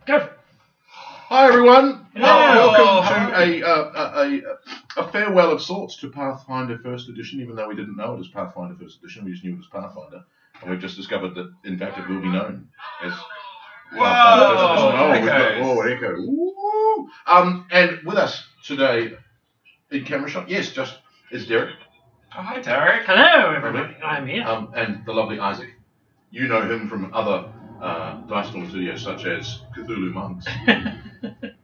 Go for it. Hi everyone. Hello. Welcome to a farewell of sorts to Pathfinder First Edition. Even though we didn't know it as Pathfinder First Edition, we just knew it was Pathfinder, and we've just discovered that in fact it will be known as Pathfinder First Edition. Oh, echo! Woo! And with us today in camera shot, yes, is Derek. Oh, hi, Derek. Hello, everybody. I'm here. And the lovely Isaac. You know him from other Dice Storm videos such as Cthulhu Monks.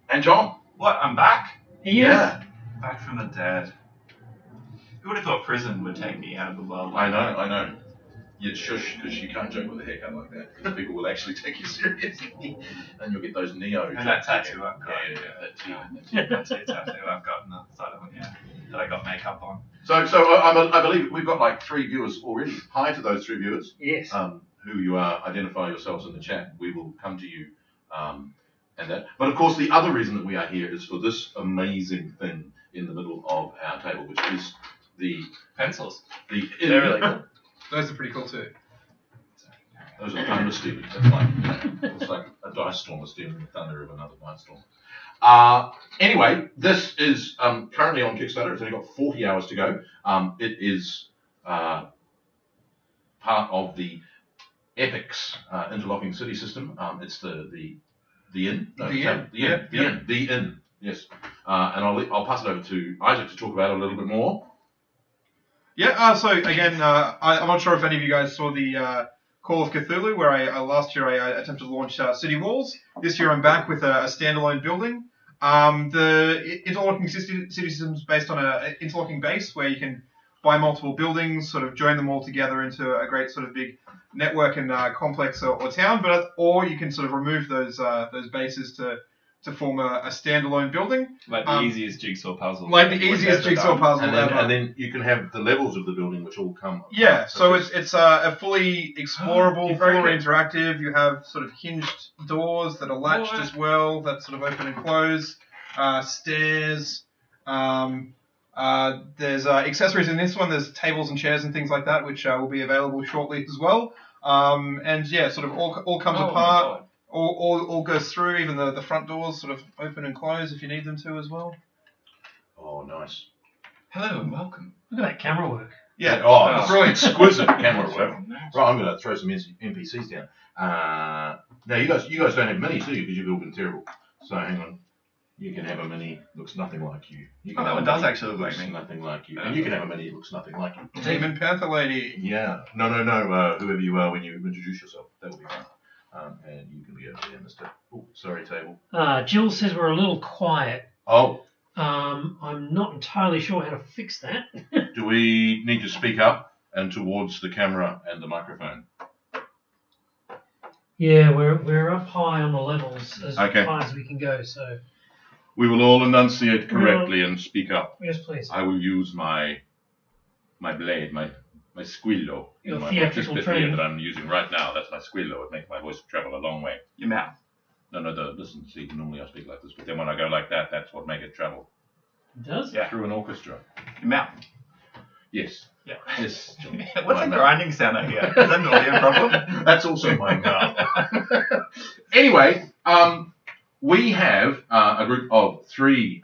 And John. What? I'm back? He is. Yeah. Back from the dead. Who would have thought prison would take me out of the world? I know. You'd shush because you can't joke with a haircut like that. Because people will actually take you seriously. And you'll get those Neo. And that tattoo I've got. Yeah. That's a tattoo I've got on the side of it, yeah. That I got makeup on. So I believe we've got like 3 viewers already. Hi to those 3 viewers. Yes. Who you are, identify yourselves in the chat. We will come to you and that. But of course, the other reason that we are here is for this amazing thing in the middle of our table, which is the pencils. They're really cool. Those are pretty cool too. Those are thunder stealers. It's like a dice storm is stealing the thunder of another dice storm. Anyway, this is currently on Kickstarter. It's only got 40 hours to go. It is part of the Epic's interlocking city system. It's the inn. No, the inn. Yes. And I'll pass it over to Isaac to talk about it a little bit more. Yeah. So again, I'm not sure if any of you guys saw the Call of Cthulhu, where last year I attempted to launch City Walls. This year I'm back with a standalone building. The interlocking city system is based on an interlocking base where you can buy multiple buildings, sort of join them all together into a great sort of big network and complex or town, or you can sort of remove those bases to form a standalone building. Like the easiest jigsaw puzzle. Like the easiest jigsaw puzzle ever. And then you can have the levels of the building which all come. Yeah, so it's a fully explorable, fully interactive. You have sort of hinged doors that are latched as well, that sort of open and close. Stairs. There's accessories in this one. There's tables and chairs and things like that, which will be available shortly as well. And yeah, sort of all comes apart. All goes through. Even the front doors sort of open and close if you need them to as well. Oh, nice. Hello and welcome. Look at that camera work. Yeah. Oh, it's really exquisite camera work. Right, I'm going to throw some NPCs down. Now you guys don't have minis, do you? Because you've all been terrible. So hang on. You can have a mini, looks nothing like you. That one does actually look like me. Nothing like you. And you can have a mini, looks nothing like you. Demon Panther Lady. Yeah. No. Whoever you are when you introduce yourself. That will be fine. And you can be over there, Mr. Oh, sorry, table. Jill says we're a little quiet. Oh. I'm not entirely sure how to fix that. Do we need to speak up and towards the camera and the microphone? Yeah, we're up high on the levels as high as we can go, so... We will all enunciate correctly and speak up. Yes, please. I will use my blade, my squillo. Your my theatrical training that I'm using right now. That's my squillo. It makes my voice travel a long way. Your mouth. No, listen, see, normally I speak like this, but then when I go like that, that's what makes it travel. It does? Yeah. Through an orchestra. Your mouth. Yes. Yeah. Yes. What's that grinding sound I hear? Is that an audio problem? That's also my mouth. Anyway, we have a group of 3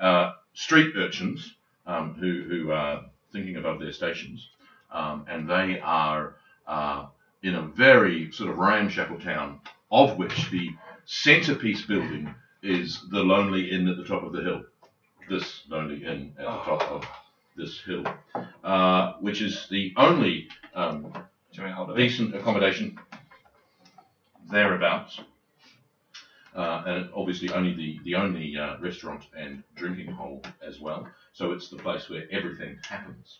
street urchins who are thinking above their stations, and they are in a very sort of ramshackle town, of which the centerpiece building is the Lonely Inn at the top of the hill. This Lonely Inn at the top of this hill, which is the only decent accommodation thereabouts. And obviously only the only restaurant and drinking hole as well. So it's the place where everything happens.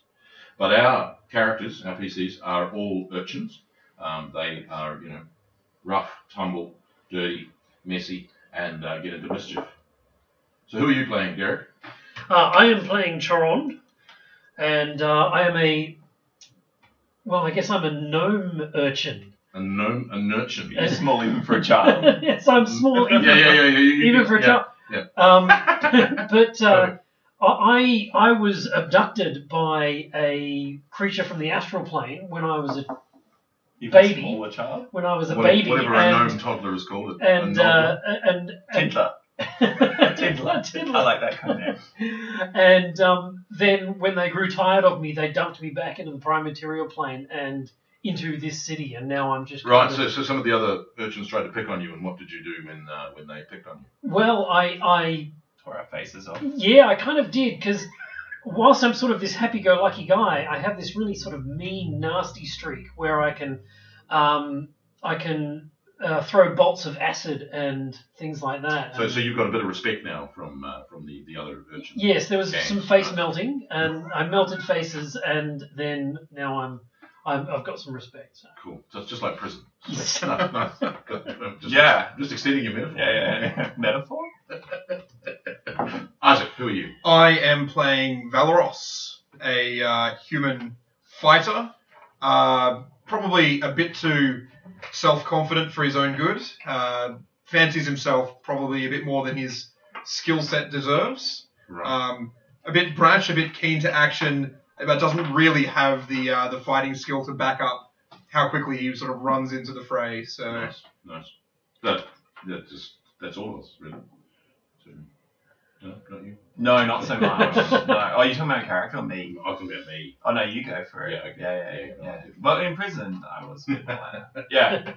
But our characters, our PCs, are all urchins. They are, rough, tumble, dirty, messy, and get into mischief. So who are you playing, Derek? I am playing Charon, and I am I guess I'm a gnome urchin. A urchin. You're small even for a child. Yes, I'm small even for a child. Yeah. But I was abducted by a creature from the astral plane when I was a Even baby. smaller child. When I was a Whatever, baby, whatever a and gnome toddler is called. and Tiddler. Tiddler. I like that kind of name. And then when they grew tired of me, they dumped me back into the prime material plane and into this city, and now I'm just Right, kind of- so some of the other urchins tried to pick on you, and what did you do when they picked on you? Well, I Tore our faces off. yeah, I kind of did, because whilst I'm sort of this happy-go-lucky guy, I have this really sort of mean, nasty streak where I can throw bolts of acid and things like that. So you've got a bit of respect now from the other urchins. Yes, there was Okay. some face melting, and I melted faces, and then now I've got some respect. So. Cool. So it's just like prison. Yes. Nice. Yeah. Just extending your metaphor. Yeah. Metaphor? Isaac, who are you? I am playing Valoros, a human fighter. Probably a bit too self-confident for his own good. Fancies himself probably a bit more than his skill set deserves. Right. A bit brash, a bit keen to action, but doesn't really have the fighting skill to back up how quickly he sort of runs into the fray. So Nice. That's all of us, really. So, no, not you. No, not so much. No. Oh, you're talking about a character or me? I talking about me. Oh no, you go for it. Yeah, okay. Yeah. Well, in prison, I was a bit more like that. Yeah.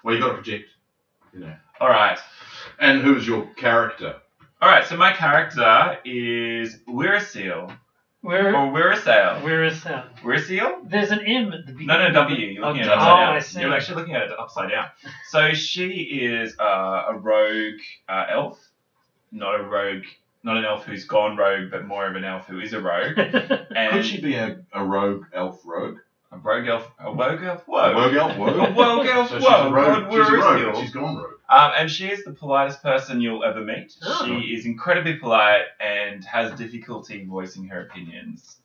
Well, you got to project, you know. All right. And who's your character? All right. So my character is Wirasil Where or Wirasail. where is that? Wirasil? There's an M at the beginning. No, W. You're looking at it Oh, upside I down. see. You're actually looking at it upside down. So she is a rogue elf, not a rogue, not an elf who's gone rogue, but more of an elf who is a rogue. And Could she be a rogue elf rogue? a rogue elf, a wogue elf, A whoa. rogue elf A rogue? wogue elf, So she's a whoa. rogue. God, She's a rogue, Wirasil. but she's gone rogue. And she is the politest person you'll ever meet. Oh. She is incredibly polite and has difficulty voicing her opinions.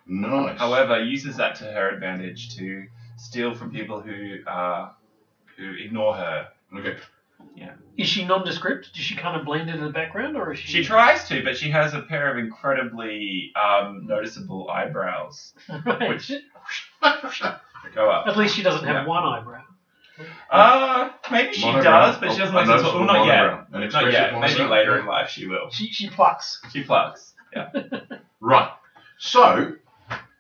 Nice. However, uses that to her advantage to steal from people who ignore her. Okay. Is she nondescript? Does she kind of blend into the background, or is she? She tries to, but she has a pair of incredibly noticeable eyebrows Right. which go up. At least she doesn't have Yeah. one eyebrow. Maybe she Monobrow. does, but she doesn't A like to talk. noticeable Well, not yet. monobrow. An Not expressive yet. Maybe monobrow. later in life she will. She plucks. She plucks. Yeah. Right. So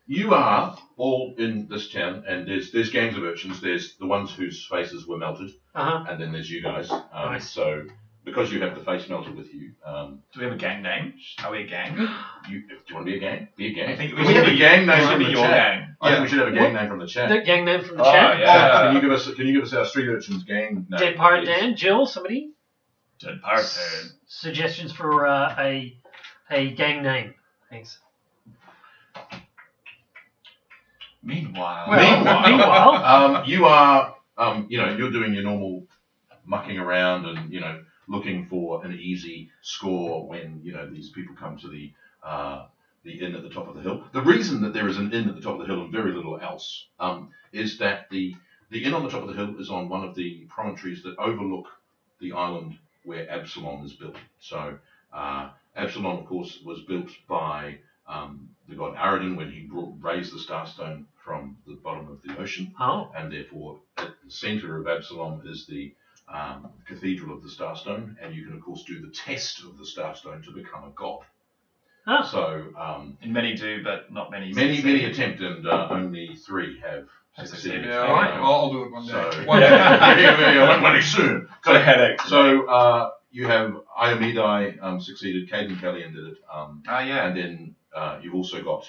you are all in this town, and there's gangs of urchins. There's the ones whose faces were melted, Uh-huh. and then there's you guys. Nice. So because you have the face melted with you, Do we have a gang name? Are we a gang? do you want to be a gang? Be a gang. I think Can we have a gang name should from be the your chat? gang. I think Yeah. we should have a gang name from the chat. The gang name from the Oh, chat. yeah. Can you give us our street urchins gang name? Dead Pirate please? Dan, Jill, somebody? Dead Pirate. Suggestions for a gang name. Thanks. Meanwhile. Meanwhile. You are, you're doing your normal mucking around and, looking for an easy score when, these people come to the inn at the top of the hill. The reason that there is an inn at the top of the hill and very little else is that the inn on the top of the hill is on one of the promontories that overlook the island where Absalom is built. So Absalom, of course, was built by the god Aradin when he raised the Starstone from the bottom of the ocean, Oh. and therefore at the centre of Absalom is the cathedral of the Starstone, and you can of course do the test of the Starstone to become a god. Ah. So And many do, but not many. many succeed. attempt, and only 3 have succeeded. succeeded. yeah, Right. I'll do it one day. So One day. one day soon. Got a headache. So you have Iomidai succeeded, Caden Callian did it, Yeah. and then you've also got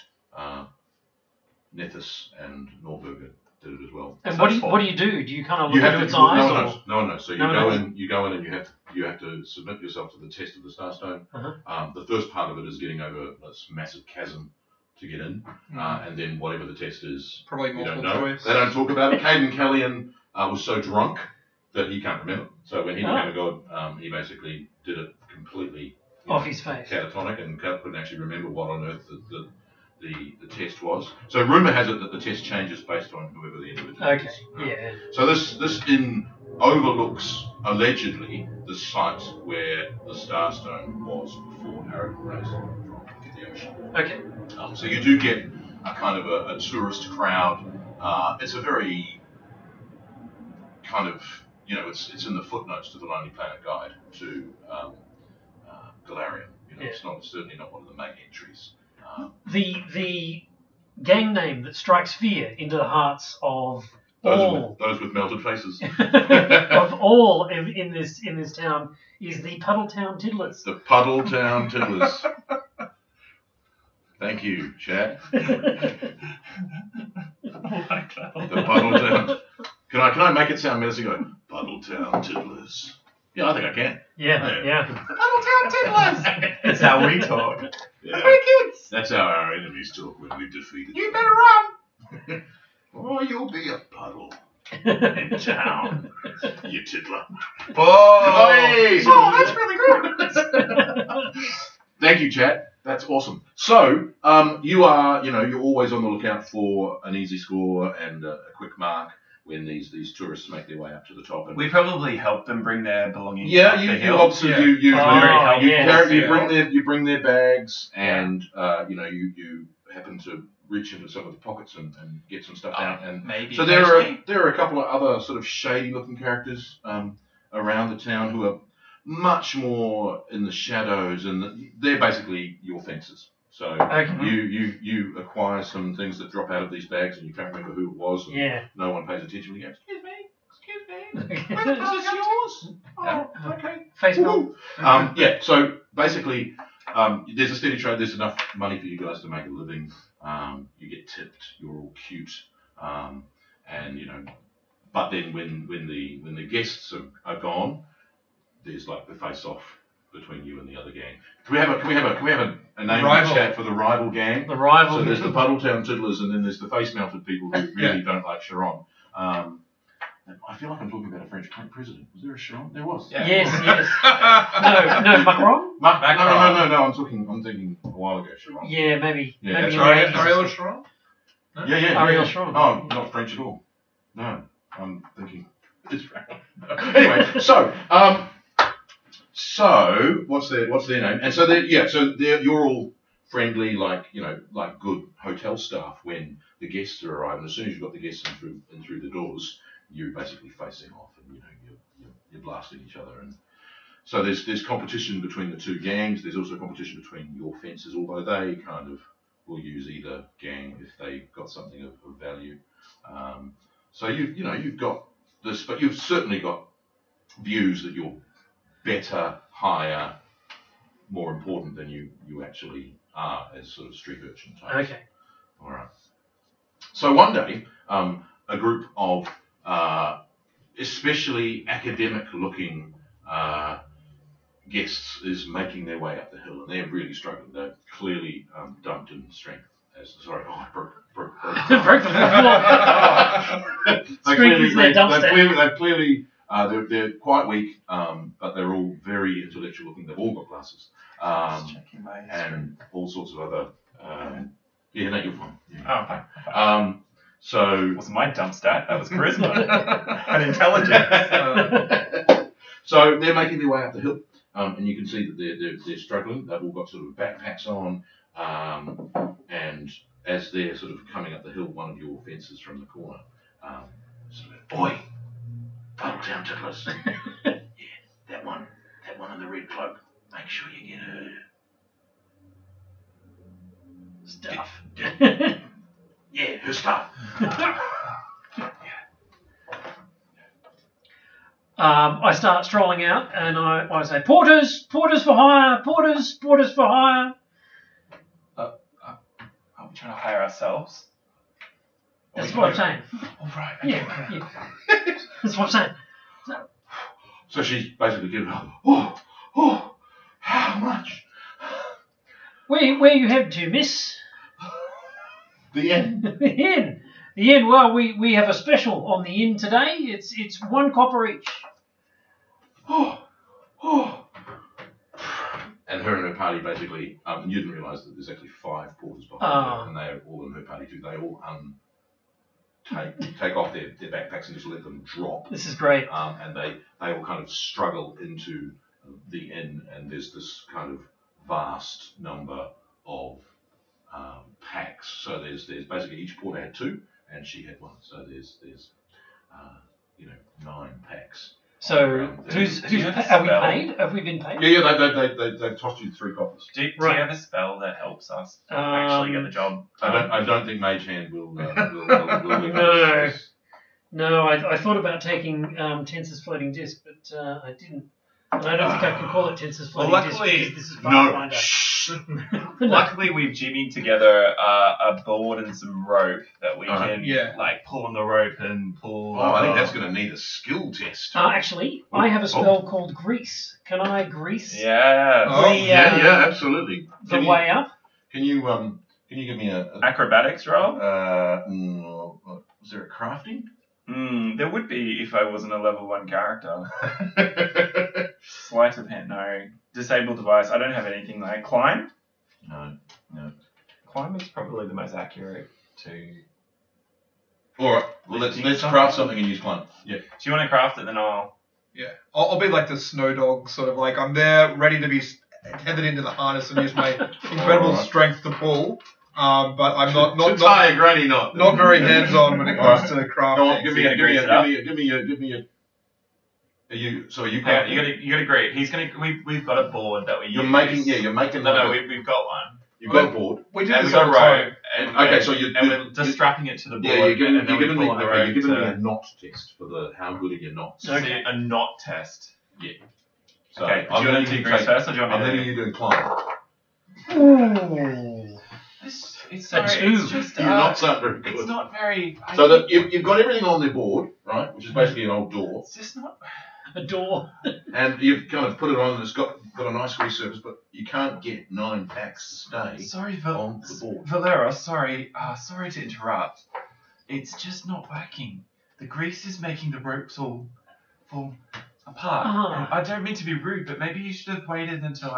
Nethys and Norberger did it as well. And So what do it's you four. what do you do? Do you kind of You look have into to. its eyes? No or? one knows. No one knows. So you No, go no. in. You go in, and you have to submit yourself to the test of the Starstone. Uh-huh. The first part of it is getting over this massive chasm to get in, and then whatever the test is, Probably you don't multiple know. choice. They don't talk about it. Caden Callian was so drunk that he can't remember. So when he Oh. became a god, he basically did it completely Off his face. catatonic and couldn't actually remember what on earth the test was. So rumour has it that the test changes based on whoever the individual Okay. is. Yeah. So this inn overlooks allegedly the site where the Starstone was before Aradin raised it from the ocean. Okay. So you do get a kind of a tourist crowd It's a very kind of, it's in the footnotes to the Lonely Planet Guide to Galarian. It's certainly not one of the main entries. The gang name that strikes fear into the hearts of those with melted faces. of all in this town is the Puddletown Tiddlers. The Puddletown Tiddlers. Thank you, Chad. The Puddletown. Can I make it sound menacing? Go, Puddletown Tiddlers. Yeah, I think I can. Yeah. Puddletown Tiddlers! That's how we talk. Yeah. Hey kids! That's how our enemies talk when we've defeated You them. better run! Oh, you'll be a puddle in town, you tiddler. Oh, Hey! Oh, that's really good! Thank you, Chad. That's awesome. So, you're always on the lookout for an easy score and a quick mark when these tourists make their way up to the top. And we probably help them bring their belongings. yeah, up the you hill. obviously Yeah. you bring their bags and you happen to reach into some of the pockets and get some stuff out. And maybe. so there are a couple of other sort of shady looking characters around the town who are much more in the shadows, and they're basically your fences. So Okay. you acquire some things that drop out of these bags, and you can't remember who it was. And Yeah. no one pays attention. You go, excuse me, is Facebook. this yours? Oh, okay. So basically, there's a steady trade. There's enough money for you guys to make a living. You get tipped. You're all cute, But then when the guests are gone, there's like the face off between you and the other gang. Can we have a name in the chat for the rival gang? The rival. So there's the Puddletown Tiddlers, and then there's the face-mounted people who really don't like Sharon. I feel like I'm talking about a French president. Was there a Sharon? There was. Yeah. Yes. No, Macron? No. I'm thinking a while ago, Sharon. Yeah, maybe. Yeah, maybe that's in right. the 80s. Ariel Sharon? Yeah. Ariel Sharon. Oh, not French at all. No, I'm thinking Israel. Anyway, so what's their name? And so you're all friendly, like good hotel staff when the guests are arriving. As soon as you've got the guests in through the doors, you're basically facing off, and you're blasting each other. And so there's competition between the two gangs. There's also competition between your fences, although they kind of will use either gang if they've got something of value. So you've got this, but you've certainly got views that you're better, higher, more important than you actually are as sort of street urchin types. Okay. All right. So one day, a group of especially academic-looking guests is making their way up the hill, and they're really struggling. They're clearly dumped in strength. I broke. Broke the They're quite weak, but they're all very intellectual looking. They've all got glasses, and all sorts of other. You're fine. Yeah. Oh, fine. So wasn't my dump stat. That was charisma and intelligence. So they're making their way up the hill, and you can see that they're struggling. They've all got sort of backpacks on, and as they're sort of coming up the hill, one of your fences from the corner, boy, Puddletown Tiddlers. Yeah, that one in the red cloak. Make sure you get her stuff. Yeah, her stuff. I start strolling out, and I say, porters for hire, porters for hire. Are we trying to hire ourselves? That's what I'm saying. All right. Yeah. That's what I'm saying. So she's basically giving up. How much? Where you headed to, miss? The inn. The inn. Well, we have a special on the inn today. It's 1 copper each. And her and her party basically, you didn't realise that there's actually 5 porters behind her, and they are all in her party too. They all take off their backpacks and just let them drop. This is great. And they all kind of struggle into the inn, and there's this kind of vast number of packs. So there's basically each porter had 2, and she had one. So there's 9 packs. So who's Do you have a are we spell? paid? Have we been paid? Yeah, they tossed you 3 copies. Do you Right. have a spell that helps us actually get the job? I don't think Mage Hand will. No. No, I thought about taking Tensor's floating disc, but I didn't. And I don't think I can call it Tensor's floating Well, disc luckily- because this is No. Pathfinder. Shh. Luckily, we've jimmied together a board and some rope that we can like pull on the rope and pull. Oh, I think that's going to need a skill test. Actually, I have a spell called Grease. Can I grease Yeah. Oh, yeah, absolutely. the way up? Can you give me a Acrobatics roll? was there a crafting? There would be if I wasn't a level 1 character. Sleight of hand, no. Disable device. I don't have anything like climb. No. Climb is probably the most accurate to. All right. Well, let's craft something and use climb. Yeah. Do you want to craft it? Then I'll. Yeah, I'll be like the snow dog, sort of like I'm there, ready to be tethered into the harness and use my incredible strength to pull. But I'm not tie a granny knot. not very hands-on when it comes to the crafting. Go on, give me a. Are you Hang on, crafting? you got to agree. He's gonna. We've got a board that we use. You're making. No, we've got one. You've got a board. We do And this we've got all a the time. rope. And Okay, so we're just strapping it to the board. Yeah, you're giving and then we pull on the rope. you're giving me to- a knot test for the how good are your knots. Okay. A knot test. So Okay. Do I'm you want letting to do you Grease take. first, or do you want I'm me to? letting you do climb. It's A 2. It's just. Your knots aren't very It's good. not very. So that you've got everything on the board, right? Which is basically an old door, It's just not. A door. and you've kind of put it on, and it's got a nice grease surface, but you can't get 9 packs to stay Sorry, on the board. Valera. Sorry. Sorry to interrupt. It's just not working. The grease is making the ropes all fall apart. Ah. And I don't mean to be rude, but maybe you should have waited until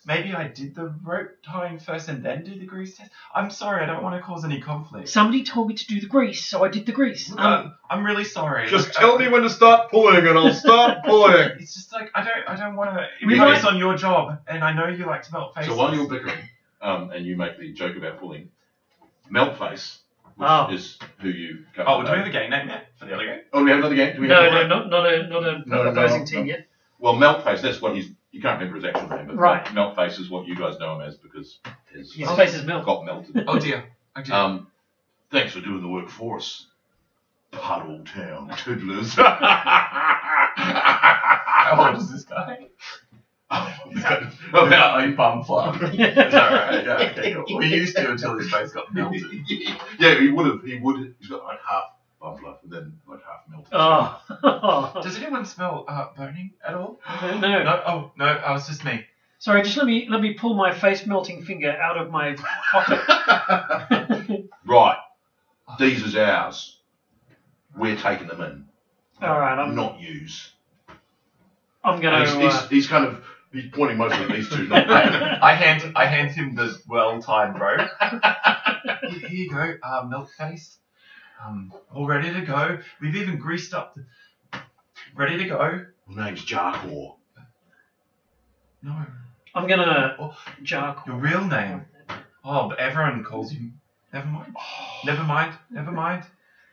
Maybe I did the rope tying first and then do the grease test. I'm sorry. I don't want to cause any conflict. Somebody told me to do the grease, so I did the grease. I'm really sorry. Just Look, tell me when to start pulling, and I'll start pulling. It's just like I don't want to We impose might- on your job, and I know you like to melt faces. So while you're bickering, and you make the joke about pulling, Meltface, which Oh. is who you. Oh, do we have a game name yet for the other game? Oh, do we have another game? Do we No, have not a No, opposing no. team yet. Well, Meltface, that's what you can't remember his actual name, but Right. Meltface is what you guys know him as because his His face is milk. got melted. Oh dear. Thanks for doing the work for us, Puddle Town Tiddlers. How old is this guy? He's got about a bum flap. Is that right? Yeah, okay, cool. We used to until his face got melted. Yeah, he would have. He's got like half bum fluff and then like half melted. Oh. Does anyone smell burning at all? No. No. Oh no, it was just me. Sorry, just let me pull my face melting finger out of my pocket. Right. These is ours. We're taking them in. All right, I'm Not use. gonna. He's kind of pointing mostly at these two. Not that. I hand him the well-tied rope. Here you go, milk face. All ready to go. We've even greased up ready to go. My name's Jarkor. No, I'm gonna Jark. your real name. Oh, but everyone calls you. Never mind. Never mind.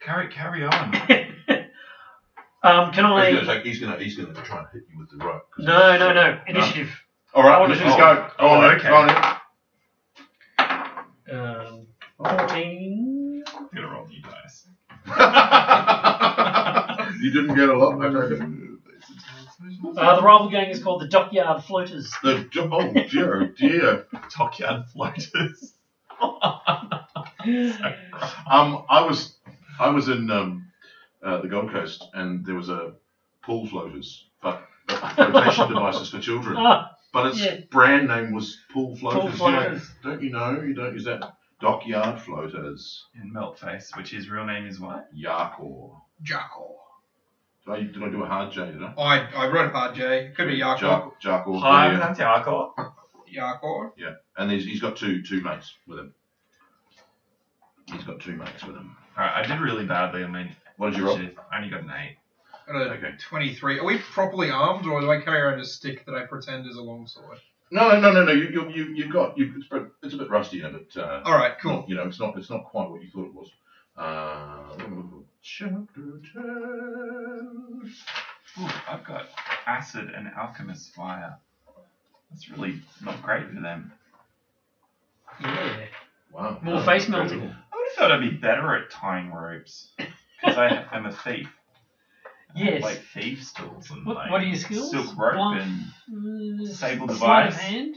Carry on. Can I? He's gonna try and hit you with the rope. No. Initiative. All right, What let's is just it? go. Oh, Go on, okay. Go on in. 14. I'm gonna roll you dice. You didn't get a lot. I take it. The rival gang is called the Dockyard Floaters. Oh dear. Dockyard floaters. I was in the Gold Coast, and there was a pool floaters, but flotation devices for children. But its brand name was Pool Floaters. Pool Floaters. Don't you know? You don't use that. Dockyard Floaters. In Meltface, which his real name is what? Yarkor. Jackal. Did I do a hard J, did I? I wrote hard J. Could be Yakor. Jarkor. Hi, Yeah. I'm Tiako. Yakor. Yeah. And he's got two mates with him. He's got 2 mates with him. Alright, I did really badly. I mean, What did you roll? shit, I only got an 8. Okay. 23. Are we properly armed, or do I carry around a stick that I pretend is a longsword? No. You've got. It's a bit rusty, but. All right, cool. It's not quite what you thought it was. Chapter 10. Ooh, I've got acid and alchemist fire. That's really not great for them. Yeah. Wow. More face melting. I would have thought I'd be better at tying ropes. Because I am a thief. I have, Yes. like thieves' tools and What like are your skills? silk rope Bluff, and disable sleight of device. hand.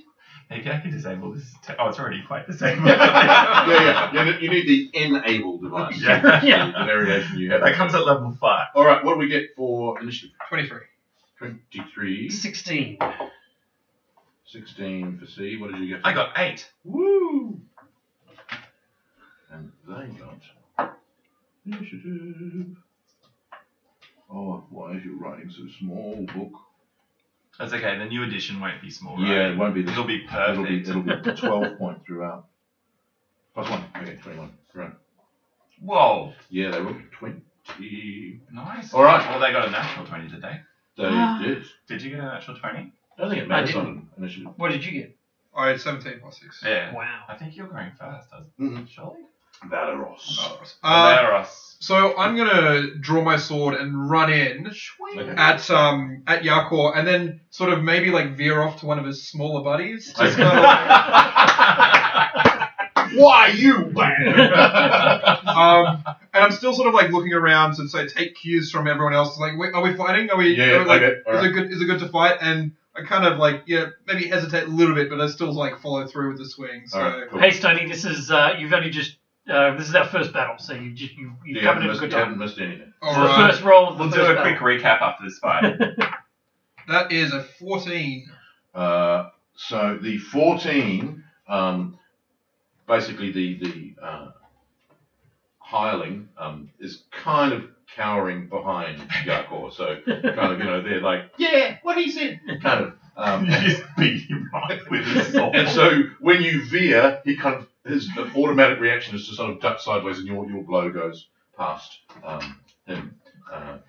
Maybe I can disable this. Oh, it's already quite disabled. Yeah. You need the enable device. Yeah. Yeah. The variation you have. That comes at level 5. All right. What do we get for initiative? 23. 23. 16. 16 for C. What did you get? I got 8. Woo! And they got initiative. Oh, why is your writing so small, book? That's okay. The new edition won't be small, right? Yeah, it won't be. It'll be perfect. It'll be 12 point throughout. +1. Okay, 21. Right. Whoa. Yeah, they rolled 20. Nice. All right. Well, they got a natural 20 today. They did. Did you get a natural 20? I don't think it I matters didn't. on initiative. What did you get? I had 17 plus 6. Yeah. Wow. I think you're going first, Mhm. surely? Valeros. Valeros. So I'm gonna draw my sword and run in Okay. at Yakor, and then sort of maybe like veer off to one of his smaller buddies. Just kind of like, Why you bad? and I'm still sort of like looking around to say take cues from everyone else. Like, wait, are we fighting? Are we? Yeah, are we, like, okay, all right. Is it good to fight? And I kind of like maybe hesitate a little bit, but I still like follow through with the swing. So All right, cool. Hey, Stoney, this is you've only just this is our first battle, so you've You come in haven't at a missed, good you haven't time. missed anything. This is all the right, first roll of the We'll do first a quick battle. recap after this fight. that is a 14. So the 14, basically the hireling is kind of cowering behind Yakor. So kind of, they're like, yeah, what he said, kind of. You just beat him right with his sword. And so when you veer, he kind of, his automatic reaction is to sort of duck sideways, and your blow goes past him.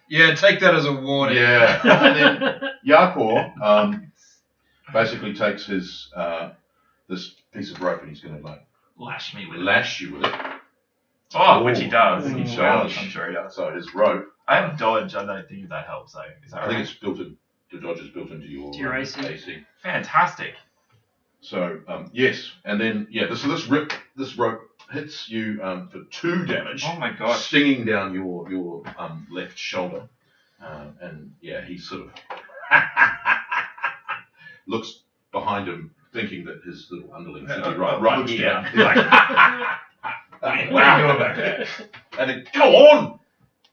Yeah, take that as a warning. Yeah. And then Yakor basically takes his this piece of rope, and he's going to like Lash me with it. lash you with it. Oh, which he does. He He does. I'm sure he does. So his rope, I have dodge. I don't think that helps, though. Is that I right? think it's built in. The dodge is built into your, To your AC. Fantastic. So yes, and then so this rope hits you for 2 damage. Oh my god. Stinging down your left shoulder, and he sort of looks behind him, thinking that his little underling should be right looks here. down. He's like, what are you doing back there? And then go on.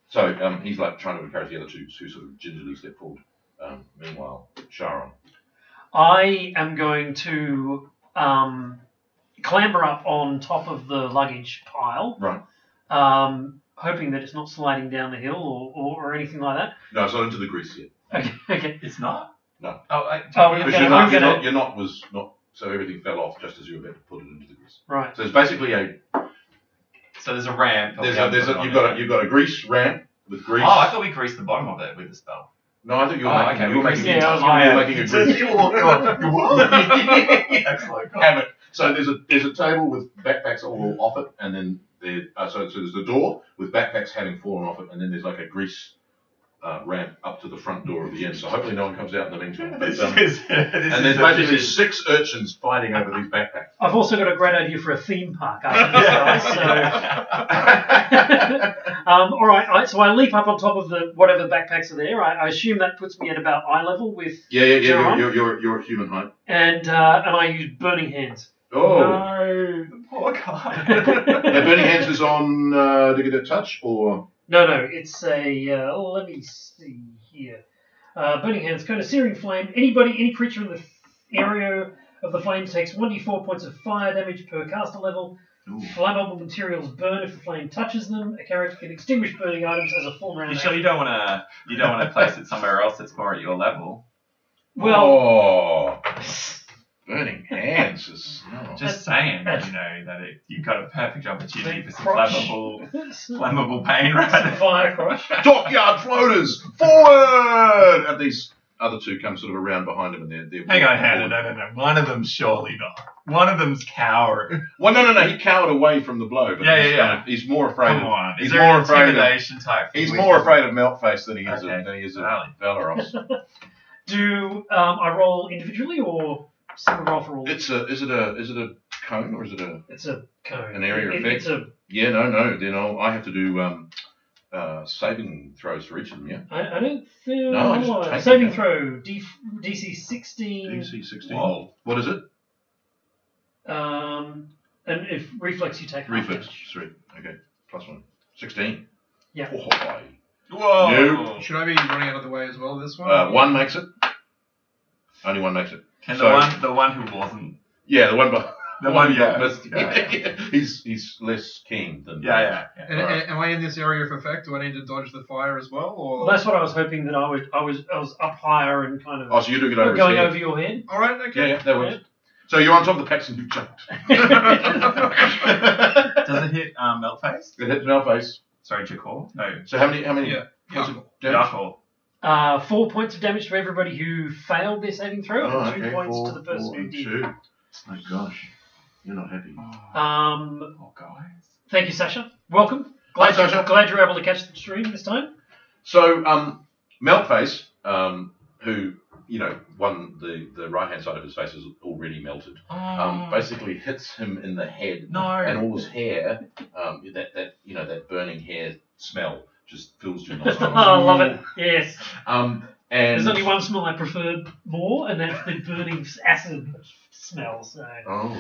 So he's like trying to encourage the other two who sort of gingerly step forward. Meanwhile, Sharon. I am going to clamber up on top of the luggage pile, Right. hoping that it's not sliding down the hill or anything like that. No, it's not into the grease yet. Okay. It's not? No. Oh, Oh, Because okay. your knot was not, so everything fell off just as you were about to put it into the grease. Right. So it's basically So there's a ramp. you've got a grease ramp with grease. Oh, I thought we greased the bottom of it with the spell. No, I think you were Oh, making, okay, you were we making, greased it. you were making a grease. Excellent. Have it. So there's a table with backpacks all off it, and then so there's the door with backpacks having fallen off it, and then there's like a grease ramp up to the front door of the inn. So hopefully no one comes out in the meantime. But, and there's basically 6 urchins fighting over these backpacks. I've also got a great idea for a theme park after this, guys. All right. So I leap up on top of the whatever backpacks are there. I assume that puts me at about eye level with Yeah. Sharon? You're human height. and I use burning hands. Oh. No, the poor guy. Now, burning hands is on to get a touch, or No, it's a. Let me see here. Burning hands, cone of searing flame. Any creature in the area of the flame takes 1d4 points of fire damage per caster level. Ooh. Flammable materials burn if the flame touches them. A character can extinguish burning items as a full round. You sure you don't want to place it somewhere else that's more at your level? Well, burning hands is Just saying, that you've got a perfect opportunity for some crotch. flammable pain, Some right? fire crush. Dockyard floaters forward at these other two come sort of around behind him, and they're Hang on, no. One of them's surely not. One of them's cowering. Well, no. He cowered away from the blow, but Yeah. He's more afraid. Come on. He's Is there more an afraid. intimidation type thing He's with more him? afraid of Meltface than he is Okay. of Valeros. Do I roll individually or single roll for all? Is it a cone or is it It's a cone. an area effect? It's a. Yeah, no. Then I have to do saving throws for each of them. Yeah. I don't think. No, I just take saving it. throw DC 16. DC 16. Whoa. What is it? And if reflex, you take half Reflex damage. 3. Okay. +1. 16. Yeah. Oh, Whoa. No. Should I be running out of the way as well this one? one makes it. Only one makes it. Can So- the one who wasn't. Yeah, the one behind. The one, who yeah. missed. Yeah. He's less keen than. Yeah. And, Alright. am I in this area of effect? Do I need to dodge the fire as well? Or? Well, that's what I was hoping that I was up higher and kind of Oh, so you're doing it over his going head. over your head. All right, okay. Yeah, that works. So you're on top of the packs and you jumped. Does it hit Meltface? It hits Malface. Sorry, Jakor? No. So how many? Yeah. points of damage? Yakor. 4 points of damage to everybody who failed their saving throw, Oh, and 2 okay. points 4, to the person 4, who and did. 2. Oh gosh, you're not happy. Oh, guys. Thank you, Sasha. Welcome. Glad, Hi, Sasha. glad you're able to catch the stream this time. So Meltface, who won the right hand side of his face is already melted. Basically hits him in the head, No. and all his hair, that burning hair smell just fills your nostrils. I love it. Yes. And There's only one smell I prefer more, and that's the burning acid smell. So, Oh.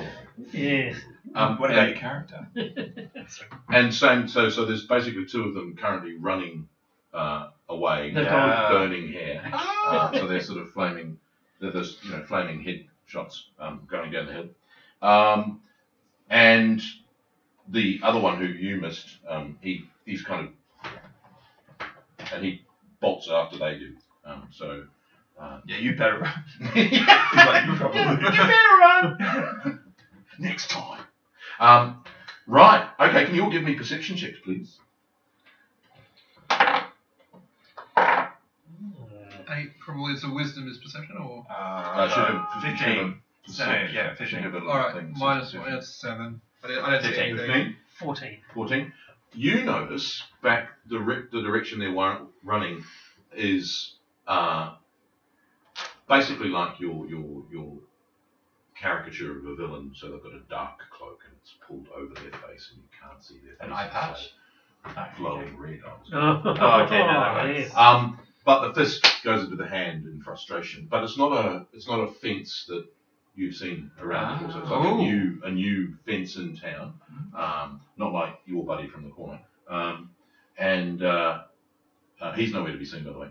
yes. What about your character? And same. So there's basically two of them currently running away They've with gone. burning hair. So they're sort of flaming. There's flaming head shots going down the hill. And the other one who you missed, he's kind of, and he bolts after they do. Yeah, you better run. He's like, you probably- You better run next time. Right. Okay. Can you all give me perception checks, please? 8 probably is a wisdom is perception or? Should have 15. So, yeah, 15. Should have a All right, thing, minus so 1. That's 7. I didn't see 15. anything. 14. 14. You notice back the direction they're running is basically like your caricature of a villain. So they've got a dark cloak and it's pulled over their face and you can't see their face. An eye patch? Glowing red. Oh, okay, no, that yes. But the fist goes into the hand in frustration. But it's not a fence that you've seen around before. So it's like a new fence in town. Not like your buddy from the corner. And he's nowhere to be seen, by the way.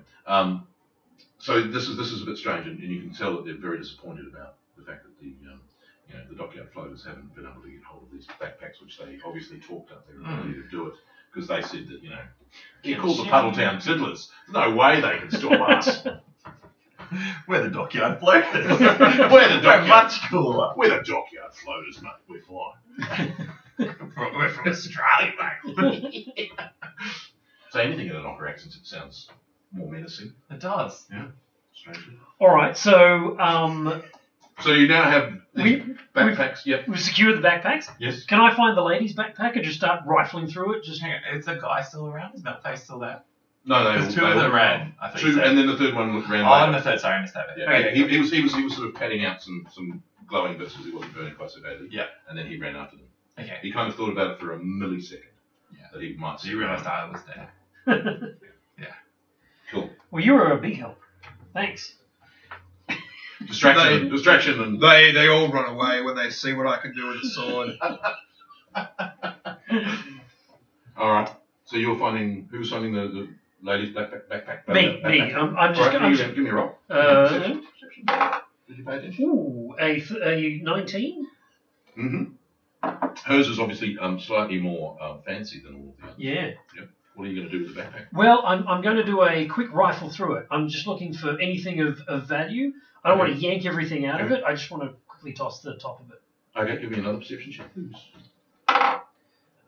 So this is a bit strange, and you can tell that they're very disappointed about the fact that the dockyard floaters haven't been able to get hold of these backpacks, which they obviously talked up their ability to do it, because they said that they're called the Puddletown Tiddlers. There's no way they can stop us. We're the dockyard floaters. We're much cooler. We're the dockyard floaters, mate. We're flying. We're from Australia, mate. Say anything in an Ocker accent, it sounds more menacing. It does. Yeah, strangely. All right, so So you now have these we backpacks. Yep. we've secured the backpacks. Yes. Can I find the lady's backpack and just start rifling through it? Just Hang on, is the guy still around? Is Meltface still there? No, Because two of them ran. I thought you Two, said. and then the third one ran. Oh, later. and the third. Sorry, I missed that bit. Yeah, Okay, he was sort of patting out some glowing bits because he wasn't burning quite so badly. Yeah. And then he ran after them. Okay. He kind of thought about it for a millisecond. Yeah. That he might. So you realised I was there. Cool. well, you were a big help. Thanks. Distraction, and They all run away when they see what I can do with the sword. all right. So you're finding who's finding the lady's backpack? Me. I'm just All right, going. give me a roll. Uh, Perception. Did you pay attention? Ooh, a 19. Mm-hmm. Hers is obviously slightly more fancy than all of the others. Yeah. What are you going to do with the backpack? Well, I'm going to do a quick rifle through it. I'm just looking for anything of value. I don't want to yank everything out of it. I just want to quickly toss the top of it. Okay, give me another perception check, please.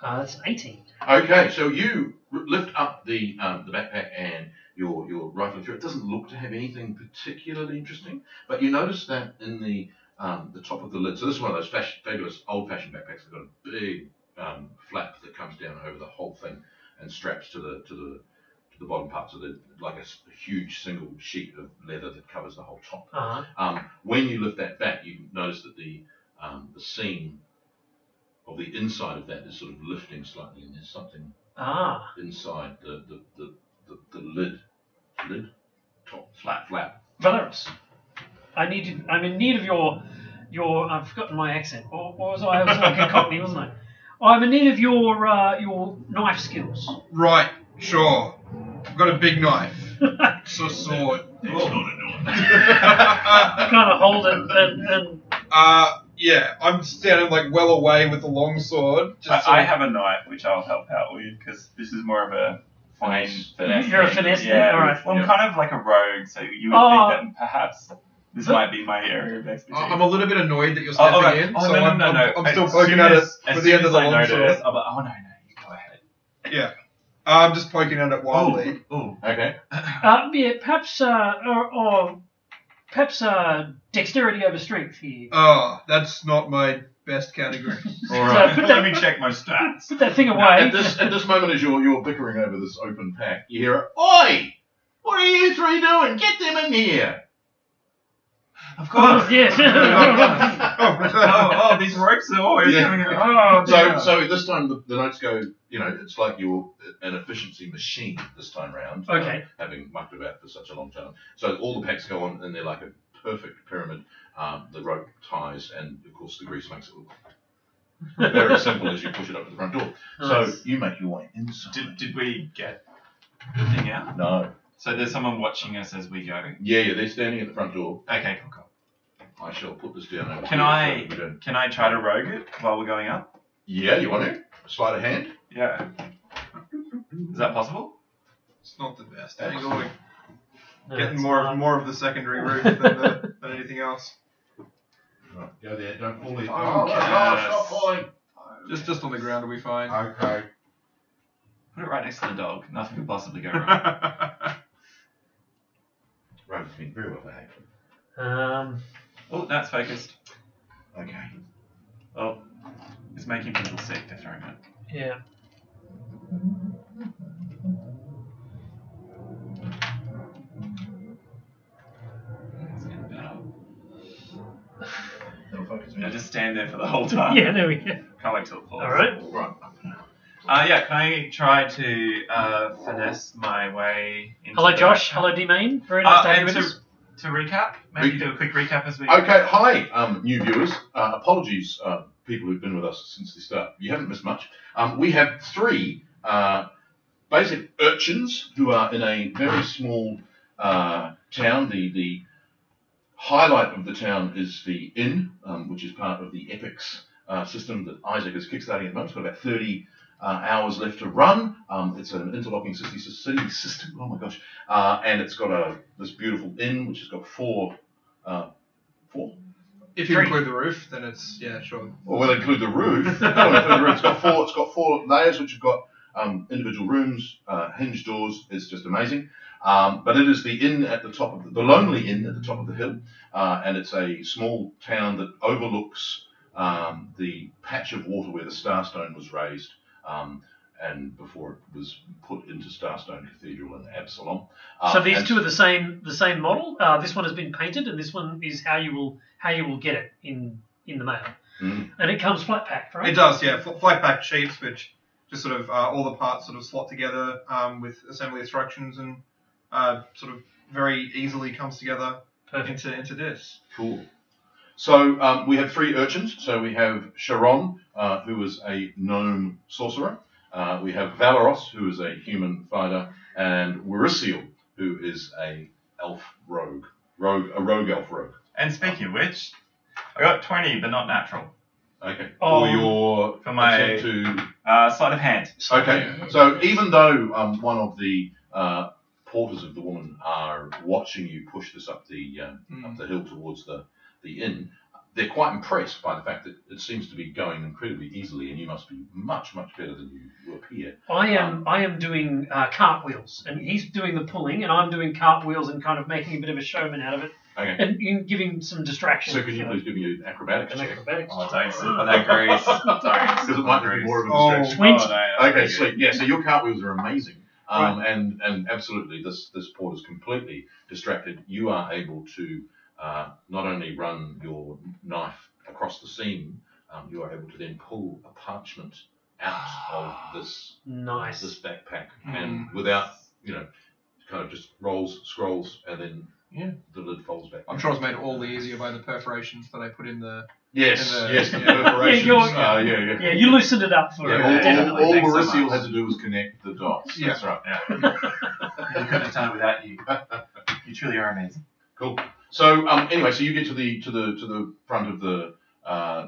That's an 18. Okay, so you lift up the backpack and you're rifling through. It doesn't look to have anything particularly interesting, but you notice that in the top of the lid. So this is one of those fabulous old-fashioned backpacks. They've got a big flap that comes down over the whole thing and straps to the bottom part. So they're like a huge single sheet of leather that covers the whole top. Uh-huh. When you lift that back, you notice that the seam of the inside of that is sort of lifting slightly, and there's something inside the lid top flap. Valeris, I'm in need of your I've forgotten my accent. Or was I was like a Cockney, wasn't I? I'm in need of your knife skills. Right, sure. I've got a big knife. It's a sword. It's not a knife. Kind of hold it and yeah, I'm standing like well away with the long sword. I have a knife which I'll help out with because this is more of a fine finesse. You're a thing. finesse. Yeah. All right. Well, I'm kind of like a rogue, so you would think that perhaps this might be my area of expertise. I'm a little bit annoyed that you're stepping in. Oh, so no. I'm still poking at it with the end of the long sword. I'm like, oh, no, you go ahead. Yeah. I'm just poking at it wildly. Oh. Okay. yeah, perhaps perhaps dexterity over strength here. Oh, that's not my best category. All right. So Let me check my stats. put that thing away. At this moment, as you're bickering over this open pack, you hear, "Oi! What are you three doing? Get them in here!" Of course. Yes. oh, these ropes are always coming out. So this time the notes go, it's like you're an efficiency machine this time round. Okay. Having mucked about for such a long time. So all the packs go on and they're like a perfect pyramid. The rope ties and of course the grease makes it look very simple as you push it up to the front door. Nice. So you make your way inside. Did we get the thing out? No. So there's someone watching us as we go? Yeah, they're standing at the front door. Okay, cool. I shall put this down over Can I try to rogue it while we're going up? Yeah, you want to? Sleight of hand? Yeah. Is that possible? It's not the best angle. No, Getting it's more not. of the secondary roof than anything else. Right, go there. Don't fall in. Oh, stop falling. Just on the ground will be fine. Okay. Put it right next to the dog. Nothing could possibly go wrong. Right, it's been very well behaved. Oh, that's focused. Okay. Oh, it's making people sick to throw it. Yeah. It's getting better. That'll focus me. I just stand there for the whole time. Yeah, there we go. Can't wait till it falls. All right. Right. Yeah, can I try to finesse my way into Hello, the Josh. backpack? Hello, D-Main. Very nice to have you And with us. to recap, maybe do a quick recap as we... Okay, hi, new viewers. Apologies, people who've been with us since the start. You haven't missed much. We have three basic urchins who are in a very small town. The highlight of the town is the inn, which is part of the Epics system that Isaac is kickstarting at the moment. It's got about 30 hours left to run. It's an interlocking city system. Oh my gosh! And it's got this beautiful inn which has got four. If you include the roof, then it's sure. Well, we'll include the roof. It's got four layers which have got individual rooms, hinged doors. It's just amazing. But it is the inn at the top of the lonely inn at the top of the hill, and it's a small town that overlooks the patch of water where the Starstone was raised. And before it was put into Starstone Cathedral in Absalom. So these two are the same model. This one has been painted, and this one is how you will get it in the mail. Mm. And it comes flat packed, right? It does, yeah. Flat pack sheets, which just sort of all the parts sort of slot together with assembly instructions and sort of very easily comes together into this. Cool. So we have three urchins. So we have Sharon, who is a gnome sorcerer. We have Valeros, who is a human fighter, and Warisiel, who is a elf rogue, a rogue elf rogue. And speaking of which, I got 20, but not natural. Okay. For my attempt to sleight of hand. Okay. So even though one of the porters of the woman are watching you push this up the hill towards the inn, they're quite impressed by the fact that it seems to be going incredibly easily, and you must be much, much better than you appear. I am doing cartwheels, and he's doing the pulling, and I'm doing cartwheels and kind of making a bit of a showman out of it, Okay. and giving some distraction. So can you please give me an acrobatics check? Acrobatics. Oh, don't slip on that grease. Because it might be more of a Oh. distraction. 20. Oh, no, that's Okay, pretty sweet. Yeah, so your cartwheels are amazing. Right. And absolutely, this port is completely distracted. You are able to not only run your knife across the seam, you are able to then pull a parchment out of this Nice. this backpack, and without kind of just scrolls, and then the lid folds back. I'm sure it's made all the easier by the perforations that I put in the. Yes, And, yes, the yeah. perforations. Yeah, Yeah. you loosened it up for Yeah, him. definitely. all Thanks so Mauricio much. had to do was connect the dots. Yeah. That's right. Yeah. We couldn't have done it without you. You truly are amazing. Cool. So anyway, so you get to the front of the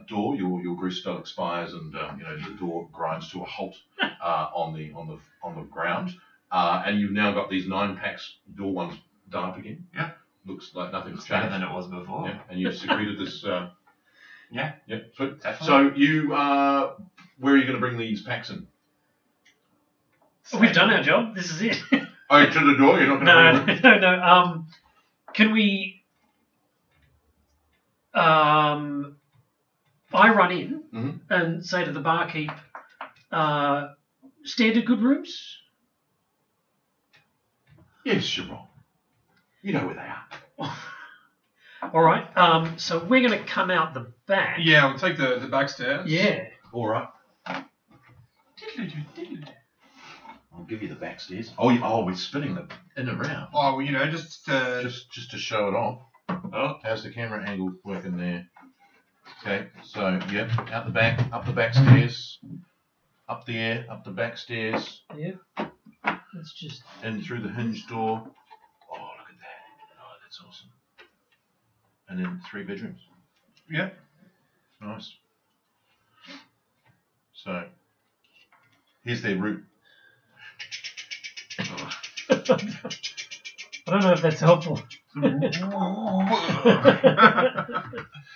door. Your grease spell expires, and the door grinds to a halt on the ground. And you've now got these 9 packs. Door one's done up again. Yeah. Looks like nothing's It's better changed. than it was before. Yeah. And you've secreted this. Yeah. Yeah. Sweet. Definitely. So you where are you going to bring these packs in? We've done our job. This is it. Oh, to the door. You're not going to. No. Can we? I run in Mhm. and say to the barkeep, standard good rooms. Yes, Sharon. You know where they are. All right. So we're going to come out the back. Yeah, we'll take the back stairs. Yeah. All right. I'll give you the back stairs. Oh, we're spinning them in and around. Oh, well, just Just to show it off. Oh. How's the camera angle working there? Okay, so yeah, out the back, up the back stairs, up the air, up the back stairs, Yeah. Let's just. in through the hinged door. Oh, look at that. Oh, that's awesome. And then 3 bedrooms. yeah. Nice. So here's their route. I don't know if that's helpful.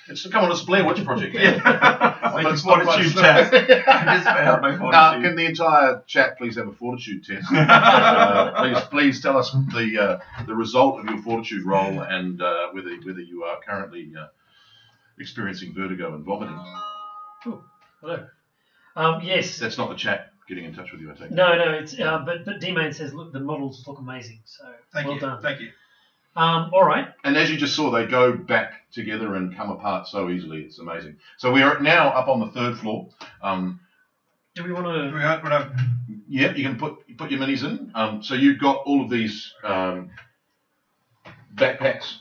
It's come on, it's Blair Witch Project. Like a fortitude test. I just failed my fortitude. Can the entire chat please have a fortitude test? Please tell us the result of your fortitude roll, and whether you are currently experiencing vertigo and vomiting. Ooh, hello. Yes. That's not the chat getting in touch with you, I think. No, it's but D-Man says look, the models look amazing. So Thank well you. done. Thank you. All right. And as you just saw, they go back together and come apart so easily. It's amazing. So we are now up on the 3rd floor. Do we want Do to? we have, Yeah, you can put your minis in. So you've got all of these backpacks.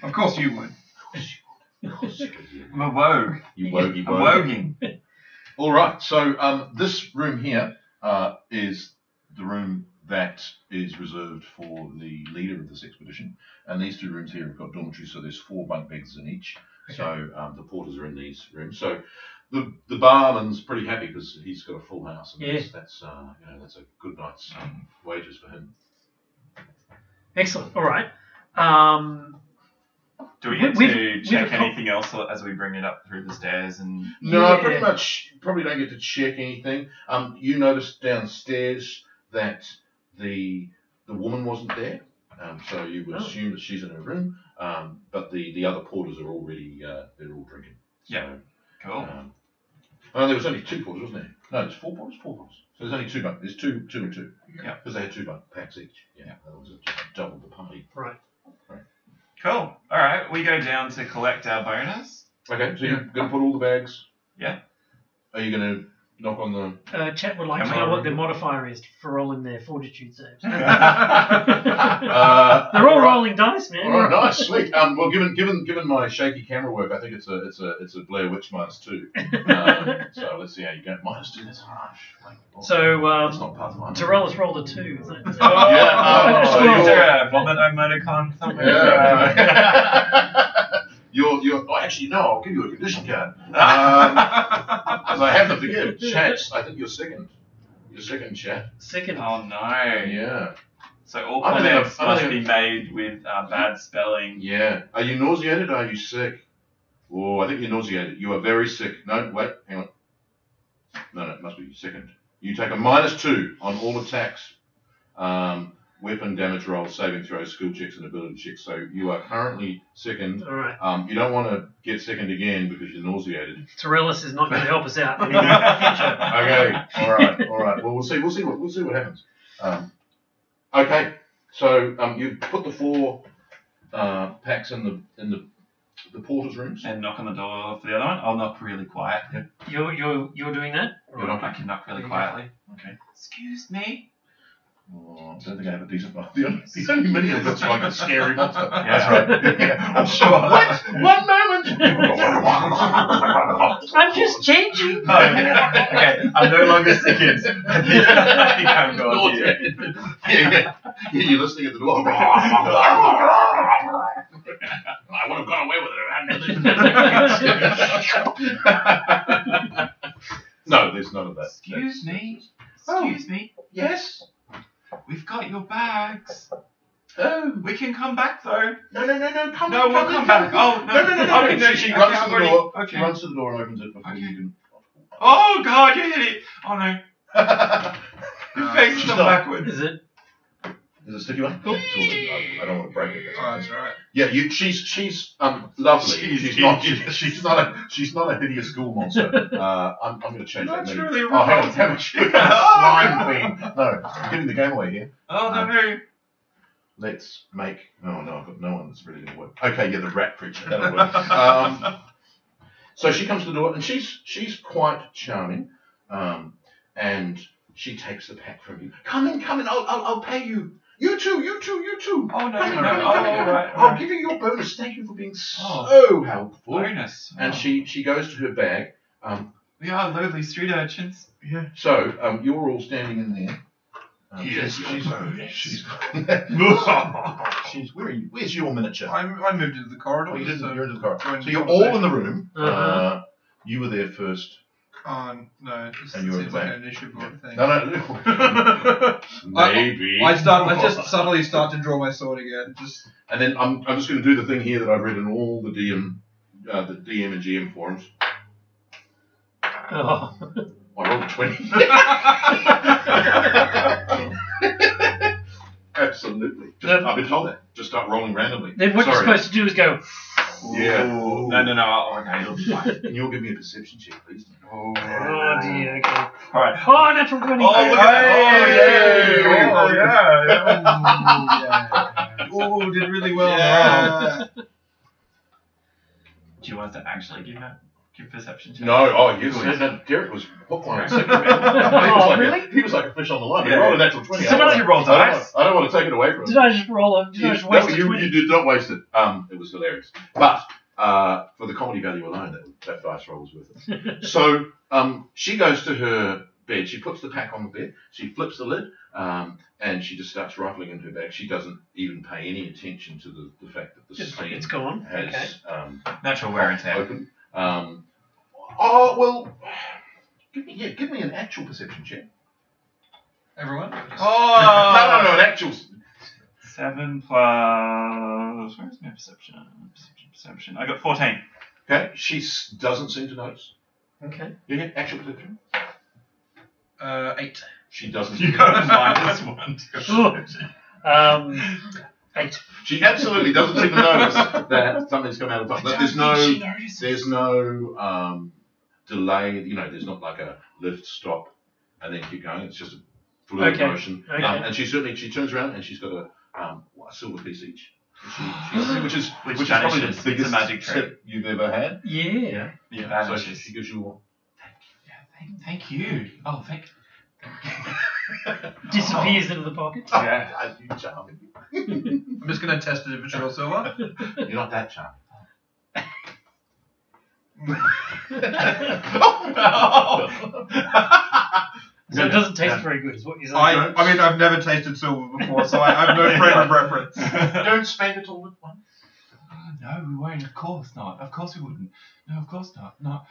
Of course you would. I'm a wogue. You wogey I'm wogue. woguing. All right. So this room here is the room that is reserved for the leader of this expedition, and these 2 rooms here have got dormitories. So there's 4 bunk beds in each. Okay. So the porters are in these rooms. So the barman's pretty happy because he's got a full house, and Yeah. that's a good night's wages for him. Excellent. All right. Do we get We've- to we've check acco- anything else as we bring it up through the stairs? And No, Yeah. pretty much. Probably don't get to check anything. You noticed downstairs that the woman wasn't there, so you would Oh. assume that she's in her room. But the other porters are already they're all drinking. Yeah. Cool. There was only 2 porters, wasn't there? No, there's 4 porters. 4 porters. So there's only 2 bunk. There's 2 and 2. Yeah. Because they had 2 bunk packs each. Yeah. That was just double the party. Right. Cool. All right. We go down to collect our bonus. Okay. So you're going to put all the bags. Yeah. Are you going to knock on the? Chat would like to Come know on. what their modifier is for rolling their fortitude saves. They're They're all rolling dice, man. All right, nice, sweet. Well, given my shaky camera work, I think it's a Blair Witch -2. So let's see how you go. -2. That's harsh. So It's not Pathfinder. Terrell's rolled a 2. Is that, Yeah, So you're- is there a vomit emoticon somewhere? Yeah. You're. Oh, actually, no. I'll give you a condition card. Because I have them to give. Chat. I think you're second. You're second, chat. second. Oh no. Yeah. So all I don't think comments I've- I must don't be think made with bad spelling. Yeah. Are you nauseated or are you sick? Oh, I think you're nauseated. You are very sick. No, wait, hang on. No, it must be sickened. You take a -2 on all attacks, weapon damage rolls, saving throws, skill checks, and ability checks. So you are currently sickened. All right. You don't want to get sickened again because you're nauseated. Torellis is not going to help us out in the future. Okay. All right. Well, we'll see what happens. Okay. So you put the 4 packs in the porter's rooms. And knock on the door for the other one. I'll knock really quiet. You're doing that? You're knocking. I can knock really Yeah. quietly. Okay. Excuse me. Oh, I don't think I have a decent one. The only minion that's like a scary monster. Yeah. That's right. Yeah, I'm sure. What? 1 moment. I'm just changing. Oh, okay, I'm no longer sickened. I think I'm nauseated. Yeah, you're listening at the door. I would have gone away with it. No, there's none of that. Excuse me. Oh. Excuse me. Yes. We've got your bags. Oh. We can come back though. No. Come No, we'll come back. Oh, no. No. Okay, no, She okay, runs I've to the already- door. okay. She runs to the door and opens it before Okay. you can. Oh God, you hit it. Oh no. Your face is Stop. backwards. Is it? Is it a sticky one? Oh. I don't want to break it. Oh, that's alright. Yeah, she's lovely. She's not a hideous school monster. I'm going to change that. That's meaning. really Oh, hang on, repulsive. slime fiend. No, I'm giving the game away here. Oh no. Let's make. Oh no, I've got no one that's really going to work. Okay, yeah, the rat creature. That'll work. So she comes to the door and she's quite charming, and she takes the pack from you. Come in. I'll pay you. You too. Oh no. Come in. Right. I'll give you your bonus. Thank you for being so helpful. Bonus. And she goes to her bag. We are lowly street urchins. Yeah. So you're all standing in there. Yes, she's where are you? Where's your miniature? I moved into the corridor. Oh, you're so into the corridor. joined So the you're all in conversation. the room. Uh-huh. You were there first. No, this And you were seems like back. an initiative thing. No. Maybe. I just subtly start to draw my sword again. Just And then I'm just going to do the thing here that I've read in all the DM and GM forums. Oh. I rolled a 20. Absolutely. I've been told that. Just start rolling randomly. Then what you're Sorry. supposed to do is go. Yeah. No. Okay, it'll be fine. Can you all give me a perception check, please? Oh dear. Okay. All right. Oh, natural 20. Oh, look at that. Oh, oh, did really well. Yeah. Do you want us to actually give perception check? No, oh, you no, Derek was hook, line, and sinker, man. Oh, really? He was like a fish on the line. He Yeah. rolled a natural 20. Somebody rolled dice. I don't want to take it away from him. Did I just roll a? Did I just waste a 20? You did not waste it. It was hilarious. But for the comedy value alone, that dice roll was worth it. So she goes to her bed. She puts the pack on the bed. She flips the lid, and she just starts rifling in her bag. She doesn't even pay any attention to the fact that the scene It's gone. has Natural wear and tear. open. Oh well, give me an actual perception check. Everyone? Oh. No, an actual. 7 plus. Where's my perception? Perception. I got 14. Okay, she doesn't seem to notice. Okay. You get actual perception. 8. She doesn't. You got a -1. 8. She absolutely doesn't seem to notice that something's come out of the top. But there's no delay. You know, there's not like a lift, stop, and then keep going. It's just a fluid Okay. motion. Okay. And she turns around and she's got a silver piece each. Which is probably the vanishes. It's a biggest magic trick. tip you've ever had. Yeah. Yeah, So vanishes. she gives you. Thank you. Oh, thank. Disappears into the pocket. Yeah. You charming. I'm just going to test it if it's real silver. You're not that charming. So it doesn't taste very good, is what you're saying. I mean, I've never tasted silver before, so I have no frame of reference. Don't spend it all at once. No, we won't. Of course not. Of course we wouldn't. No, of course not. No.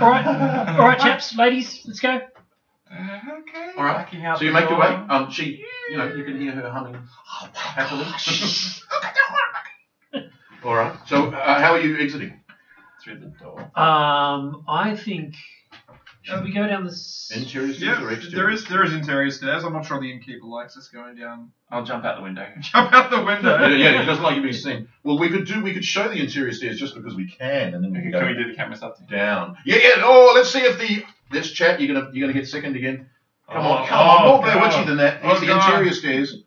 All right, chaps, ladies, let's go. Okay. All right. Backing out So you the make your way. door. She, you can hear her humming happily. All right. So how are you exiting? Through the door. I think. Should we go down this? Interior stairs or Yeah, exterior? there is interior stairs. I'm not sure the innkeeper likes us going down. I'll jump out the window. Jump out the window. Yeah, he doesn't like you being seen. Well, we could show the interior stairs just because we can, and then we can go Can we do the camera stuff too? down. Yeah. Oh, let's see if let's chat. You're gonna get second again. Come on, more Blair Witchy than that. Here's the interior stairs.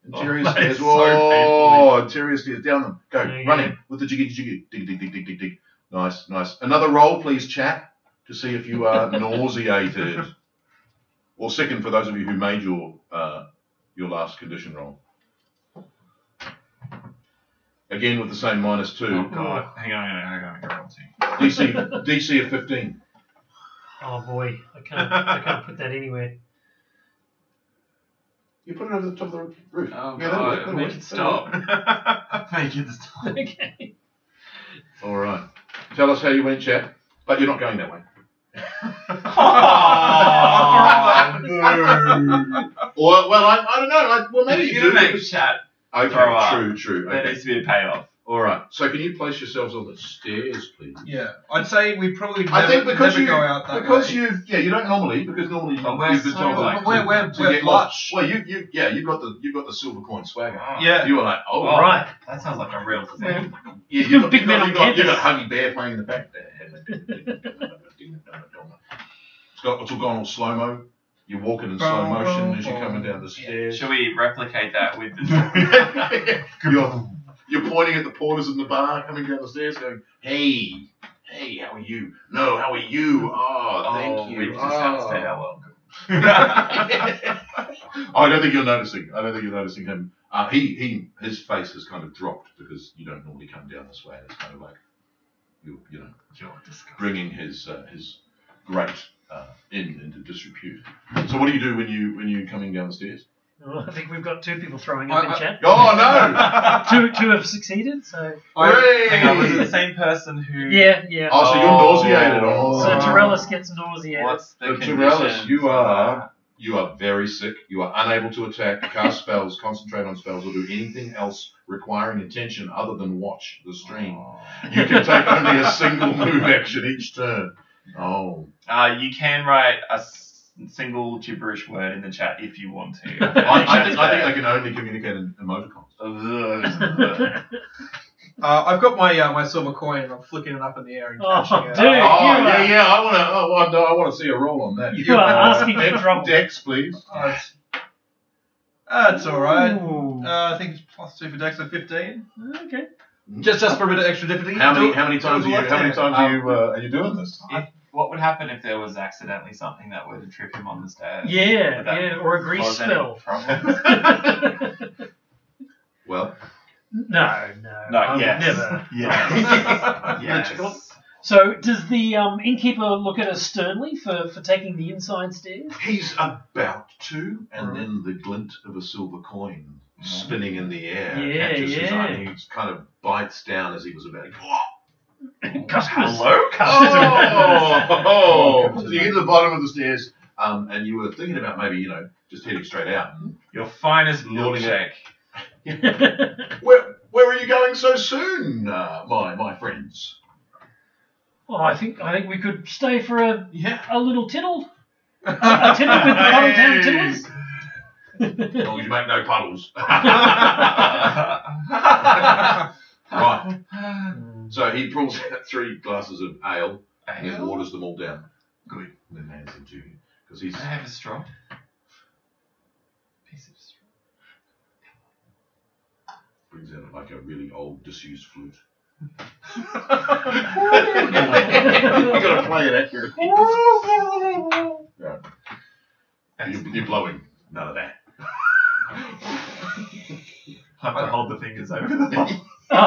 Interior that stairs. is so painful. Interior stairs. Down them. Go. There you Running go. with the jiggy. Dig, dig, dig, dig, dig, dig. Nice. Another roll, please, chat, to see if you are nauseated. Or second for those of you who made your last condition roll. Again with the same -2. Oh god. Hang on. Roll two. DC of 15. Oh boy, I can't put that anywhere. You put it over the top of the roof. Oh Yeah, god. Make it stop. Make it stop. Okay. All right. Tell us how you went, chat. But you're not going that way. Or, well, I don't know. Well, maybe you You do. can make chat. Throw Okay, up. true. There Okay. needs to be a payoff. All right. So can you place yourselves on the stairs, please? Yeah, I'd say we probably I think because never you go out that because way. you don't normally because normally But you've we're been so told like like- we're to get lost. flush. Well, you've got the silver coin swagger. Yeah. You were like, oh, Oh, right. That sounds like a real thing. Yeah, You've got big men on you campus. got Huggy Bear playing in the back there. It's all gone all slow mo. You're walking in slow motion as you're coming down the stairs. Should we replicate that with the You're pointing at the porters in the bar coming down the stairs, going, "Hey, how are you? No, how are you? Oh, thank you. We just have to say our welcome. I don't think you're noticing him. His face has kind of dropped because you don't normally come down this way. It's kind of like you know You're disgusting. bringing his great into disrepute. So what do you do when you're coming down the stairs? Well, I think we've got 2 people throwing up in chat. Oh no! Two have succeeded, so Hooray! Hang on, was it the same person who... yeah. Oh, so you're nauseated. Oh. So Torellis gets nauseated. What's the So condition? Torellis, you are very sick. You are unable to attack, cast spells, concentrate on spells, or do anything else requiring attention other than watch the stream. Oh. You can take only a single move action each turn. Oh. You can write a single gibberish word in the chat if you want to. I think I can only communicate in emoticons. I've got my silver coin and I'm flicking it up in the air and Oh, catching it. dude. Yeah. I want to see a roll on that. You are asking for trouble. Dex, please. That's all right. Ooh. I think it's +2 for Dex, so 15. Okay. Just for a bit of extra difficulty. How many times are you doing this? What would happen if there was accidentally something that would trip him on the stairs? Yeah, or a grease Cause any spell. problems? Well, No, I would yes. never. Yes. So, does the innkeeper look at us sternly for taking the inside stairs? he's about to, and then the glint of a silver coin spinning in the air catches his eye. He kind of bites down as he was about to go. Customers. Hello, customers. So you get to the bottom of the stairs, and you were thinking about maybe, just heading straight out. Your finest Lording it. milkshake. Where are you going so soon, my friends? Oh, I think we could stay for a little tittle. A As tittle with the Bottletown Tiddlers. long as you make no puddles. Right. So he pulls out 3 glasses of ale and then waters them all down. Good. And then hands them to you. Because he's... I have a straw. Piece of straw. brings out like a really old disused flute. You gotta play it accurately. Yeah. You're blowing. None of that. I have to hold the fingers over the bottle. Yuck.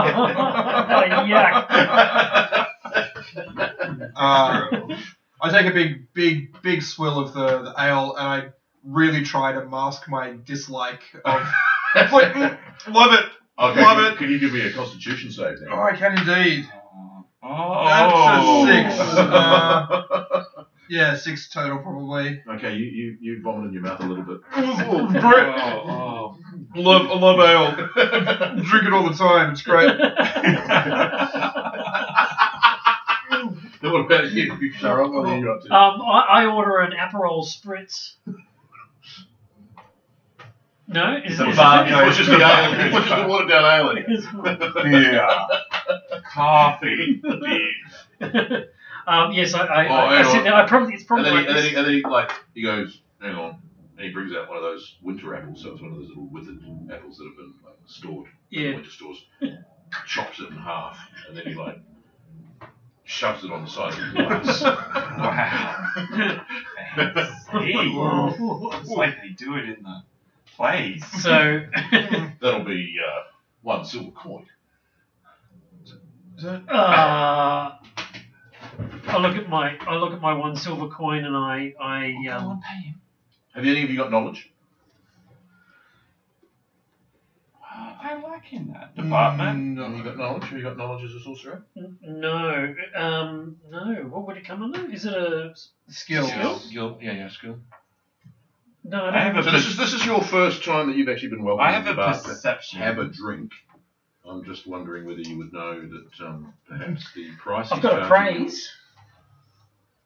I take a big swill of the ale and I really try to mask my dislike of. It's like, love it. Okay, Love it. Can you give me a constitution save then? Oh, I can indeed. Oh. That's a 6. Yeah, 6 total probably. Okay, you vomit in your mouth a little bit. Oh, I love ale. Drink it all the time. It's great. What about you, Cheryl? What are you up to? I order an Aperol Spritz. No? Is it? He pushes the ale. He pushes the watered down ale in. beer. Coffee. Beer. Yes, I hang sit on. there. It's probably like this. And then he goes, hang on, and he brings out one of those winter apples. So it's one of those little withered apples that have been stored in winter stores. Chops it in half, and then he shoves it on the side of the glass. Wow. It's like they do it in the plays. So That'll be 1 silver coin. Is that? I look at my 1 silver coin and I Pay him. Have any of you got knowledge? I like in that department. Have you got knowledge? Have you got knowledge as a sorcerer? no what would it come under? Is it a Skill. Skill. Yeah, skill. no? I I don't have So this is your first time that you've actually been welcome. I have to a the bar to perception. have a drink. I'm just wondering whether you would know that perhaps the price. I've got a praise.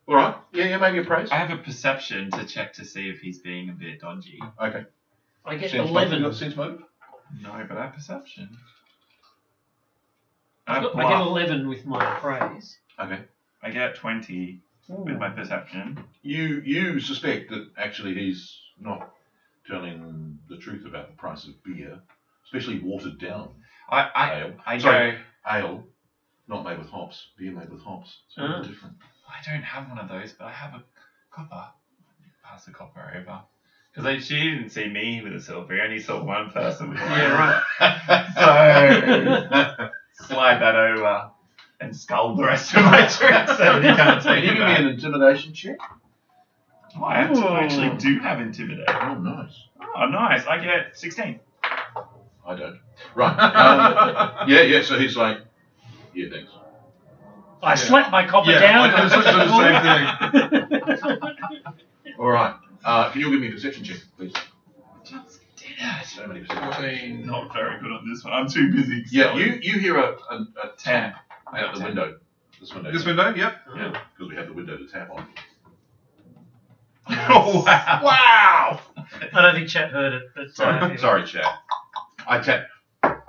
All right. Yeah, maybe a praise. I have a perception to check to see if he's being a bit dodgy. Okay. I get Sense 11. motive. Sense motive? No, but I have perception. I get 11 with my praise. Okay. I get 20 with my perception. You suspect that actually he's not telling the truth about the price of beer, especially watered down ale. I Ale, not made with hops. Beer made with hops. It's a little different. I don't have one of those, but I have a copper. Pass the copper over. Because she didn't see me with a silver. He only saw one person with one. Yeah, So, slide that over and scull the rest of my drinks so that he can't Can take you it give me back. an intimidation check? Oh, I actually do have intimidate. Oh, nice. Oh, nice. I get 16. I don't. Right. Yeah. So he's like, yeah, thanks. I slapped my copper down. I just did the same thing. All right. Can you give me a perception check, please? Just did it. So many perception. Not very good on this one. I'm too busy. Yeah, you hear a tap out the 10. window. This window. This window, yep. Yeah, because we have the window to tap on. Oh, wow. Wow! I don't think Chat heard it. But, Sorry, Chad. I tap on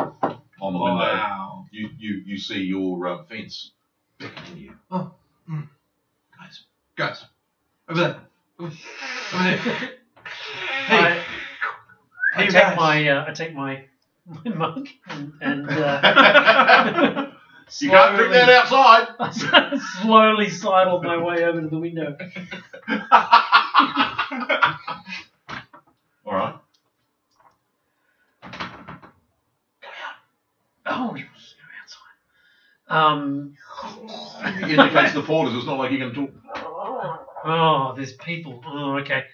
the window. Wow. You see your fence beckoning you. Guys. Over there. Over there. I Hey, take my mug and You can't drink that outside. slowly sidle my way over to the window. All right. Oh, you must go outside. He indicates the porters. It's not like you can talk. Oh, there's people. Oh, okay.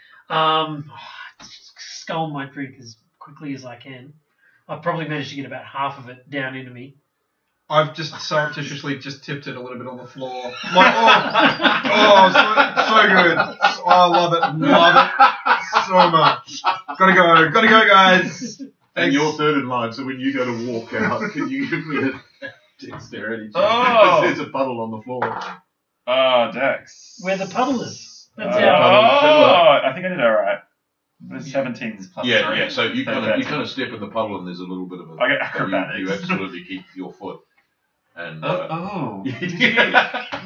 Scull my drink as quickly as I can. I've probably managed to get about half of it down into me. I've just surreptitiously just tipped it a little bit on the floor. Like, so good. Oh, I love it so much. Gotta go, guys. And you're third in line, so when you go to walk out, can you give me a dexterity check? Oh. There's a puddle on the floor. Oh, Dex. Where the puddle is. That's Oh, out. I think I did alright. But 17 is plus 3. Yeah. So you kind that's of step in the puddle, and there's a little bit of a. I get acrobatics. You absolutely keep your foot. And Did you?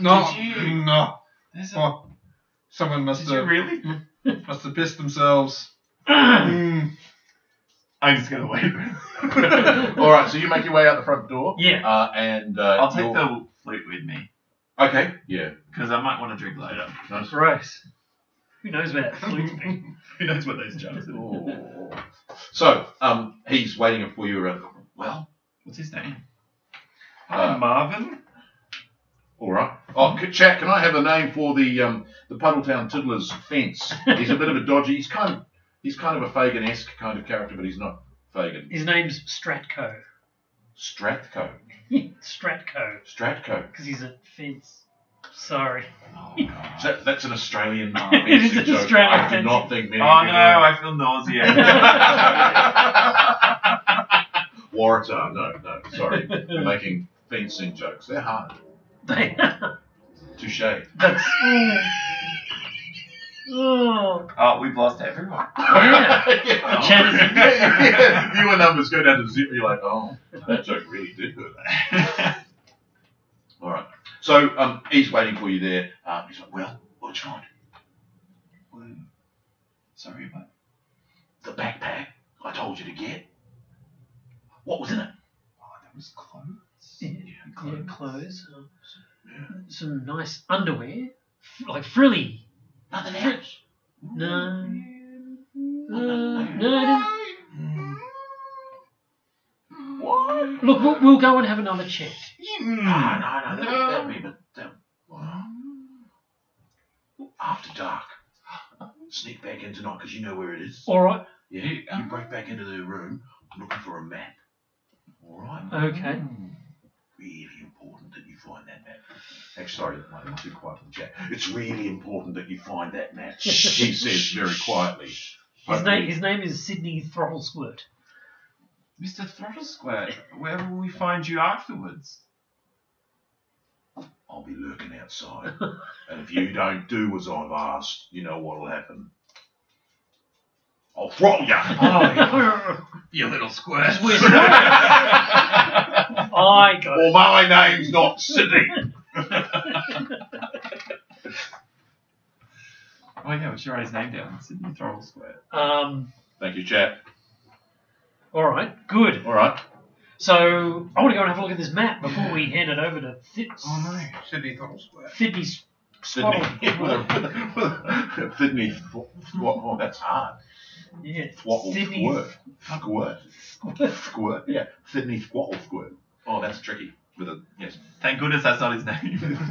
No. Did you? No. There's Oh, someone must Did you have really? pissed themselves. Mm. I'm just gonna wait. all right, so you make your way out the front door. Yeah. And I'll take the flute with me Okay. Yeah. because I might want to drink later. Nice. Gross. Who knows where that flute's been? Who knows what those jokes are? Oh. So he's waiting for you around. Well, What's his name? Hi, Marvin. all right. Oh, chat. Can I have a name for the Puddletown Tiddler's fence? He's a bit of a dodgy. He's kind of a Fagin-esque kind of character, but he's not Fagin. His name's Stratco. Stratco. Stratco. Stratco. Because he's a fence. Sorry. Oh, God. That's an Australian It is fencing an joke. Australian I do not think many Oh people no, I feel nauseated. Waratah, no, sorry. We're making fencing jokes. They're hard. Touche. That's. Oh. Oh, we've lost everyone. Yeah. Yeah. Chat is- Yeah. Viewer numbers go down to zero. You're like, oh, that joke really did hurt. All right. So he's waiting for you there. He's like, well, what'd you find? Sorry, but The backpack I told you to get. What was in it? there was clothes. Yeah, clothes. Yeah. Some nice underwear. Like frilly. Nothing else. No. No. No. What? Look, we'll go and have another check. No. That'd be after dark. Sneak back in tonight because you know where it is. All right. Yeah. You break back into the room looking for a map. All right. Okay. Really important that you find that map. Actually, sorry, that might be too quiet for the chat. It's really important that you find that map. He says very quietly. His name is Sydney Throttle Squirt. Mr. Throttle Squirt, where will we find you afterwards? I'll be lurking outside. And if you don't do as I've asked, you know what'll happen. I'll throttle you. Oh, You little squirt. I got Well, it. my name's not Sydney. Oh yeah, we should write his name down. Sydney Throttle Squirt. Thank you, chat. All right. Good. All right. So I want to go and have a look at this map before we hand it over to Oh no, Sydney Throttle Square. Sydney's Sydney. Spottle. Sydney. Oh, that's hard. Yeah. Squattle Sydney's squirt. Squirt. Yeah. Sydney squattle squirt. Oh, that's tricky. With a yes. Thank goodness that's not his name.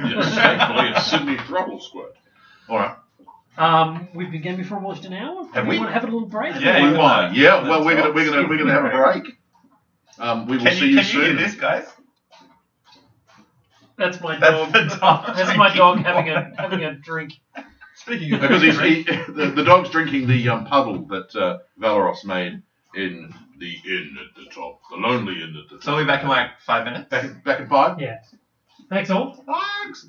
Yes, thankfully it's Sydney throttle squirt. All right. We've been going for almost an hour. Have we we? want to have a little break? Yeah, We won. Yeah. Well, we're That's gonna have a break. We will Can see you, you can soon. you hear this, guys? That's my dog. That's the dog. That's my dog having a drink. Speaking of Because the dog's drinking the puddle that Valeros made in the inn at the top, the lonely inn at the top. So we'll be back in like 5 minutes? Back in 5? Yeah. Thanks all. Thanks.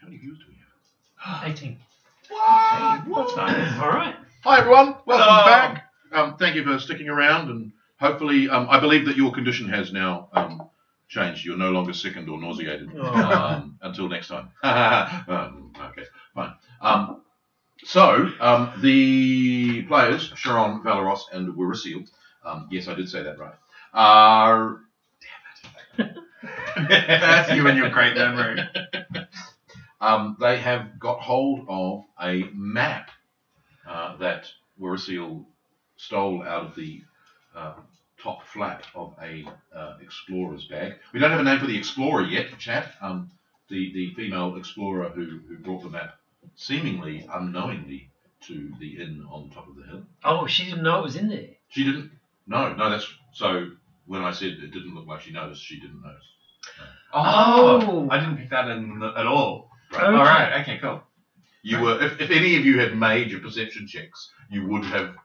many viewers do we have? 18. That's nice. All right. Hi everyone, welcome Hello. back. Thank you for sticking around, and hopefully, I believe that your condition has now changed. You're no longer sickened or nauseated until next time. Okay, fine. So the players, Sharon, Valeros, and Wiraseal, yes, I did say that right, are... That's you and your great memory. They have got hold of a map that Wiraseal stole out of the top flap of a explorer's bag. We don't have a name for the explorer yet, chat. The female explorer who brought the map seemingly unknowingly to the inn on top of the hill. Oh, she didn't know it was in there. She didn't. No, that's so. When I said it didn't look like she noticed, she didn't notice. Oh. I didn't pick that in at all. Right. Okay. All right. Okay. Cool. You were, if any of you had made your perception checks, you would have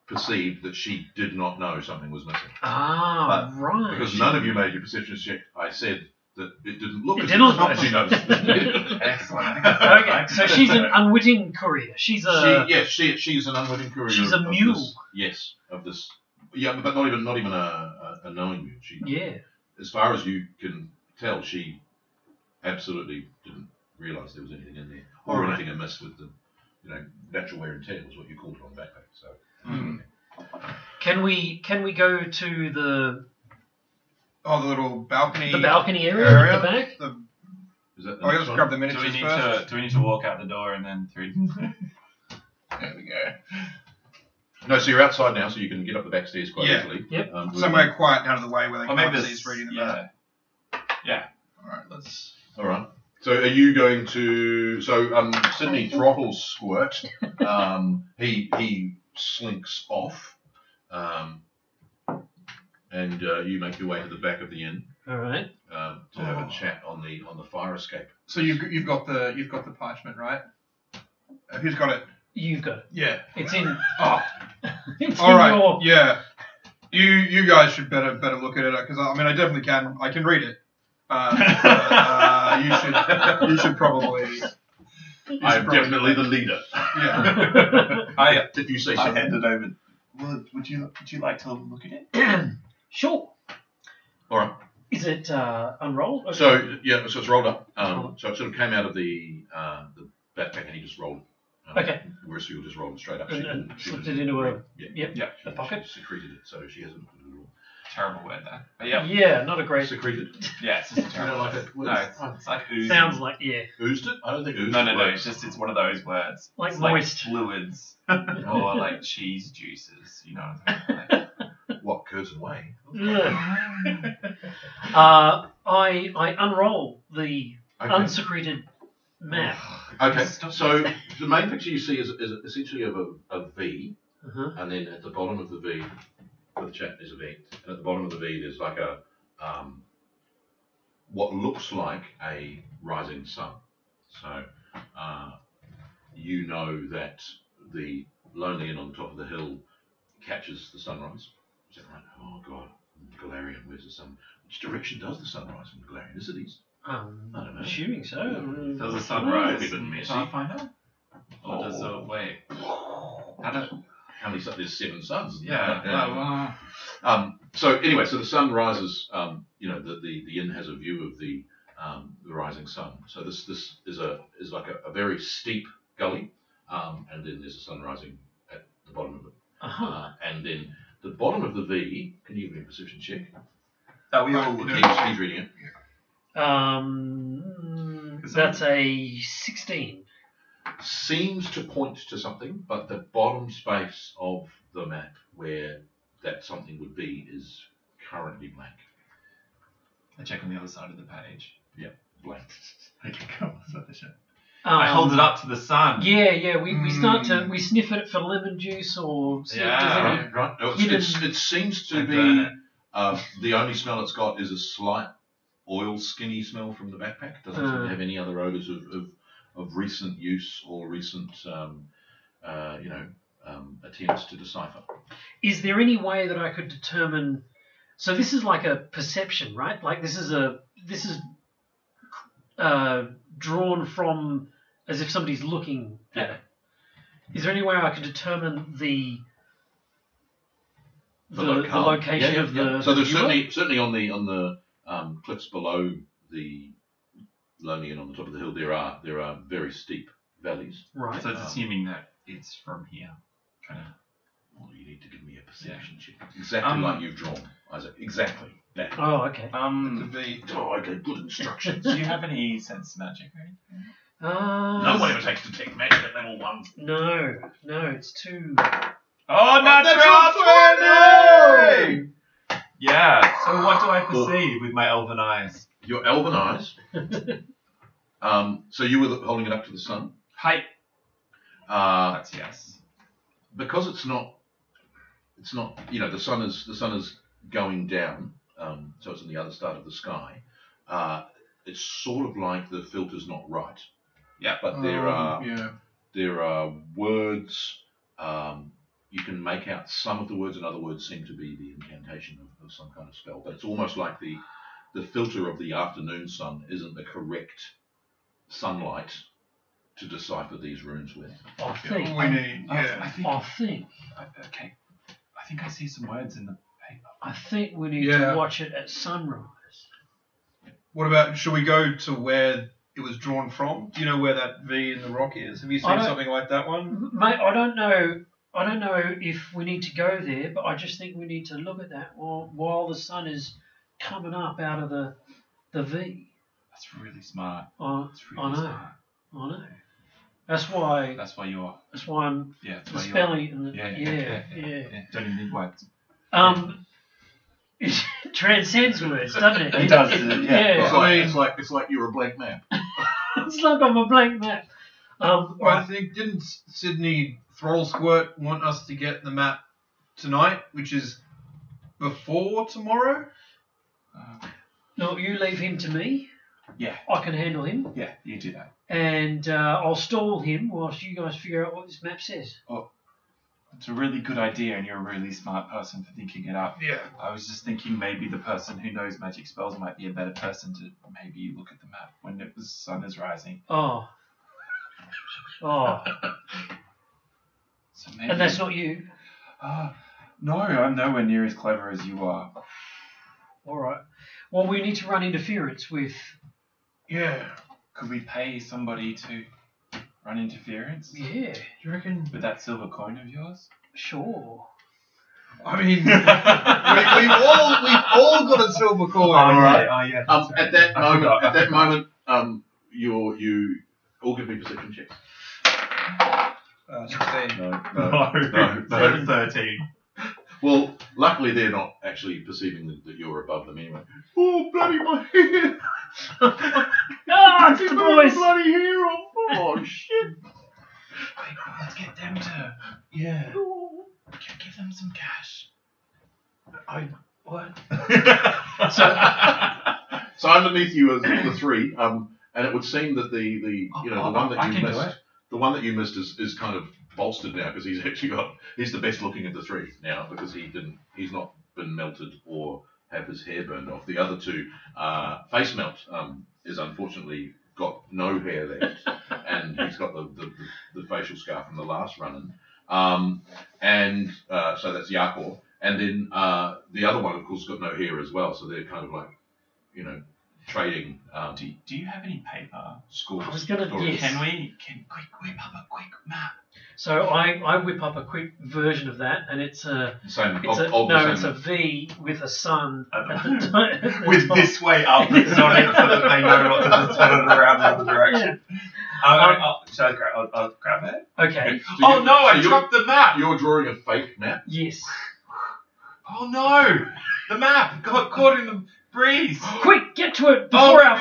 perceived that she did not know something was missing. Ah, But right. Because none of you made your perception check, I said that it didn't look It as didn't if look she like- noticed. Excellent. Okay, so she's an unwitting courier. She's a. She's an unwitting courier. She's a of mule. This, yes, of this. Yeah, but not even a knowing mule. She, Yeah. as far as you can tell, she absolutely didn't realise there was anything in there, or Right. anything amiss with the, natural wear and tear was what you called it on the backpack. So. Mm. Can we go to the little balcony. balcony area at the back? Is that the Oh, next let's one? grab the Do miniatures we need first. to? Do we need to walk out the door and then through? There we go. No, so you're outside now, so you can get up the back stairs quite Yeah. easily. Yep. Somewhere quiet and out of the way where they Or can't maybe see us this. reading the map. Yeah. All right, let's. All right. So are you going to? So Sydney throttles Squirt. He slinks off, and you make your way to the back of the inn All right. to have a chat on the fire escape. So you've got the parchment, right? Who's got it? You've got it. Yeah. It's in. Oh, It's all in right. your. Yeah. You guys should better look at it because I definitely can. I can read it. You should probably. I'm definitely the leader. Yeah. If you say I so. handed over. Would you like to look at it? Sure. All right. Is it unrolled? Okay. So yeah, so it's rolled up. So it sort of came out of the backpack, and he just rolled. Okay. Whereas you just rolled it straight up. And She slipped didn't- it into a. Yeah. Yep. Yeah. The pocket. She secreted it, so she hasn't looked at it at all. Terrible word that. But yeah. Yeah, not a great. Secreted? Yeah. It's just a You terrible don't like word. that word? No, it's like oozing. Sounds like Oozed it? I don't think oozed No. works. It's one of those words. Like It's moist. like fluids or like cheese juices. You know what I mean? Like, What, curds and whey? I unroll the Okay. unsecreted map. Okay, Stop so the main picture you see is essentially of a V, Uh-huh. and then at the bottom of the V, for the chat, there's a V, and at the bottom of the V, there's like a, what looks like a rising sun. So, you know that the lonely inn on top of the hill catches the sunrise. Is that right? Oh God, Galarian, where's the sun? Which direction does the sun rise in Galarian? Is it east? I don't know. Assuming so. does the sunrise Bit messy. Pathfinder? Or does it wait? How do? How many suns? There's 7 suns. isn't Yeah. there? Well, So anyway, so the sun rises. The inn has a view of the rising sun. So this is like a very steep gully, and then there's a sun rising at the bottom of it. Uh-huh. And then the bottom of the V. Can you give me a perception check? we all He's reading it. That's a 16. Seems to point to something, but the bottom space of the map where that something would be is currently blank. I check on the other side of the page. Blank. Okay, cool. I hold it up to the sun. Yeah. We start to we sniff it for lemon juice or see if there's Yeah. any- Right. No, Hidden- it seems to And burn it. be the only smell it's got is a slight oil skinny smell from the backpack. Doesn't seem to have any other odours of recent use or recent attempts to decipher. Is there any way that I could determine? So this is like a perception, right? Like this is drawn from as if somebody's looking at it. Is there any way I can determine the location of the? So there's viewer? certainly on the cliffs below the Lonely Inn on the top of the hill there are very steep valleys. Right. So it's assuming that it's from here. Kind of. Well, you need to give me a perception check. Exactly like you've drawn, Isaac. Exactly that. Oh, okay. I gave good instructions. Do you have any sense magic or anything? Whatever it takes to take magic at level 1. No, it's too. Oh, natural 20! Yeah. So what do I perceive with my elven eyes? Your elven eyes. So you were holding it up to the sun. Height. That's yes. Because it's not. The sun is going down. So it's on the other side of the sky. It's sort of like the filter's not right. Yeah. But there are words. You can make out some of the words, and other words seem to be the incantation of some kind of spell. But it's almost like the filter of the afternoon sun isn't the correct sunlight to decipher these runes with. I think. Okay. I think I see some words in the paper. I think we need to watch it at sunrise. What about, should we go to where it was drawn from? Do you know where that V in the rock is? Have you seen something like that one? Mate, I don't know if we need to go there, but I just think we need to look at that while the sun is coming up out of the V. That's really smart. That's really smart. I know. That's why I'm spelling. Yeah. Don't even need words. It transcends words, doesn't it? It does. Yeah. It's like you're a blank map. It's like I'm a blank map. I think, didn't Sydney Throttle Squirt want us to get the map tonight, which is before tomorrow? No, you leave him to me. Yeah. I can handle him. Yeah, you do that. And I'll stall him whilst you guys figure out what this map says. Oh, it's a really good idea, and you're a really smart person for thinking it up. Yeah. I was just thinking maybe the person who knows magic spells might be a better person to maybe look at the map when the sun is rising. Oh. So maybe, And that's not you? No, I'm nowhere near as clever as you are. All right. Well, we need to run interference with... Yeah. Could we pay somebody to run interference? Yeah. Do you reckon? With that silver coin of yours? Your I mean, we've all got a silver coin. Yeah. At that moment, you all give me perception checks. 16. No, 13. Well, luckily they're not actually perceiving that you're above them anyway. Oh, bloody my hair! it's the boys! Bloody hair! Oh, shit! Wait, let's get them to... Yeah. Give them some cash. What? So underneath you is the 3, and it would seem that the one that you missed is kind of bolstered now because he's the best looking of the 3 now because he's not been melted or have his hair burned off. The other 2, face melt is unfortunately got no hair left, and he's got the facial scar from the last run-in. So that's Yakor, and then the other one of course got no hair as well. So they're kind of like, trading. Do you have any paper? Scores. I was gonna. Yes. Can whip up a quick map? So I whip up a quick version of that, and it's a V with a sun with this way up. It's not it, so that they know not to just turn it around the other direction. I'll grab it. Okay. I dropped the map. You're drawing a fake map. Yes. Oh no! The map got caught in the breeze. Quick, get to it before our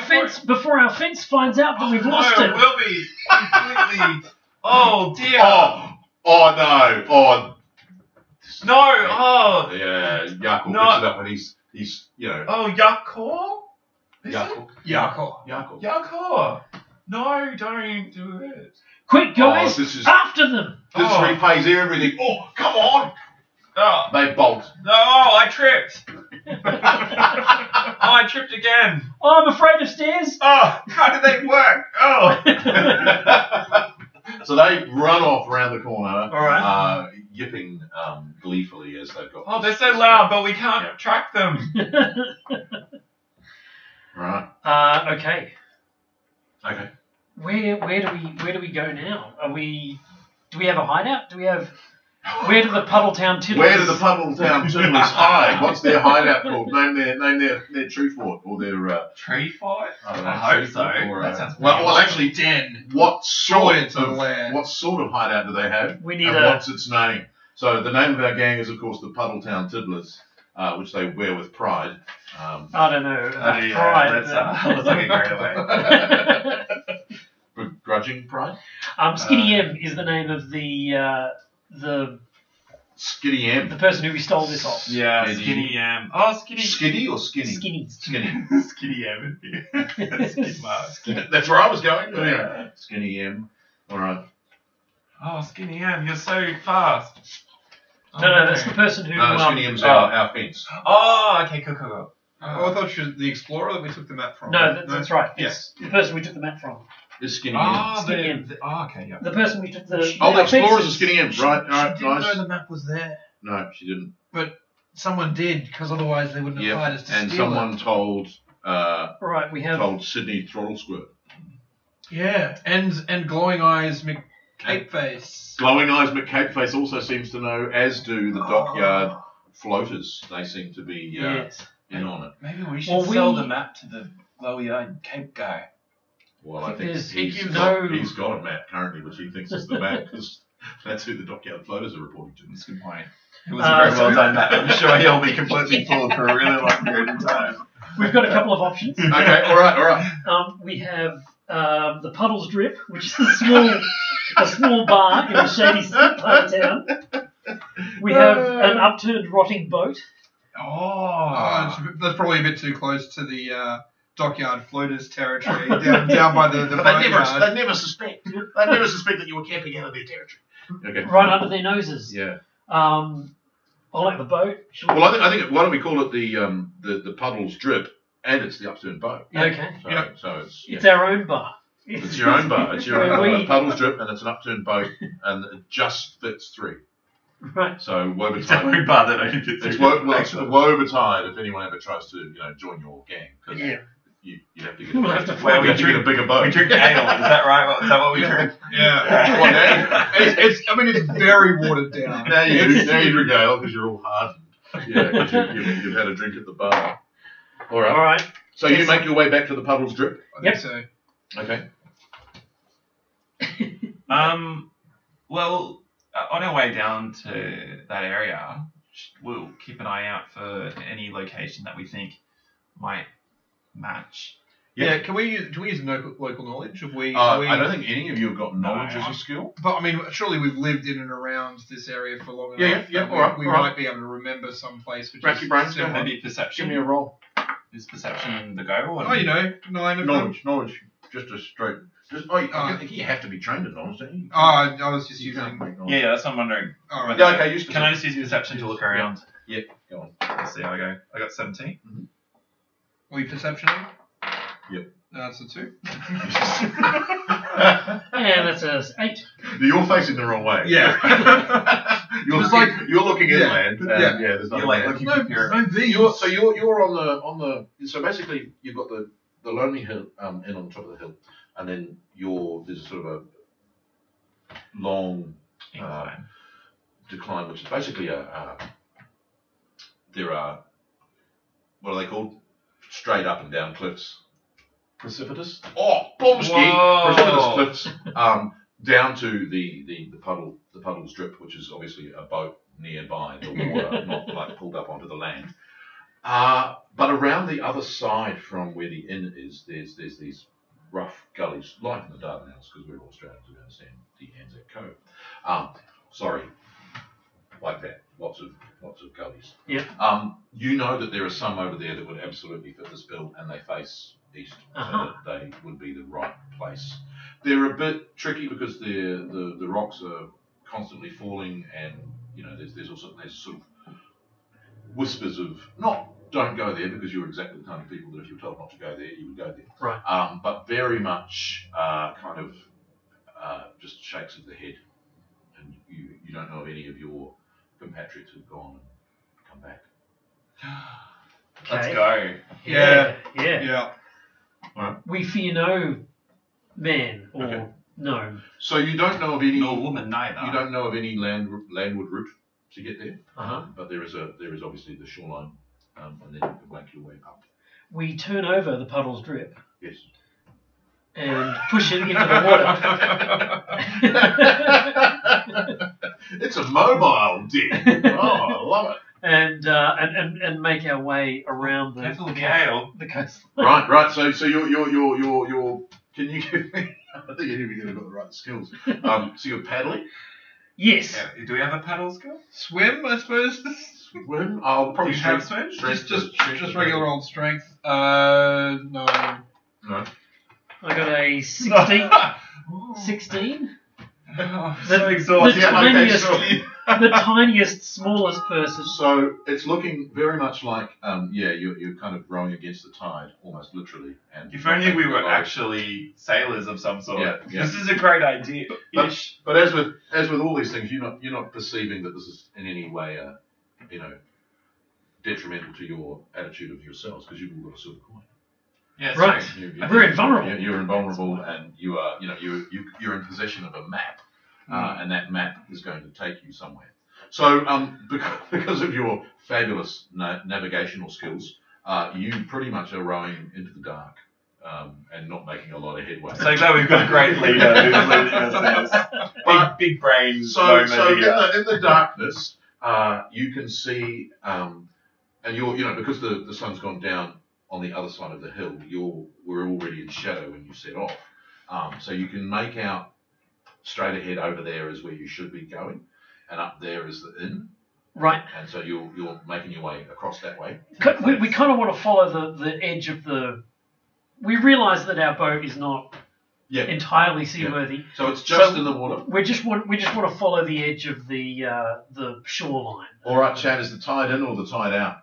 fence finds out that we've lost it. It will be completely. Oh dear. Oh no. Oh. No. Oh. Yeah. Yakor picks it up and he's. Oh, Yakor. Yakor. Yakor. No, don't do it. Quick, guys! After them. This repays everything. Oh, come on. Oh, They bolt. no, I tripped. I tripped again. Oh, I'm afraid of stairs. Oh, how did they work? Oh. So they run off around the corner, All right. yipping gleefully as they've got. Oh, they're so loud, but we can't track them. Right. Okay. Okay. Where do we go now? Do we have a hideout? Where do the Puddletown Tiddlers? Where do the Puddletown Tiddlers hide? What's their hideout called? Name their tree fort or their Tree fight? I don't know, I hope tree so. fort or, That sounds well, actually, Den. what sort Surely it's a lair. what sort of hideout do they have? We need and what's its name? So the name of our gang is, of course, the Puddletown Tiddlers, which they wear with pride. I don't know. Pride. Let's not get carried away. Begrudging pride. Skinny M is the name of the Skitty M. the person who we stole this off. Yeah, Skitty. Skinny M. Oh, Skinny. Skitty or skinny? Skinny. Skinny. Skinny M. Skid mark. That's where I was going. But Yeah. anyway, Skinny M. All right. Oh, Skinny M, you're so fast. Oh, No, that's the person who. No, Skinny M's our fence. Oh, okay, cool. Oh, I thought she was the explorer that we took the map from. No, that's right. Yes. The person we took the map from. Is Skinny Oh, M. Skinny M. Okay, yeah. The person we took the. Oh, the our explorers are fences- Skinny M's, right? All right, She didn't guys. know the map was there, No, she didn't. but someone did, because otherwise they wouldn't have Yep. hired us to And steal someone told Right, we have. Sydney Throttle Squirt. it. Yeah, and glowing eyes, Cape Face. Glowing Eyes McCapeface also seems to know, as do the dockyard floaters. They seem to be Yes. in on it. Maybe we should Well, sell we- the map to the glowy-eyed Cape guy. Well, I I think think there's- he's he's got a map currently, which he thinks is the map, because that's who the dockyard floaters are reporting to. That's a good point. It was a very well done map. I'm sure he'll be completely fooled for a really long period of time. We've got a couple of options. Okay, all right. We have the Puddles Drip, which is a small bar in a shady part of town. We have an upturned rotting boat. That's probably a bit too close to the dockyard floaters territory down by the But boatyard. they'd never suspect. They'd never suspect that you were camping out of their territory. Okay. Right under their noses. Yeah. I like the boat. Well, I think why don't we call it the Puddles Drip, and it's the upturned boat. Okay. So it's It's our own bar. It's your own bar. It's your Where own we- Puddles Drip, and it's an upturned boat, and it just fits three. Right. So woe It's a betide. very bar that only fits It's in. woe betide if anyone ever tries to join your gang, because Yeah. you have to get We'll have to Well, you have to get a bigger boat. We drink ale, is that right? Is that what we drink? Yeah. Well, now It's very watered down. now you drink ale because you're all hardened. Yeah, because you've had a drink at the bar. All right. All right. So you make your way back to the Puddles Drip. I think so. Okay. Well, on our way down to that area, we'll keep an eye out for any location that we think might match. Yeah. Can we use local knowledge? I don't think any of you have got knowledge as a skill. But I mean, surely we've lived in and around this area for long enough. Yeah, that all right, we all right. might be able to remember some place which Rack is your brains, similar. go on. Maybe perception. Give me a roll. Is perception the go? Oh, 9 of them. Knowledge. Just a straight. I think you have to be trained in knowledge, don't you? Oh, I was just You can't using. make knowledge. Yeah, that's what I'm wondering. Oh, right. Yeah, okay, used to. Can I just use perception to look around? Yeah, go on. Let's see how I go. I got 17. Are we perceptioning? Yep. That's a 2. And that's a 8. You're facing the wrong way. Yeah. You're looking inland. And Yeah. there's You're nothing like there. looking for pyramid. You're on the. So basically, you've got the lonely hill in on top of the hill, and then there's sort of a long Incline. decline, which is basically there are, what are they called? Straight up and down cliffs. Precipitous? Oh, bombski! Whoa. Precipitous cliffs down to the Puddles Drip, which is obviously a boat nearby the water, not like pulled up onto the land. But around the other side from where the inn is, there's these rough gullies, like in the Dardanelles, because we're all Australians who understand the Anzac Code. Sorry, like that. Lots of gullies. Yep. You know that there are some over there that would absolutely fit this bill, and they face east, so that they would be the right place. They're a bit tricky because the rocks are constantly falling, and there's also sort of whispers of not don't go there because you're exactly the kind of people that if you were told not to go there, you would go there. Right. But very much kind of just shakes of the head, and you don't know of any of your compatriots who've gone and come back. Let's Okay. go. Yeah. Yeah. We fear no man or Okay. gnome. So you don't know of any. No woman neither. You don't know of any landward route to get there. Uh-huh. But there is obviously the shoreline, and then you can make your way up. We turn over the puddle's drip Yes. and push it into the water. It's a mobile dig. Oh, I love it. and make our way around Careful with the ale. the coast. Right. So you're. Can you give me? I think you're going to got the right skills. So you're paddling. Yes. Yeah. Do we have a paddle skill? Swim, I suppose. Swim. I'll probably Do you have strength. swim? Just regular old strength. No. No. I got a 16. 16? Oh, The- so exhausted. the tiniest- so, The tiniest, smallest person. so it's looking very much like you're kind of rowing against the tide, almost literally. And If only we were actually sailors of some sort. Yeah. This is a great idea. But as with all these things, you're not perceiving that this is in any way detrimental to your attitude of yourselves because you've all got a silver coin. Yeah, Right. We're invulnerable. You're invulnerable, and you are you're in possession of a map, and that map is going to take you somewhere. So because of your fabulous navigational skills, you pretty much are rowing into the dark. And not making a lot of headway. So glad we've got a great leader who's leading us. Big brain. So in the darkness, you can see, and you're because the sun's gone down on the other side of the hill. We're already in shadow when you set off, so you can make out straight ahead over there is where you should be going, and up there is the inn. Right. And so you're making your way across that way. We kind of want to follow the edge of the. We realise that our boat is not entirely seaworthy. So it's just in the water. We just want to follow the edge of the shoreline. All right, Chad, is the tide in or the tide out?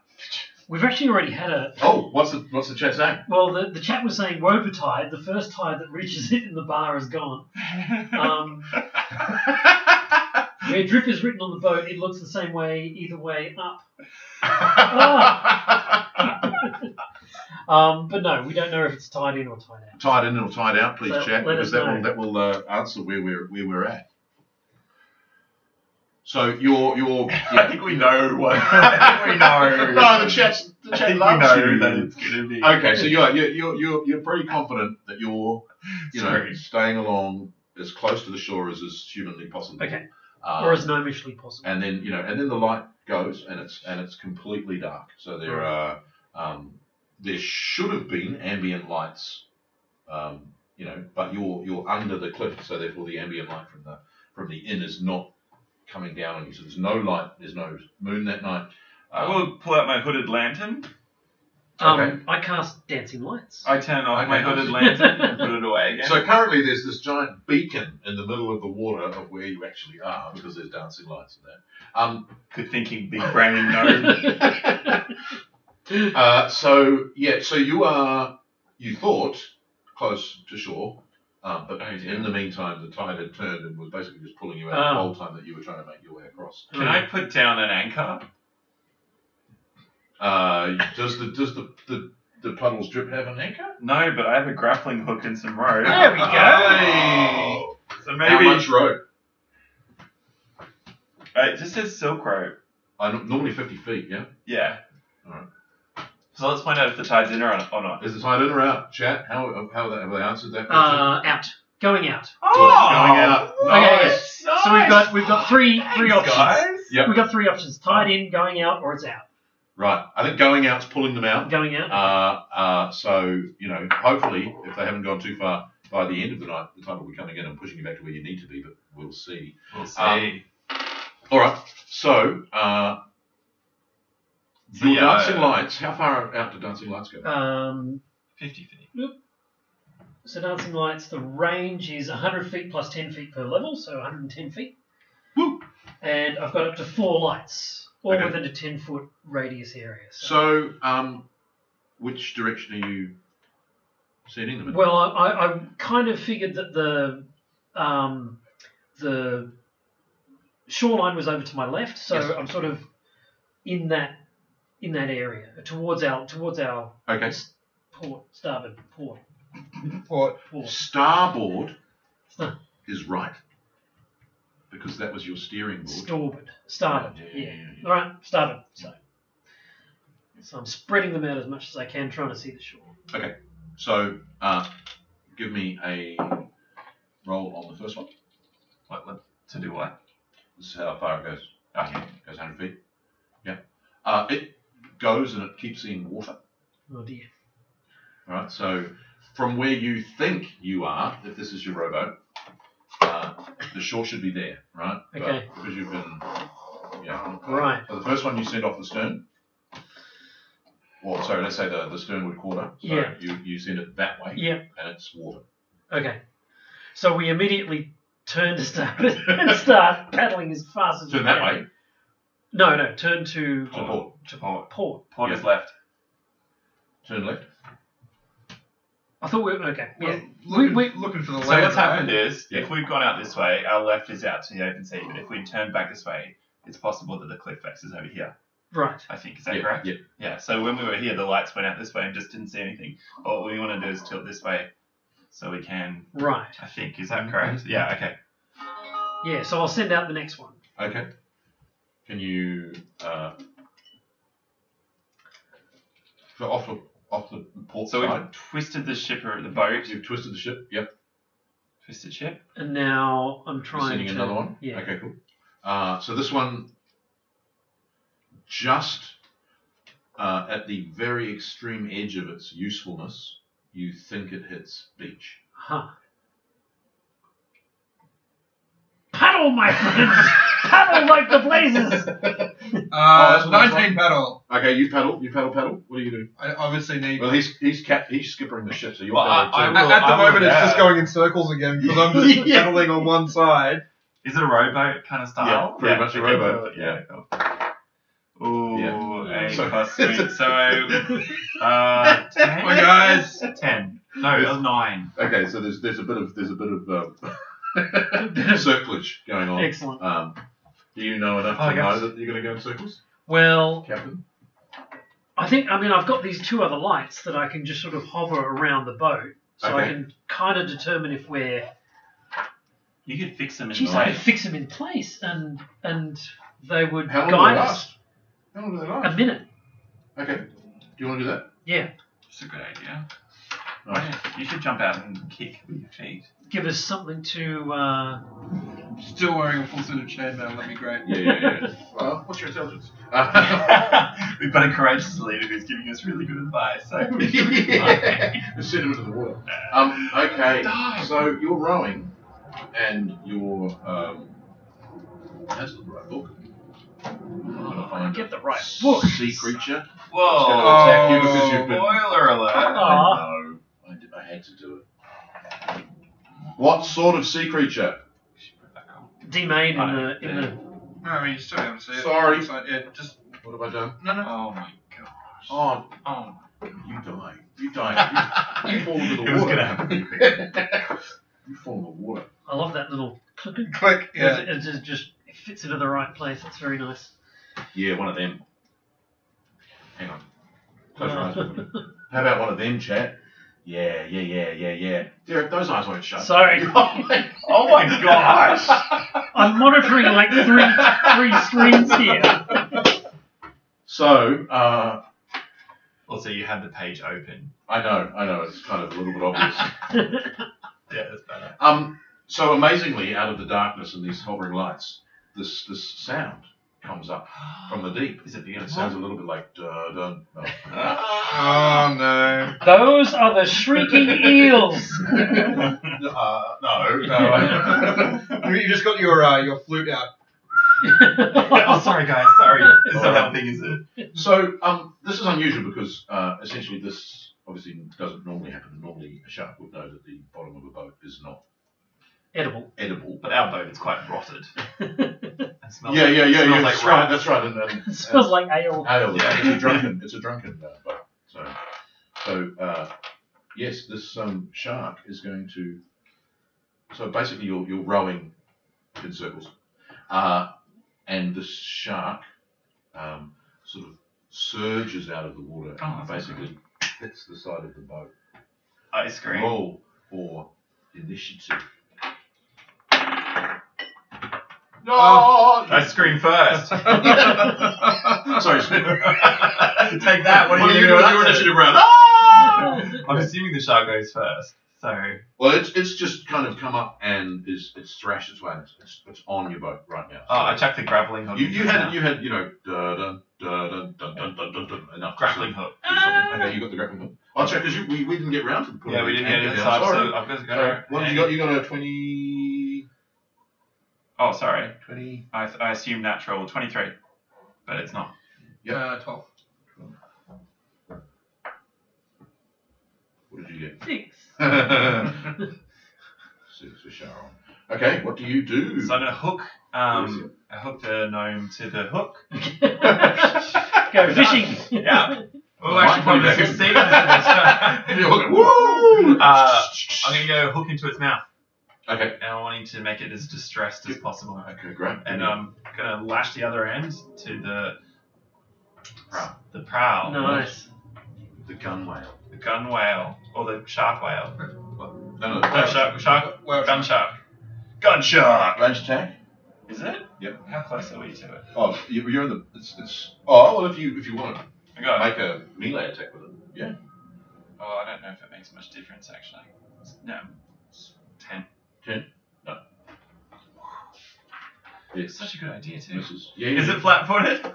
We've actually already had a. Oh, what's the chat saying? Well, the chat was saying woe tide. The first tide that reaches it in the bar is gone. Where drip is written on the boat, it looks the same way either way up. But no, we don't know if it's tied in or tied out. Tied in or tied out, please, So chat, let because us know. that will answer where we're at. So you're I think we know what. I think we know. No, the chat I think we loves know you. that it's going to be. Okay, so you're pretty confident that you're Sorry. staying along as close to the shore as is humanly possible. Okay. Or as gnomishly possible. And then the light goes and it's completely dark. So there should have been ambient lights, but you're under the cliff, so therefore the ambient light from the inn is not coming down on you. So there's no light, there's no moon that night. I will pull out my hooded lantern. Okay. I cast dancing lights. I turn off my Okay, hooded nice. lantern and put it away again. So currently there's this giant beacon in the middle of the water of where you actually are because there's dancing lights and that. Good thinking, big brain gnome. So you thought close to shore, but in the meantime the tide had turned and was basically just pulling you out the whole time that you were trying to make your way across. Can I put down an anchor? Does the puddles drip have an anchor? No, but I have a grappling hook and some rope. There we go. Oh. So How maybe much rope? it just says silk rope. Normally 50 feet, yeah? Yeah. Alright. So let's find out if the tide's in or not. Is the tide in or out? Chat, how have they answered that question? Out. Going out. Going out. Okay, Nice. yeah. So we've got three options. Guys. Yep. We've got three options: tied in, going out, or it's out. Right. I think going out's pulling them out. Going out. So, hopefully, if they haven't gone too far, by the end of the night, the tide will be coming in and pushing you back to where you need to be, but we'll see. We'll see. All right. So, So, your yeah, dancing lights, how far out do dancing lights go? 50 feet. So dancing lights, the range is 100 feet plus 10 feet per level, so 110 feet. Woo. and I've got up to 4 lights, all Okay. within a 10-foot radius area. So, which direction are you setting them in? Well, I kind of figured that the shoreline was over to my left, so Yes. I'm sort of in that area towards our Okay. starboard port. Starboard is right. Because that was your steering board. Starboard. Yeah. All right, starboard. So I'm spreading them out as much as I can, trying to see the shore. Okay. So, give me a roll on the first one. What to do what? This is how far it goes. Okay. It goes 100 feet. Yeah. It goes and it keeps in water. Oh dear. All right. So, from where you think you are, if this is your rowboat, the shore should be there, right? Okay. But because you've been, yeah. Right. So the first one you send off the stern. Well, sorry, let's say the sternward quarter. So Yeah. you send it that way. Yeah. And it's water. Okay. So we immediately turn to starboard and start paddling as fast as we Turn can. that way. No. Turn to Port. To port. port. Port Yeah. is left. Turn left. I thought we were okay. Yeah. Looking for the So land. what's happened is, Yeah. if we've gone out this way, our left is out to the open sea. But if we turn back this way, it's possible that the cliff face is over here. Right. I think. Is that Yeah, correct? yeah. Yeah. So when we were here, the lights went out this way and just didn't see anything. What we want to do is tilt this way, so we can. Right. I think. Is that correct? Yeah. Okay. Yeah. So I'll send out the next one. Okay. Can you so off the port So side? we've twisted the ship or the boat. You've twisted the ship. Yep. Twisted ship. And now I'm You're trying sending to. another one. Yeah. Okay. Cool. So this one, just at the very extreme edge of its usefulness, you think it hits beach. Huh. Paddle, my friends! Paddle like the blazes! that's 19 paddle. Okay, you paddle. What do you do? I obviously need. Well, he's skippering the ship, so you're Well, paddling too. I At the will, moment, it's yeah. just going in circles again because I'm just Yeah. paddling on one side. Is it a rowboat kind of style? Yeah, pretty much a okay, rowboat, cool. yeah. Cool. Ooh, Yeah. A So- plus 3. So, 10? Come on, guys. 10. No, it was 9. Okay, so there's a bit of circlage going on. Excellent. Do you know enough Oh, to yes. know that you're going to go in circles, Well, Captain? I've got these 2 other lights that I can just sort of hover around the boat, so I Okay. can kind of determine if we're. You could fix them in Geez, I could place. fix them in place, and they would How long do guide they us. last? How long do they A last? minute. Okay. Do you want to do that? Yeah. It's a good idea. Right. Yeah, you should jump out and kick with your feet. Give us something to. Still wearing a full suit of chainmail. That'd be great. Yeah. Well, what's your intelligence? We've got a courageous leader who's giving us really good advice. So Just send him into the water. Okay. So you're rowing, and you're that's the right book. I get the right book. Sea creature. Whoa! It's gonna attack you because you've been. Spoiler alert! Aw. No, I had to do it. What sort of sea creature? Demane in the. No, I mean, you still haven't seen it. Sorry. So, yeah, just. What have I done? No. Oh my gosh! Oh, Oh, you die. You die. You fall into the it was water. gonna happen. You fall in the water. I love that little click. Click. Yeah. It just it fits into the right place. It's very nice. Yeah, one of them. Hang on. Close your eyes. Will you? How about one of them, chat? Yeah. Derek, those eyes won't shut. Sorry. Oh my gosh! I'm monitoring like three screens here. So, Also, you had the page open. I know, it's kind of a little bit obvious. Yeah, that's better. So amazingly, out of the darkness and these hovering lights, this sound comes up from the deep. Is it And beautiful? it sounds a little bit like dun. No. Oh no. Those are the shrieking eels. No. You just got your flute out. Oh, sorry guys, sorry. It's not how big is it? So this is unusual because essentially this obviously doesn't normally happen. Normally a shark would know that the bottom of a boat is not Edible. edible. But our boat is quite rotted. And smells Yeah. smells like That's right. rat. That's right. And It smells like ale. ale. Yeah. It's a drunken boat. So yes, this shark is going to. So basically, you're rowing in circles, and the shark sort of surges out of the water and basically hits the side of the boat. I scream. Roll for initiative. No! I scream first. Sorry, Take that. What are you doing doing? your initiative round? Ah! I'm assuming the shark goes first. So. Well, it's just kind of come up and it's thrashed its way. It's on your boat right now. Oh, I chucked the grappling hook. You had dun dun dun dun dun enough grappling hook. Okay, you got the grappling hook. Oh, check because we didn't get round to the Yeah, we didn't get it inside. Sorry. So I've got to go. Sorry. What have you got? You got a 20. Oh, sorry. 20. I assume natural 23, but it's not. 12. What did you get? 6. 6 for Sharon. Okay, what do you do? So I'm gonna hook. I hook the gnome to the hook. Go fishing. Yeah. Well, Mike, actually, probably put it back in. succeed in this. You're hooking. Woo! I'm gonna go hook into its mouth, Okay. and I'm wanting to make it as distressed as possible. Okay, great. And I'm gonna lash the other end to the Prow. the prow, Nice. The gun whale. the gun whale, or the shark whale. No, Shark, Whale gun shark, gun shark. Range attack. Is it? Yep. How close are we to it? Oh, you're in the. It's. Oh, well, if you want I to got it. make a melee attack with it, yeah. Oh, I don't know if it makes much difference actually. No, it's 10. 10. No. It's It's such a good idea too. misses. Yeah. Is it flat-footed?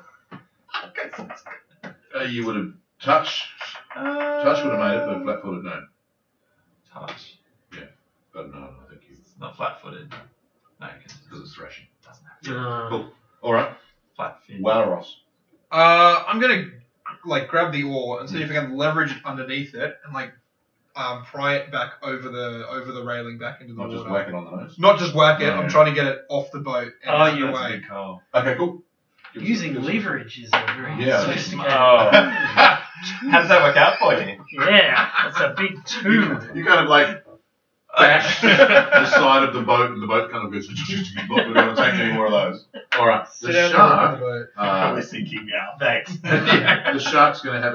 You would have touch. Touch would have made it, but flat-footed no. Touch. But no, I think you It's not flat-footed. No, because it's thrashing. it doesn't have Cool. All right. flat fin. Walrus. I'm gonna grab the oar and see if I can leverage it underneath it and pry it back over the railing back into the Not water. just whack it on the nose. Not just whack it. No, I'm yeah. trying to get it off the boat and Oh, out yeah, the That's a way. good call. Okay, cool. Give us Using give us leverage is a very Yeah. sophisticated. Oh. How does that work out for you? Yeah, that's a big 2. You kind of bash the side of the boat, and the boat kind of goes. We're not going to take any more of those. All right. The Sit down shark. on the boat. Probably sinking now. Thanks. The shark's going to have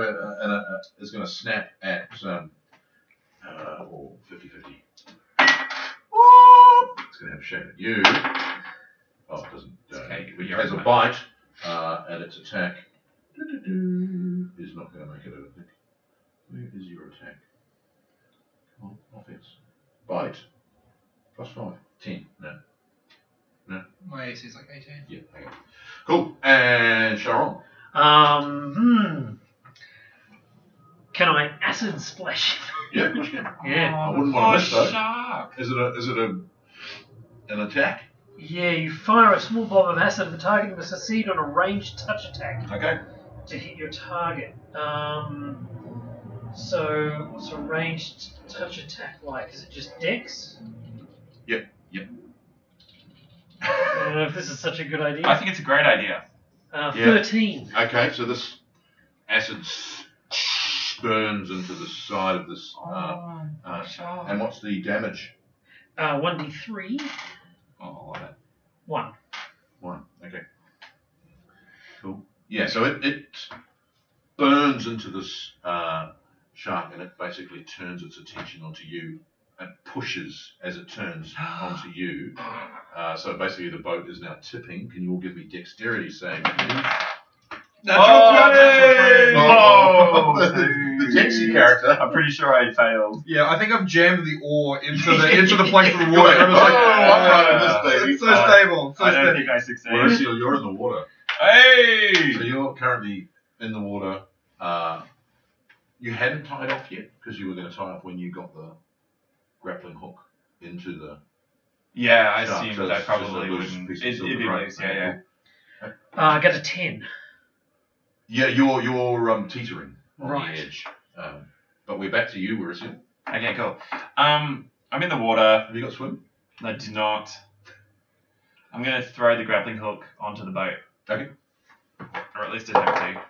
is going to snap at 50-50. It's going to have a shake at you. Oh, it doesn't. okay, It you're has a right. bite, and its attack is not going to make it. I don't think. Where is your attack? Come on, offense. Bite. +5. 10. No. My AC is 18. Yeah. Okay. Cool. And Sharon. Can I acid splash? Yeah, of course you can. Yeah. I wouldn't want to miss though. Shark. Is it an attack? Yeah, you fire a small blob of acid. The target must succeed on a ranged touch attack Okay. to hit your target. So what's a ranged touch attack like? Is it just dex? Yep. I don't know if this is such a good idea. I think it's a great idea. 13. Okay, so this acid burns into the side of this. Shark. And what's the damage? 1d3. Oh, I love it. 1. 1. Okay. Cool. Yeah, so it burns into this shark, and it basically turns its attention onto you and pushes as it turns onto you. So basically the boat is now tipping. Can you all give me dexterity saving? Natural 20. Oh, the Dexy character. I'm pretty sure I failed. Yeah, I think I've jammed the oar into the plank of the water. And I'm just I'm right with this it's baby. so stable. It's so I don't steady. think I succeeded. Mauricio, you're in the water. Hey! So you're currently in the water. You hadn't tied off yet because you were going to tie off when you got the grappling hook into the. Yeah, I shark. assumed So I it's just a probably loose wouldn't. piece of It'd silver, be right? loose, yeah. I got a 10. Yeah, you're teetering on Right. the edge. But we're back to you, Mauricio. Okay, cool. I'm in the water. Have you got swim? I do not. I'm going to throw the grappling hook onto the boat. Okay. Or at least attempt to.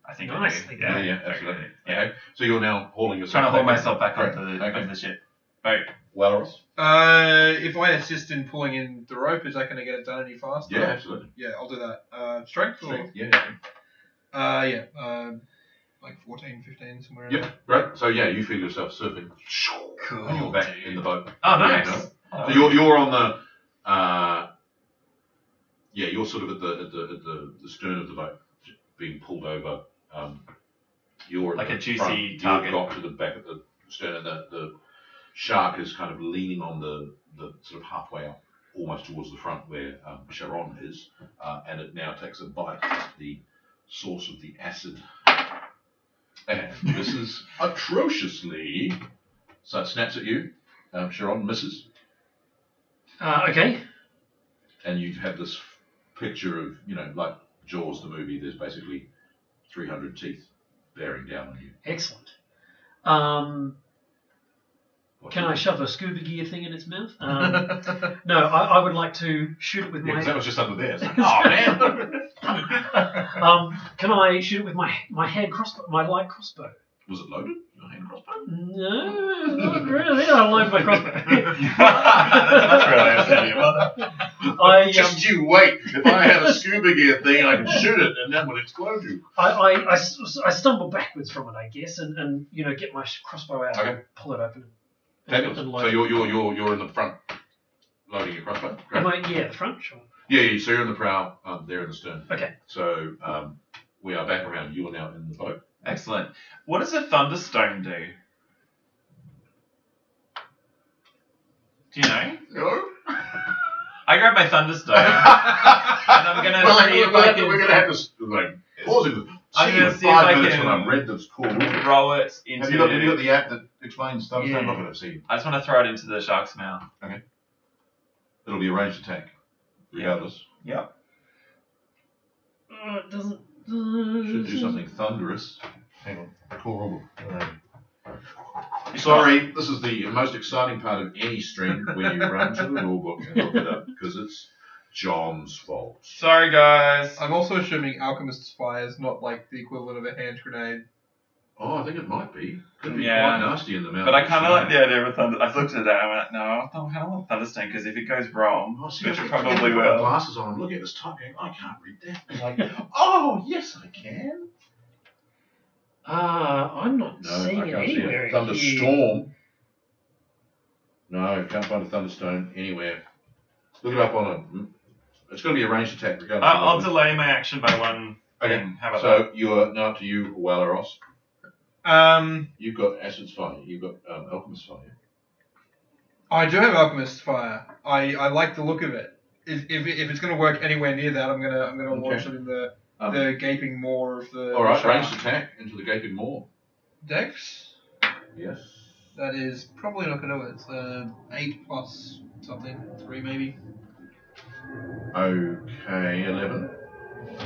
I think I Nicely do. done. Yeah, absolutely. Okay. So you're now hauling yourself. Trying to haul back myself back Great. onto the ship. Boat. Walrus. If I assist in pulling in the rope, is that going to get it done any faster? Yeah, absolutely. Yeah, I'll do that. Strength? Or? Yeah. Like 14, 15, somewhere in Yep. there. Great. So yeah, you feel yourself surfing. Cool. And you're back in the boat. Oh, nice. Yeah, no. So you're on the you're sort of at the stern of the boat, being pulled over. You're Like at a the juicy front. target. You've got to the back of the stern, and the shark is kind of leaning on the sort of halfway up, almost towards the front where Sharon is, and it now takes a bite at the source of the acid. And misses atrociously. So it snaps at you. Sharon misses. Okay. And you have this picture of, like Jaws, the movie, there's basically 300 teeth bearing down on you. Excellent. What Can do you I do? shove a scuba gear thing in its mouth? No, I would like to shoot it with Yeah, 'cause my. that was just under there. It's like, oh, man. Can I shoot it with my hand crossbow, my light crossbow? Was it loaded? Your hand crossbow? No, not really. I load my crossbow. That's really outstanding. I Just you wait. If I had a scuba gear thing, I could shoot it, and that would explode you. I stumble backwards from it, I guess, and get my crossbow out Okay. and pull it open. Fabulous. And So load it. you're in the front, loading your crossbow. Great. Am I, the front, sure. Yeah. So you're in the prow. They're in the stern. Okay. So we are back around. You are now in the boat. Excellent. What does a thunderstone do? Do you know? No. I grab my thunderstone and I'm gonna see if I can we're gonna have to pause it. I'm See gonna in see if I 5 minutes can- when I've read this call. throw it into. Have you got the app that explains stuff? Yeah. I'm not going to see. I just want to throw it into the shark's mouth. It'll be a ranged attack, regardless. Yep. It doesn't. Should do something thunderous. Hang on. Call rulebook. Sorry, this is the most exciting part of any stream when you run to the rulebook and look it up because it's John's fault. Sorry, guys. I'm also assuming Alchemist's Fire is not like the equivalent of a hand grenade. Oh, I think it might be. Could be Yeah. quite nasty in the mouth. But I kind of like the idea of a thunder. I looked at that and I went, no, I don't want thunderstone because if it goes wrong, Oh, see, which I it keep probably putting my will. glasses on. I'm looking at this type going, I can't read that. I'm like, oh, yes, I can. I'm not No, seeing I it can't see anywhere. it. Thunderstorm. No, can't find a thunderstone anywhere. Look it up on a. It's going to be a ranged attack regardless. of I'll what- delay my action by one Okay. thing. How about that? So you are now to you, Waleros. You've got Acid's Fire. You've got Alchemist's Fire. I do have Alchemist's Fire. I like the look of it. If it's going to work anywhere near that, I'm gonna launch it in the gaping maw of the. All right, shark. ranged attack into the gaping maw. Dex. Yes. That is probably not going to do it. It's 8 plus something, 3 maybe. Okay, 11.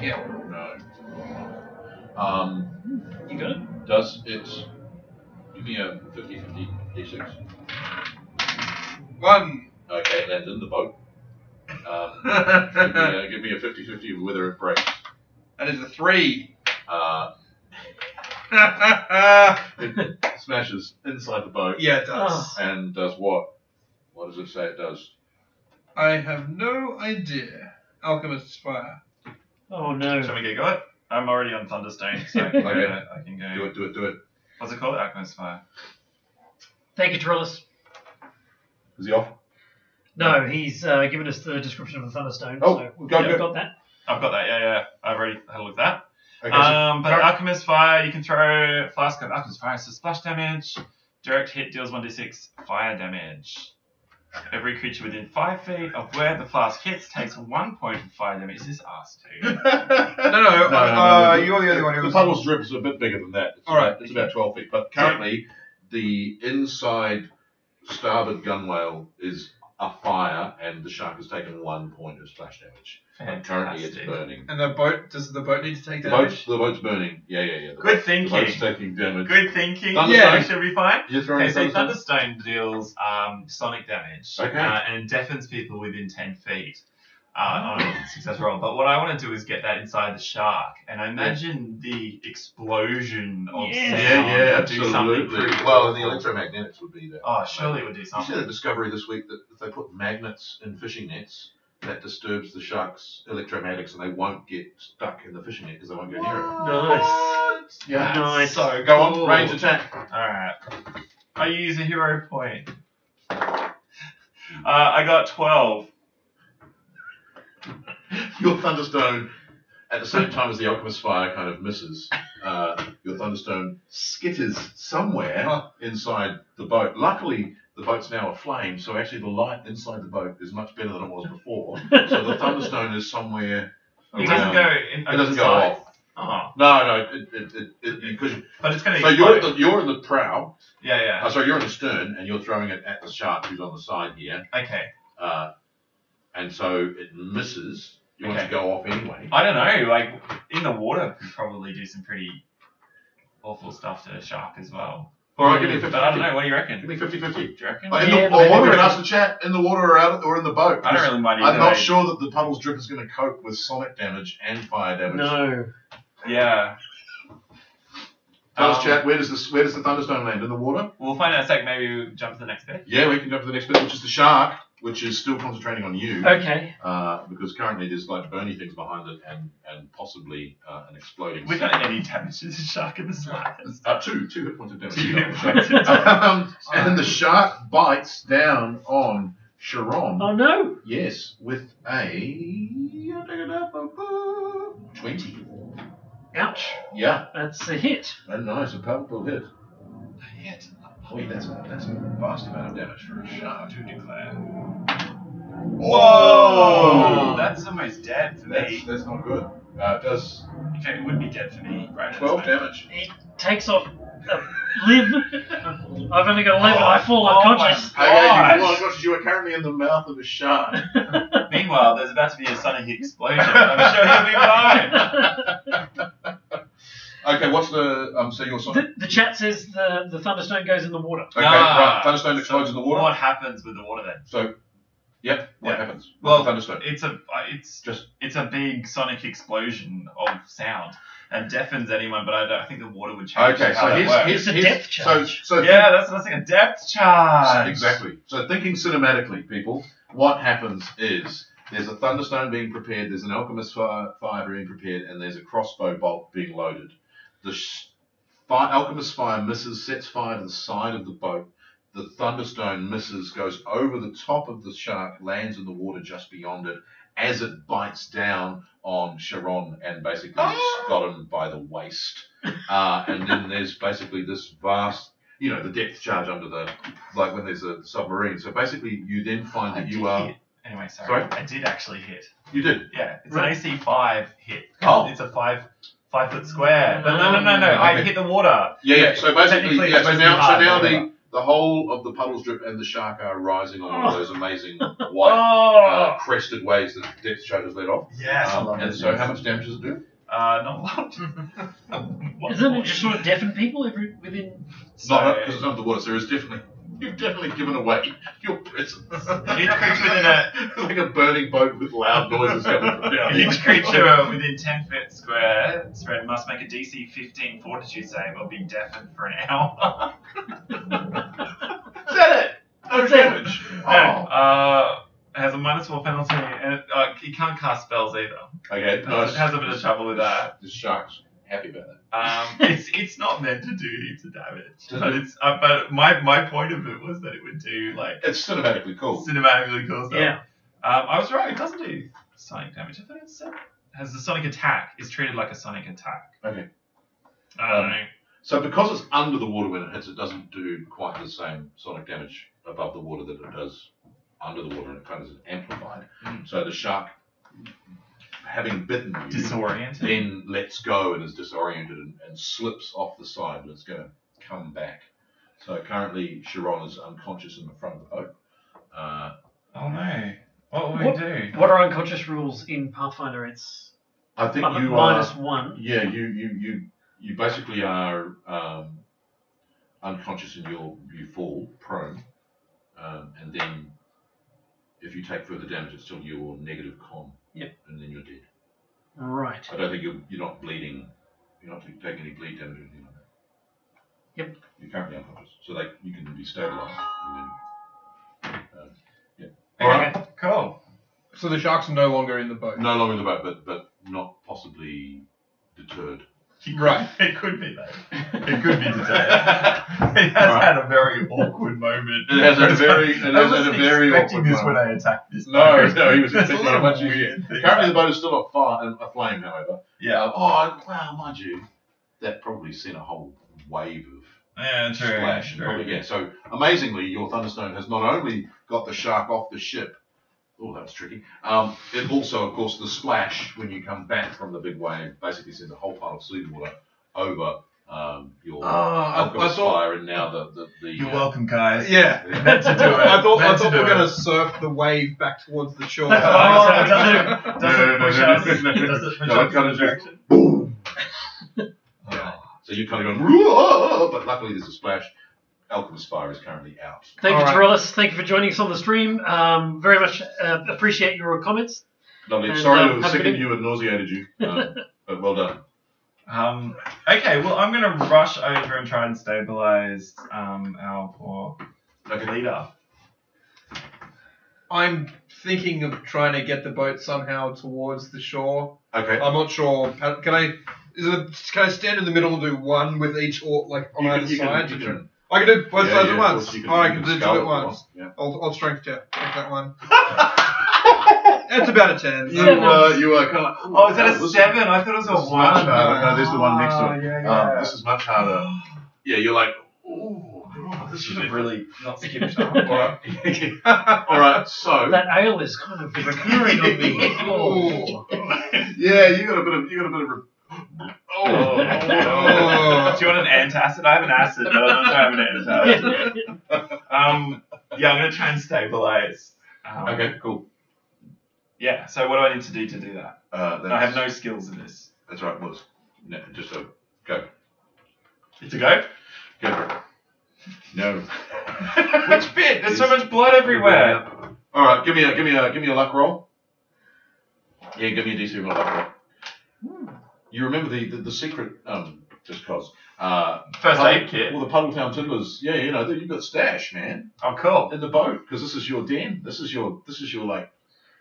Yeah. No. You got it? Does it give me a 50-50 d6? 1. Okay, it lands in the boat. Give me a 50-50 of whether it breaks. That is a 3. It smashes inside the boat Yeah, it does. and does what? What does it say it does? I have no idea. Alchemist's Fire. Oh no. Shall we get going? I'm already on thunderstone, so I can go. Do it. What's it called? Alchemist's Fire. Thank you, Trellis. Is he off? No, he's given us the description of the Thunderstone. Oh, so we've go. got that. I've got that. Yeah. I've already had a look at that. Okay, so But Alchemist's Fire, you can throw a flask of Alchemist's Fire, so splash damage. Direct hit deals 1d6 fire damage. Every creature within 5 feet of where the flask hits takes 1 point of fire damage. Is this us too? No, you're the only one who The was. puddle strip is a bit bigger than that. It's about 12 feet. But currently, the inside starboard gunwale is afire, and the shark has taken 1 point of splash damage. And currently, it's Fantastic. burning. And the boat, does the boat need to take The damage? boat's burning. Yeah. Good The boat's thinking. taking damage. Good thinking. Thunderstone? Yeah, should be fine. You're throwing Okay, so Thunderstone? Thunderstone deals sonic damage Okay. and deafens people within 10 feet. on a success roll. But what I want to do is get that inside the shark, and I imagine the explosion of Yeah. sound would do something absolutely. pretty Well, and the cool. electromagnetics would be there. Oh, surely it would do You see something. the discovery this week that if they put magnets in fishing nets, that disturbs the shark's electromagnetics and they won't get stuck in the fishing net because they won't go near it. Nice. Yeah. Nice. So Go on, cool. range attack. Alright. I use a hero point. I got 12. Your Thunderstone, at the same time as the Alchemist Fire kind of misses, your Thunderstone skitters somewhere inside the boat. Luckily, the boat's now aflame, so actually the light inside the boat is much better than it was before. So the Thunderstone is somewhere It around. doesn't go in. It doesn't go off. Oh. No, because But it's going to so you're in the prow. Yeah. Sorry, you're in the stern, and you're throwing it at the shark who's on the side here. Okay. And so it misses. You want it to go off anyway. I don't know. Like, in the water, could probably do some pretty awful stuff to a shark as well. All right, give me 50-50. But I don't know. What do you reckon? Give me 50-50. Do you reckon? Or we can ask the chat in the water or out or in the boat. I don't really mind I'm either not way. sure that the Puddles Drip is going to cope with sonic damage and fire damage. No. Yeah. Tell us, chat, where does the Thunderstone land? In the water? We'll find out in a sec. Maybe we'll jump to the next bit. Yeah, we can jump to the next bit, which is the shark, which is still concentrating on you. Okay. Because currently there's like burny things behind it and possibly an exploding. We've got any damage to the shark in the slightest. Two hit points of damage. 2 hit points of damage. And then the shark bites down on Sharon. Oh no. Yes, with a 20. Ouch. Yeah, That's a hit. and nice, a powerful hit. A hit. Wait, that's a vast amount of damage for a shark. To declare. Whoa! That's almost dead for me. That's not good. It does In fact, it would be dead for me. Right. 12 damage. He takes off a limb. I've only got 11. I fall unconscious. You are currently in the mouth of a shark. Meanwhile, there's about to be a sonic explosion. I'm sure he'll be fine. Okay, what's the so your sonic? The chat says the Thunderstone goes in the water. Okay, right. Thunderstone explodes in the water. What happens with the water then? So, yep. What Yeah. happens? Well, Thunderstone. It's a big sonic explosion of sound and deafens anyone. But I think the water would change Okay, how so that here's works. It's a depth charge. So Yeah, that's like a depth charge. exactly. So thinking cinematically, people, what happens is there's a Thunderstone being prepared, there's an Alchemist fire being prepared, and there's a crossbow bolt being loaded. The Alchemist fire misses, sets fire to the side of the boat. The Thunderstone misses, goes over the top of the shark, lands in the water just beyond it, as it bites down on Sharon and basically got him by the waist. And then there's basically this vast, the depth charge under like when there's a submarine. So basically you then find that you are... Hit. Anyway, sorry. Sorry? I did actually hit. You did? Yeah, it's Right. an AC 5 hit. Oh. It's a 5-foot square. But no. I Okay. hit the water. Yeah. So basically, Technically, yeah. it's So supposed to be hard, now whatever. the whole of the Puddles Drip and the shark are rising on all Oh. those amazing white Oh. crested waves that depth charges let off. Yes, I love And it. so how much damage does it do? Not a lot. Isn't it just sort of deafen people within? Not because it's underwater. So you've definitely given away your presence. Each creature within a like a burning boat with loud noises coming from down. each creature within 10 feet square spread must make a DC 15 Fortitude save or be deafened for an hour. Is that it? No That's it. damage. Oh. It has a -4 penalty and it can't cast spells either. Okay. It Nice. has a bit of trouble with that. The shark's happy about that. It's not meant to do heaps of damage, Does but it? it's but my point of it was that it would do like It's cinematically cool. cinematically cool stuff. Yeah. I was right. It doesn't do sonic damage. I thought it said has the sonic attack. It's treated like a sonic attack. Okay. I don't know. So because it's under the water when it hits, it doesn't do quite the same sonic damage above the water that it does under the water, and it kind of is amplified. Mm. So the shark, having bitten you, Disoriented. then lets go and is disoriented and slips off the side, but it's going to come back. So currently Sharon is unconscious in the front of the boat. Oh no. What will we do? What are unconscious rules in Pathfinder? It's I think you -1. Yeah, you basically are unconscious and you fall prone, and then if you take further damage, it's still your negative con. Yep. And then you're dead. Right. I don't think you're not bleeding. You're not taking any bleed damage or anything like that. Yep. You're currently unconscious, so you can be stabilised. And then, yeah. Okay, All right. cool. So the sharks are no longer in the boat. No longer in the boat, but not possibly deterred. Right. It could be though. It could be today. It has had a very awkward moment. It has had a very, I wasn't expecting this when I attacked this. No, boat. no, he was There's a expecting lot a of much weird easier. things. Currently, the boat is still aflame, however. Yeah. Wow, mind you, that probably sent a whole wave of Yeah, true. splash. And probably, yeah. So amazingly, your thunderstone has not only got the shark off the ship. Oh, that was tricky. It also, of course, the splash when you come back from the big wave basically sends a whole pile of seawater over your alchemist fire, and now the You're welcome, guys. Yeah. Meant to do it. I thought Meant we to were do going to it. surf the wave back towards the shore. Does it push us? no. Does it push No, us it kind in of the direction? boom. Yeah. So you kind of gone, but luckily there's a splash. Alchemist fire is currently out. Thank you, All right. Torellis. Thank you for joining us on the stream. Very much appreciate your comments. Lovely. And, Sorry to have have a good sickened you and nauseated you, but well done. Okay, well, I'm going to rush over and try and stabilize our poor leader. I'm thinking of trying to get the boat somehow towards the shore. Okay. I'm not sure. Can I stand in the middle and do one with each on either side? I can do both sides at once. I can do two at once. Yeah. I'll strength check. Take that one. That's about a 10. You are kind of. Oh, is that a 7? I thought it was a 1. Much harder. No, there's the one next to it. Yeah. This is much harder. Yeah, you're like, oh, This should have really not skipped up. All right, so That ale is kind of recurring on me. Oh. yeah, you got a bit of. Do you want an antacid? I have an acid, but I don't have an antacid. Yeah, I'm going to try and stabilize. Okay, cool. Yeah, so what do I need to do that? I have no skills in this. That's right, was. No, just go. To go? Go for it. No. Which bit? There's so much blood everywhere. All right, give me a luck roll. Yeah, give me a DC roll luck roll. You remember the secret? Just cause. First aid kit. Well, the Puddletown Tiddlers. Yeah, you know you've got stash, man, Oh, cool. in the boat because this is your den. This is your like,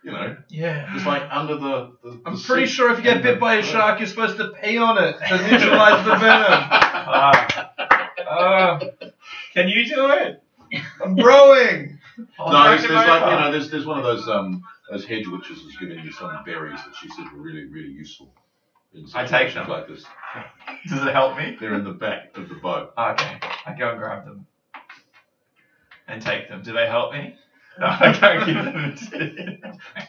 you know, Yeah. it's like under the I'm seat. pretty sure if you get bit by a shark, you're supposed to pee on it to neutralize the venom. Can you do it? I'm growing. No, there's one of those hedge witches who's giving you some berries that she said were really, really useful in I take situations them. like this. Does it help me? They're in the back of the boat. Okay, I go and grab them and take them. Do they help me? No, I can't give them to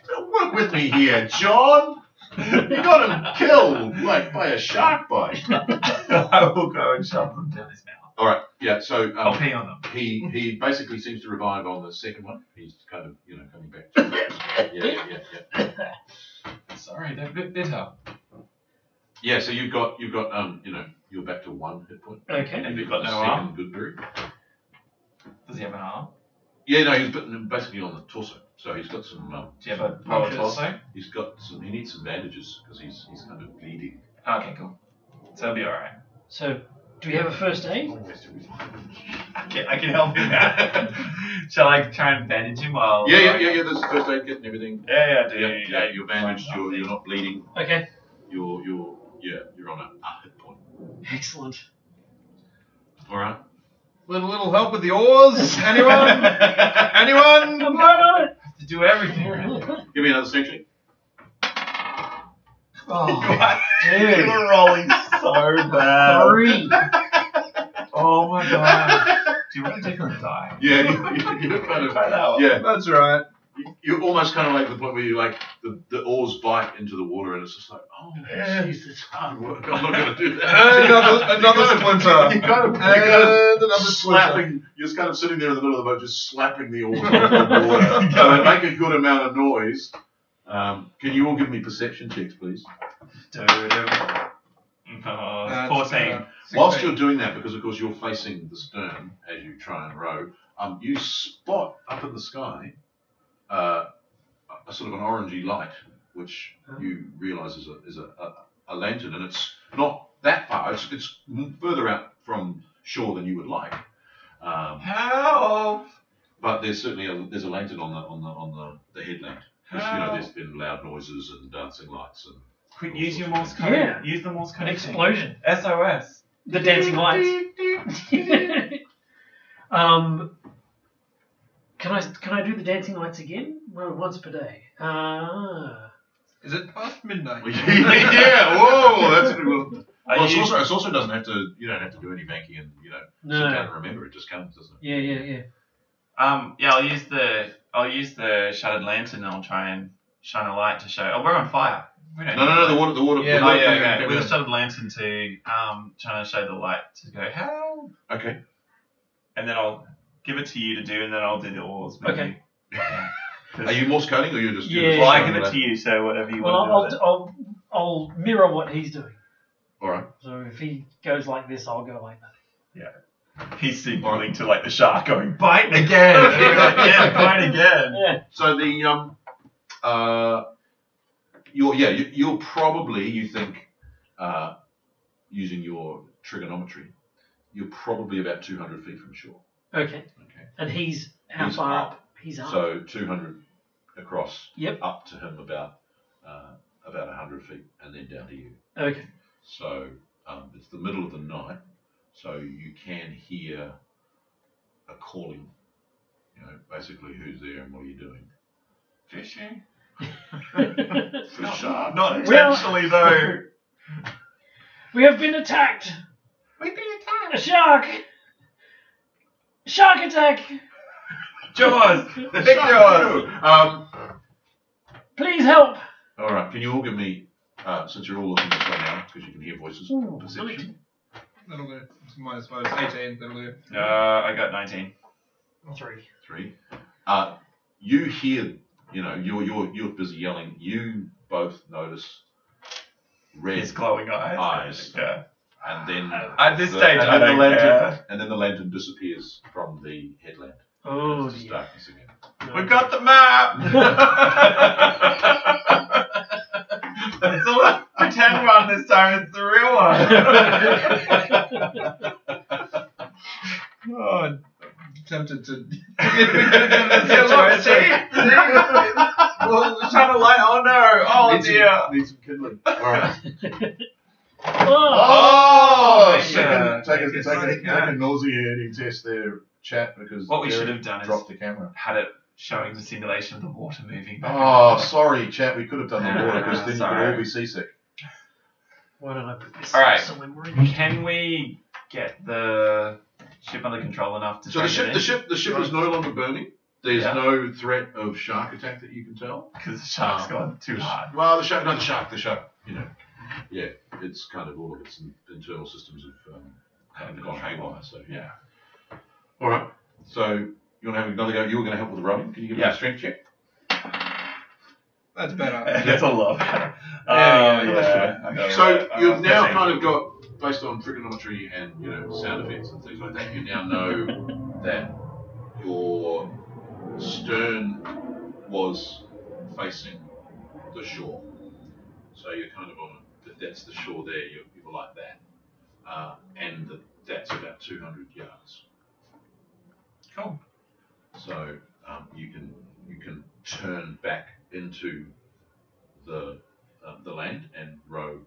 Don't work with me here, John. You got him killed by a shark bite. I will go and shove them down his mouth. All right, yeah. So I'll pee on them. he basically seems to revive on the second one. He's kind of coming back. To yeah. Sorry, they're a bit bitter. Yeah, so you've got you're back to 1 hit point. Okay. And you've got no second arm? good berry. Does he have an arm? Yeah, no, he's bitten basically on the torso. So he's got some. Do you have a lower Punches. torso? He needs some bandages because he's kind of bleeding. Okay, cool. So he'll be alright. So, do we have a first aid? I can help him out. Shall I try and bandage him while? Yeah. There's the first aid kit and everything. Yeah, do Yeah, you're bandaged. You're not bleeding. Okay. You're on a hit point. Excellent. All right. Little help with the oars? Anyone? Anyone? I'm right on it. to do everything. Really. Give me another strength check. Oh, You dude. were rolling so bad. 3. Oh my god. Do you want to take her and die? Yeah, you're kind of. Yeah, That's right. you're almost kind of like the point where you like the oars bite into the water and it's just like, oh, Yeah. jeez, it's hard work. I'm not going to do that. Another splinter. You kind of And another slapping. You're just kind of sitting there in the middle of the boat, just slapping the oars off the water. So they make a good amount of noise. Can you all give me perception checks, please? Oh, 14. Whilst you're doing that, because of course you're facing the stern as you try and row, you spot up in the sky a sort of an orangey light, which you realise is a lantern, and it's not that far. It's further out from shore than you would like. Help! But there's certainly there's a lantern on the headland. Because, there's been loud noises and dancing lights and. Quick, use your Morse code. Yeah. Use the Morse code. An explosion. SOS. The dancing lights. Can I do the dancing lights again? Well, once per day. Is it past midnight? Yeah. Whoa. That's a good one. Well, you- it also doesn't have to. You don't have to do any banking and sit down and remember. It just comes, doesn't it? Yeah. Yeah, I'll use the shattered lantern and I'll try and shine a light to show. Oh, we're on fire. We don't No. The water. Yeah, the Oh water yeah, coming okay. in. With a shattered lantern to trying to show the light to go help, Okay. and then I'll give it to you to do, and then I'll do the oars. Maybe. Okay. Yeah. Are you Morse coding or you're just? Yeah. You're just Well, I showing give it that? to you, so whatever you Well, want to do with it. I'll mirror what he's doing. All right. So if he goes like this, I'll go like that. He's signaling to like the shark, going bite again. Yeah, bite again. Yeah. So the you'll probably, you think, using your trigonometry, you're probably about 200 feet from shore. Okay. Okay. And he's how He's far up. up? He's up. So 200 across. Yep. Up to him about 100 feet, and then down to you. Okay. So it's the middle of the night, so you can hear a calling. Basically, who's there and what are you doing? Fishing. For shark. Not intentionally though. We have been attacked. We've been attacked. A shark. Shark attack. Jaws. The big jaws. Please help. All right. Can you all give me, since you're all looking this way now, because you can hear voices, Ooh, perception? That'll do. It's minus 18. That'll do. I got 19. 3. 3. You hear, you're busy yelling. You both notice red His glowing eyes. eyes. Yeah. And then At this stage, and I then don't the lantern, care. and then the lantern disappears from the headland. Oh It's just dear. darkness again. We've got the map. It's a pretend one this time. It's the real one. Oh, I'm tempted to. Well, we're trying to light. Oh no! Oh Need dear! Need some kindling. All right. Oh. Yeah. Take Yeah. a nauseating test there, chat, because What we Derek should have done is dropped the camera. had it showing the simulation of the water moving. Back Oh, and forth. sorry, chat. We could have done the water because then you Sorry. could all be seasick. Why don't I put this All right. somewhere more in? Can we get the ship under control enough to So the ship is no longer burning. There's Yeah. no threat of shark attack that you can tell. because the shark's gone too hard. Well, the shark, yeah, it's kind of all of its internal systems have kind of gone haywire. So Yeah. All right. So you want to have another go? You were going to help with the rowing. Can you give me Yeah. a strength check? That's better. That's a lot better. So you've now kind of got, based on trigonometry and sound effects and things like that, you now know that your stern was facing the shore. So you're kind of on that's the shore there. You're like that, and that's about 200 yards. Cool. So you can turn back into the land and row.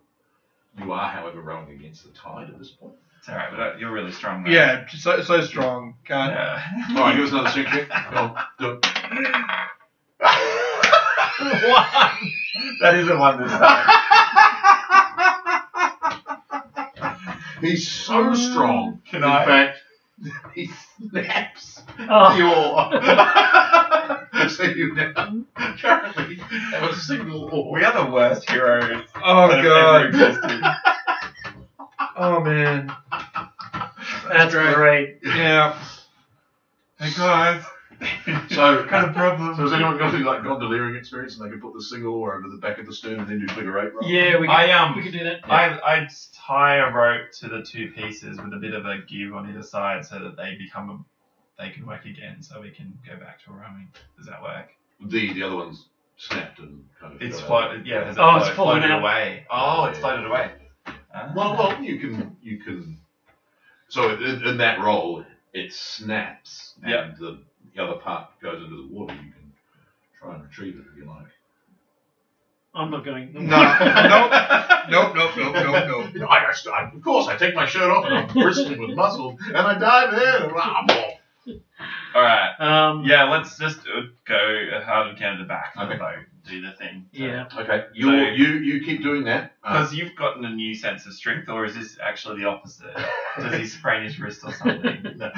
You are, however, rowing against the tide at this point. It's alright, but you're really strong, man. Yeah, so strong. Can't. Yeah. All right, give us another strength check. Go on, do it. One. That is a one this time. He's so strong. Can In I? fact, he snaps Oh. the oar. So you now currently have a single oar. We are the worst heroes Oh that have ever god. existed. Oh man. That's great. Yeah. Hey guys. So, Kind of problem. so has anyone got any gondoliering experience and they can put the single oar over the back of the stern and then do figure eight roll? Yeah, we could do that. Yeah. I tie a rope to the two pieces with a bit of a give on either side so that they can work again, so we can go back to rowing. Does that work? The other one's snapped and kind of. It's fell out. floated. Yeah, has it it's fallen floated out. away? Oh, it's Yeah. floated away. Ah. Well, you can. So in that roll, it snaps, and Yeah. the other part goes into the water. You can try and retrieve it if you like. I'm not going. No. Nope. Of course, I take my shirt off and I'm bristling with muscles, and I dive in. All right. Yeah. Let's just go hard and count to the back of the boat. Do the thing. Yeah. Okay, you keep doing that. Because you've gotten a new sense of strength, or is this actually the opposite? Does he sprain his wrist or something? No,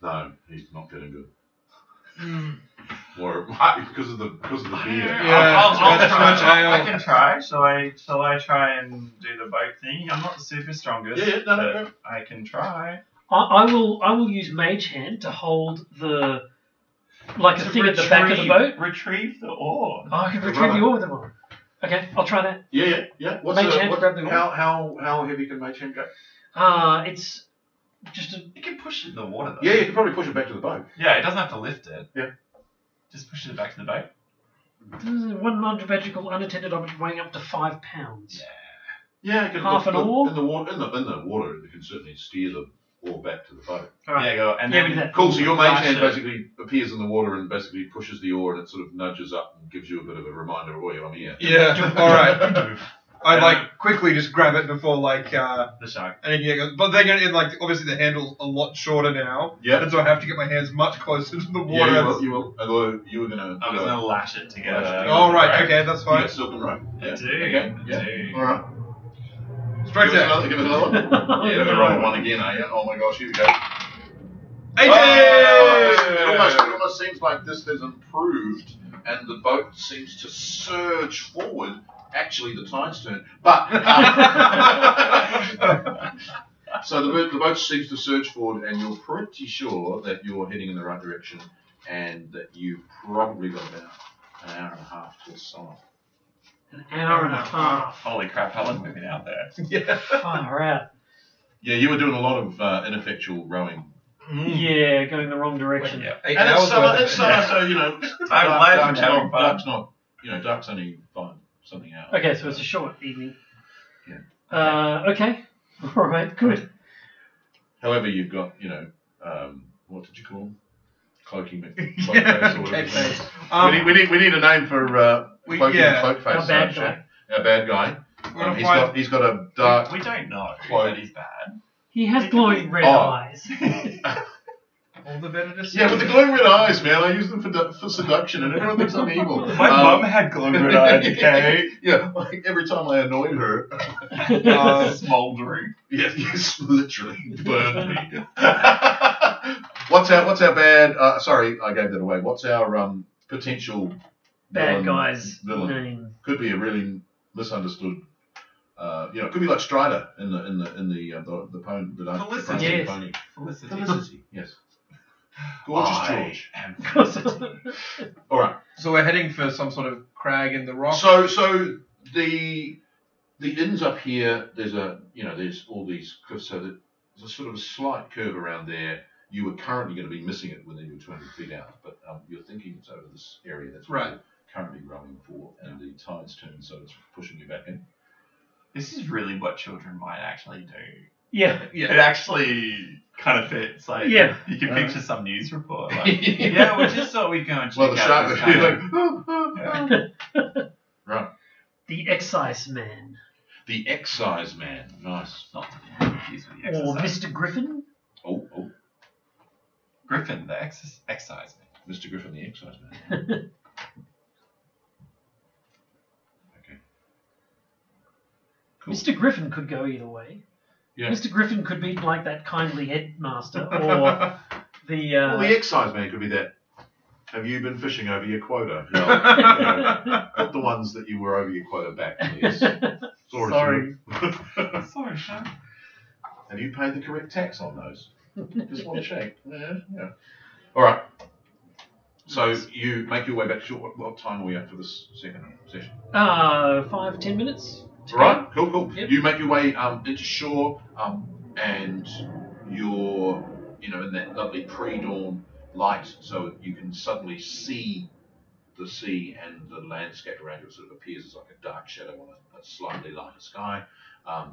no, he's not getting good. Or because of the beer. I'll that's try. much ale. I can try. Shall I try and do the boat thing? I'm not the super strongest. Yeah, no. but I can try. I will use Mage Hand to hold the a thing at the back of the boat. Retrieve the ore. Oh, I can retrieve the ore with them on. Okay, I'll try that. Yeah. Mage hand, grab the ore. How heavy can Mage hand go? It's just You can push it in the water though. Yeah, you can probably push it back to the boat. Yeah, it doesn't have to lift it. Yeah. Just push it back to the boat. one non-magical unattended object weighing up to 5 pounds. Yeah, it can Half an oar? in the water. In the water, you can certainly steer the oar back to the boat. All right. Yeah, go. And Yeah, then we did that. Cool. So your Mage Flash hand it. basically appears in the water and basically pushes the oar, and it sort of nudges up and gives you a bit of a reminder. Oh, I'm here. Yeah. All right. I'd quickly just grab it before the shark. and then but then obviously the handle's a lot shorter now. Yeah. And so I have to get my hands much closer to the Yeah, water. you will. Although you were gonna. I was going to lash it together. Lash it Oh right, okay, that's You fine. got silk and rope. I Yeah. do. Okay. I Yeah. do. All right. Straight Give us down. another. Give us another one. Yeah, Yeah, the right one again, are you? Oh my gosh, here we go. 18! It almost seems like this has improved, and the boat seems to surge forward. Actually, the tide's turned, but so the boat seems to surge forward, and you're pretty sure that you're heading in the right direction, and that you've probably got about an hour and a half till sun. An hour and a half. Holy crap, how long have we been out there? Yeah. Far out. Yeah, you were doing a lot of ineffectual rowing. Yeah, going the wrong direction. Yeah. 8 And hours it's summer, worth of it's it. summer, so you know, I'm glad you're having fun. dark's not, dark's only fine, something out. Okay, so it's a short evening. Yeah. Okay. All right, good. However, you've got, what did you call them? Cloaking McCloakface Yeah, or whatever. his okay. name is. We need a name for Cloaking McCloakface. Our bad guy. Our bad guy. We're gonna He's got a dark. We don't know Cloak. that he's bad. He has glowing red Oh. eyes. all the better to see. Yeah, with the glowing red eyes, man. I use them for seduction, and everyone thinks I'm evil. My mum had glowing red eyes, okay? Yeah, like every time I annoyed her. Smouldering. Yes, literally burned me. What's our bad? Sorry, I gave that away. What's our potential Bad guy's villain? name. Could be a really misunderstood. It could be like Strider in the poem that I Felicity. Yes. pony. Felicity. Felicity, yes. Gorgeous George. am Of course. All right. So we're heading for some sort of crag in the rock. So the inns up here. There's all these cliffs. So that there's a sort of a slight curve around there. You were currently going to be missing it when you were 200 feet out, but you're thinking it's over this area. That's what Right. you're currently rowing for, and the tide's turned, so it's pushing you back in. This is really what children might actually do. Yeah. It actually kind of fits. Like, Yeah. you can picture some news report. Like, yeah, we just thought we'd go and check Well, the out shark this would be kind like, of- right. The Excise Man. The excise man. Nice. Not to be confused with the Or exercise. Mr. Griffin. Oh, Griffin, the excise man. Mr. Griffin, the excise man. Okay. Cool. Mr. Griffin could go either way. Yeah. Mr. Griffin could be like that kindly headmaster, or the. Well, the excise man could be that. Have you been fishing over your quota? No. Put the ones that you were over your quota back, please. Sorry. Sorry, Sean. Have you paid the correct tax on those? Just want to check. Yeah. All right. So you make your way back to shore. What time are we at for this second session? 5-10 minutes. to Right. go. Cool. Yep. You make your way into shore, and you're in that lovely pre-dawn light, so you can suddenly see the sea and the landscape around you. It sort of appears as like a dark shadow on a slightly lighter sky.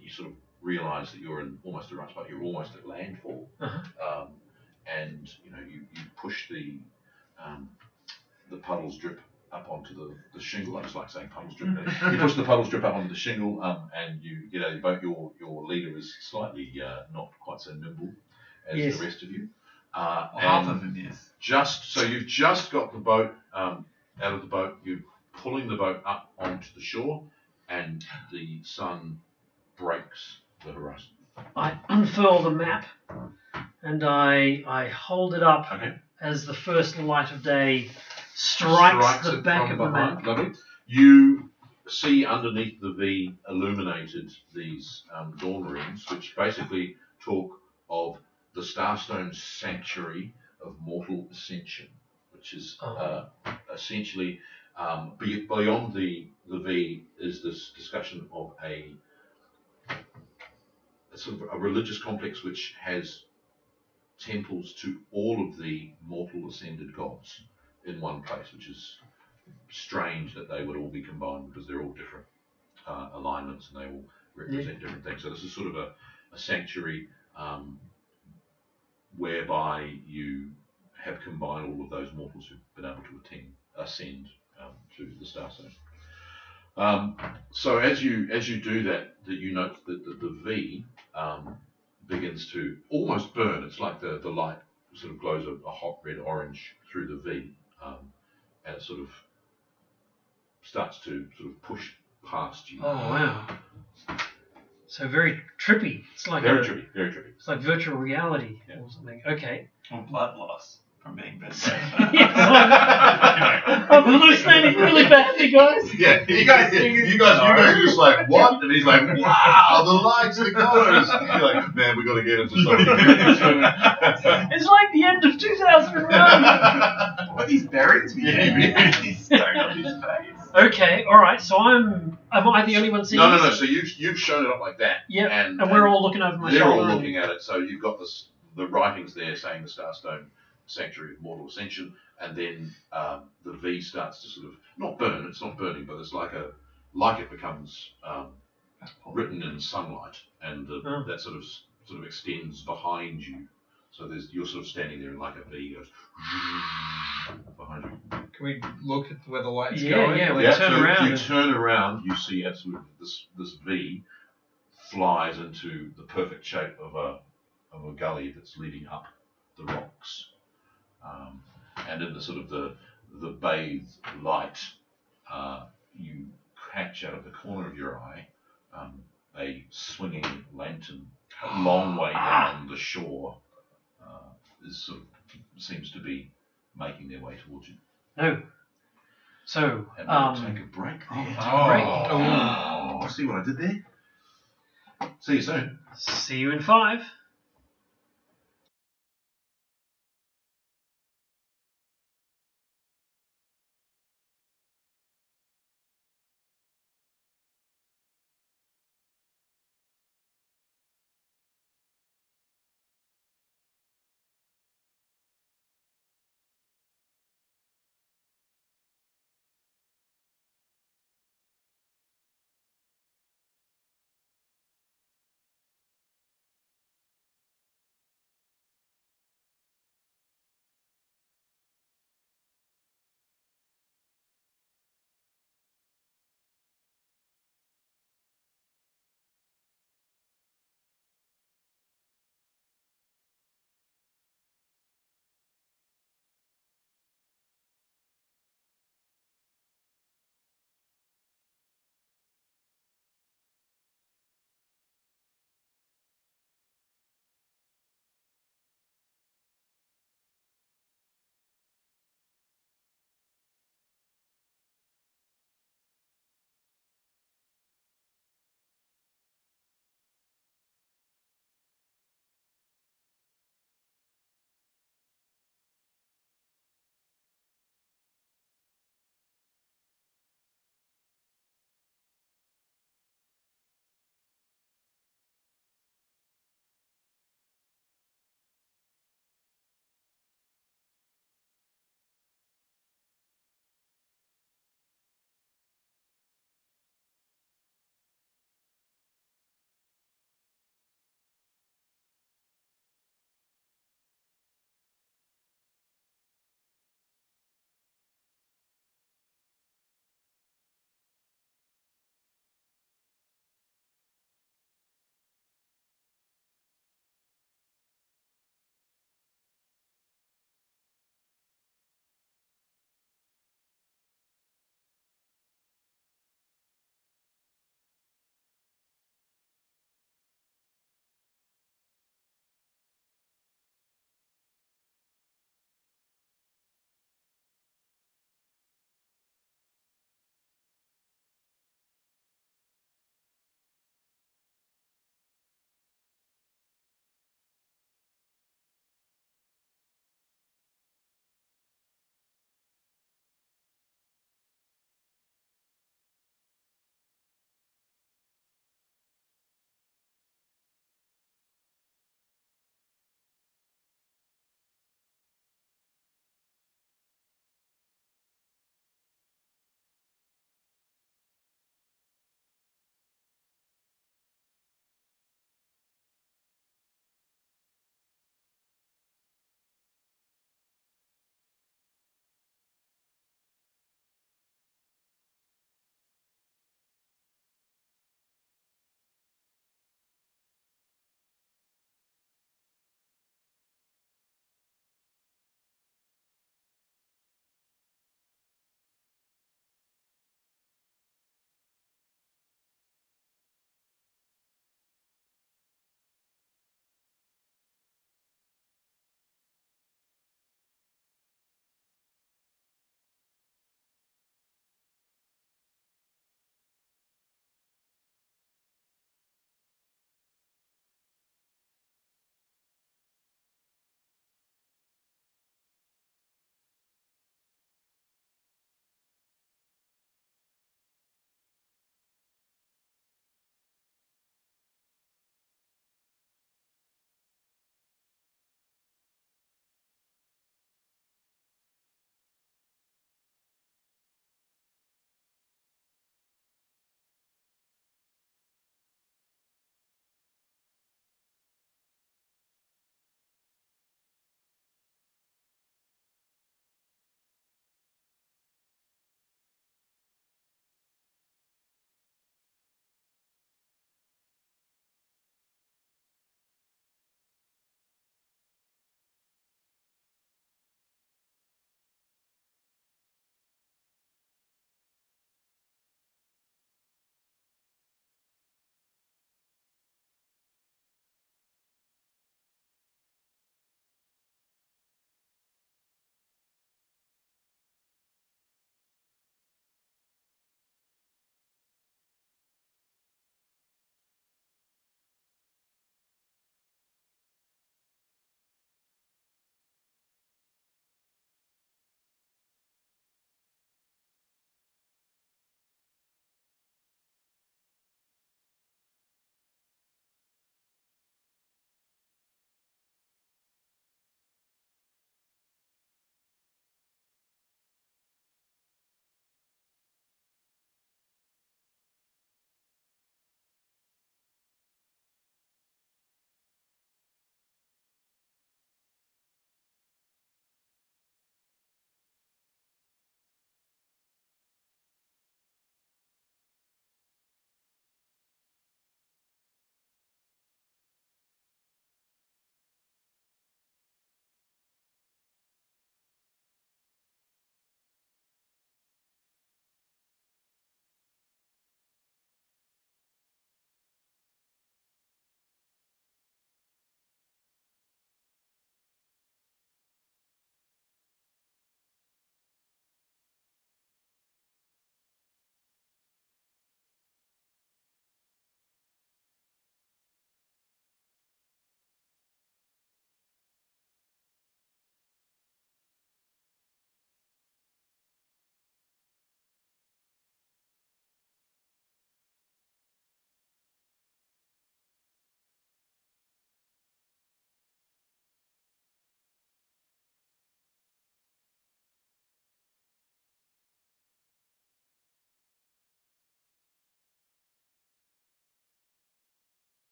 You sort of realise that you're in almost a right spot. You're almost at landfall, and you push the puddles drip up onto the shingle. I just like saying puddles drip. You push the puddles drip up onto the shingle, and you get out of your boat. Your leader is slightly not quite so nimble as the rest of you. Half of him is. You've just got the boat out of the boat. You're pulling the boat up onto the shore, and the sun breaks the horizon. I unfurl the map, and I hold it up as the first light of day strikes the back of the map. Lovely. You see underneath the V illuminated these dawn runes, which basically talk of the Starstone Sanctuary of Mortal Ascension, which is essentially beyond the V is this discussion of a sort of a religious complex which has temples to all of the mortal ascended gods in one place, which is strange that they would all be combined because they're all different alignments and they all represent different things. So this is sort of a sanctuary whereby you have combined all of those mortals who've been able to ascend to the Starstone. So as you do that, you note that the V begins to almost burn. It's like the light sort of glows a hot red orange through the V, and it sort of starts to sort of push past you. Oh wow! So very trippy. It's like very trippy. It's like virtual reality or something. Okay. Or blood loss from being bit. I'm hallucinating really badly, guys. Yeah, you guys are just like, what? And he's like, wow, the lights, the colours. You're like, man, we got to get into something. It's like the end of 2001. What these berries? He's staring on his face. Okay, all right. So am I the only one seeing this? No. So you've shown it up like that. Yeah, and we're all looking over my shoulder. They're all looking at it. So you've got the writings there saying the Starstone Sanctuary of Mortal Ascension, and then the V starts to sort of not burn. It's not burning, but it's like it becomes written in sunlight, and that sort of extends behind you. So you're sort of standing there, and like a V goes behind you. Can we look at where the light's going? going? Yeah, turn around. You turn around, you see absolutely this V flies into the perfect shape of a gully that's leading up the rocks. And in the sort of the bathed light, you catch out of the corner of your eye a swinging lantern a long way down the shore. Seems to be making their way towards you. Oh. So, and we'll take a break there. Oh. See what I did there? See you soon. See you in 5.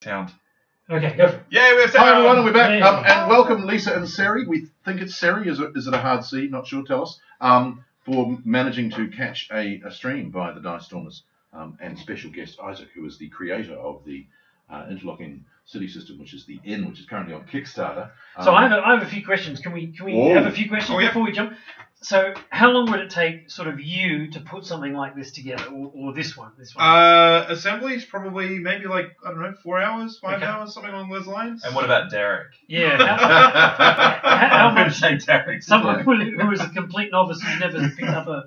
Sound. Okay, go for it. Yeah, we have Hi everyone, and we're back. Yeah. And welcome Lisa and Seri. We think it's Seri. Is it a hard C? Not sure. Tell us. For managing to catch a stream by the Dice Stormers, and special guest Isaac, who is the creator of the interlocking city system, which is the Inn, which is currently on Kickstarter. So I have a few questions. Can we have a few questions before we jump? So how long would it take sort of you to put something like this together, or this one? Assembly is probably maybe like, I don't know, 4 hours, 5 hours, something along those lines. And what about Derek? Yeah. How much? Say Derek. Someone who is a complete novice who's never picked up a.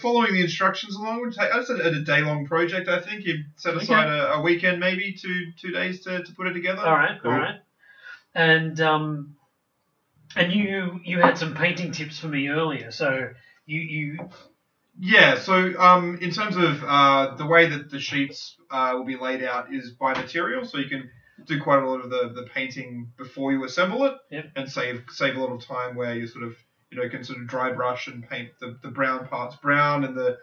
Following the instructions along would take. I'd say a day-long project. I think you'd set aside a weekend, maybe 2 days to put it together. All right. And you had some painting tips for me earlier, so you. Yeah. So in terms of the way that the sheets will be laid out is by material, so you can do quite a lot of the painting before you assemble it, and save a lot of time where you sort of can sort of dry brush and paint the brown parts brown and the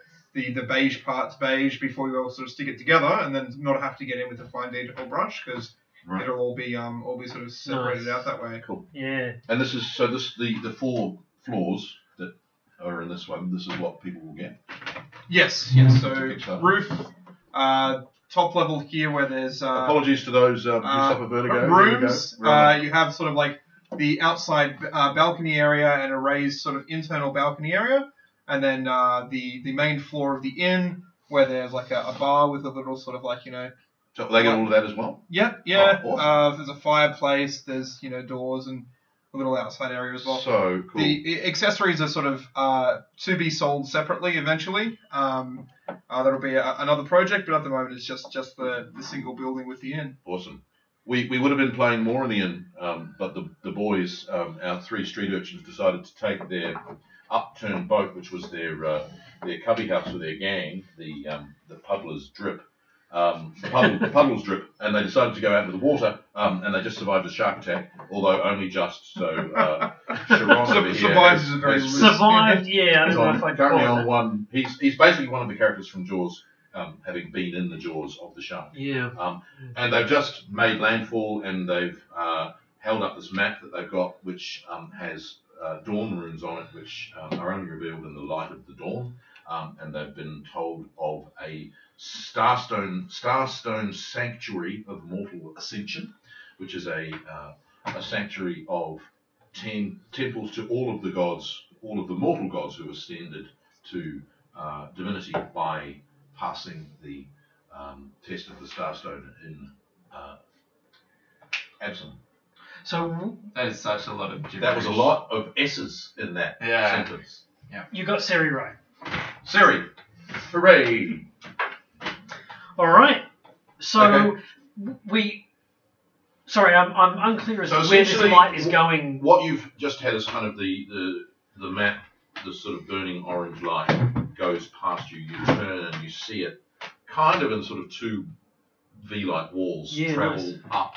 beige parts beige before you all sort of stick it together, and then not have to get in with a fine detail brush because. Right. It'll all be sort of separated out that way. Cool. Yeah. And this is the 4 floors that are in this one. This is what people will get. Yes. So roof, top level here where there's. Apologies to those who suffer vertigo. Rooms. You have sort of like the outside balcony area and a raised sort of internal balcony area, and then the main floor of the inn where there's like a bar with a little sort of like So they get all of that as well? Yeah. Oh, awesome. There's a fireplace, there's, doors and a little outside area as well. So cool. The accessories are sort of to be sold separately eventually. That'll be another project, but at the moment it's just the single building with the inn. Awesome. We would have been playing more in the inn, but the boys, our 3 street urchins, decided to take their upturned boat, which was their cubby house for their gang, the Puddler's Drip. Puddles Drip, and they decided to go out into the water, and they just survived a shark attack, although only just. So Sharon over here survived is a very survived. Yeah, I don't know if I'd currently call on one. He's basically one of the characters from Jaws, having been in the jaws of the shark. Yeah. And they've just made landfall, and they've held up this map that they've got, which has dawn runes on it, which are only revealed in the light of the dawn. And they've been told of a Starstone Sanctuary of Mortal Ascension, which is a sanctuary of 10 temples to all of the gods, all of the mortal gods who ascended to divinity by passing the test of the Starstone in Absalom. So that is such a lot of gibberish. That was a lot of S's in that sentence. Yeah. You got Seri right. Seri, hooray! All right. So Okay. Sorry, I'm unclear as So to where this essentially, light is going. What you've just had is kind of the map, the sort of burning orange light goes past you. You turn and you see it kind of in sort of 2 V-like walls travel up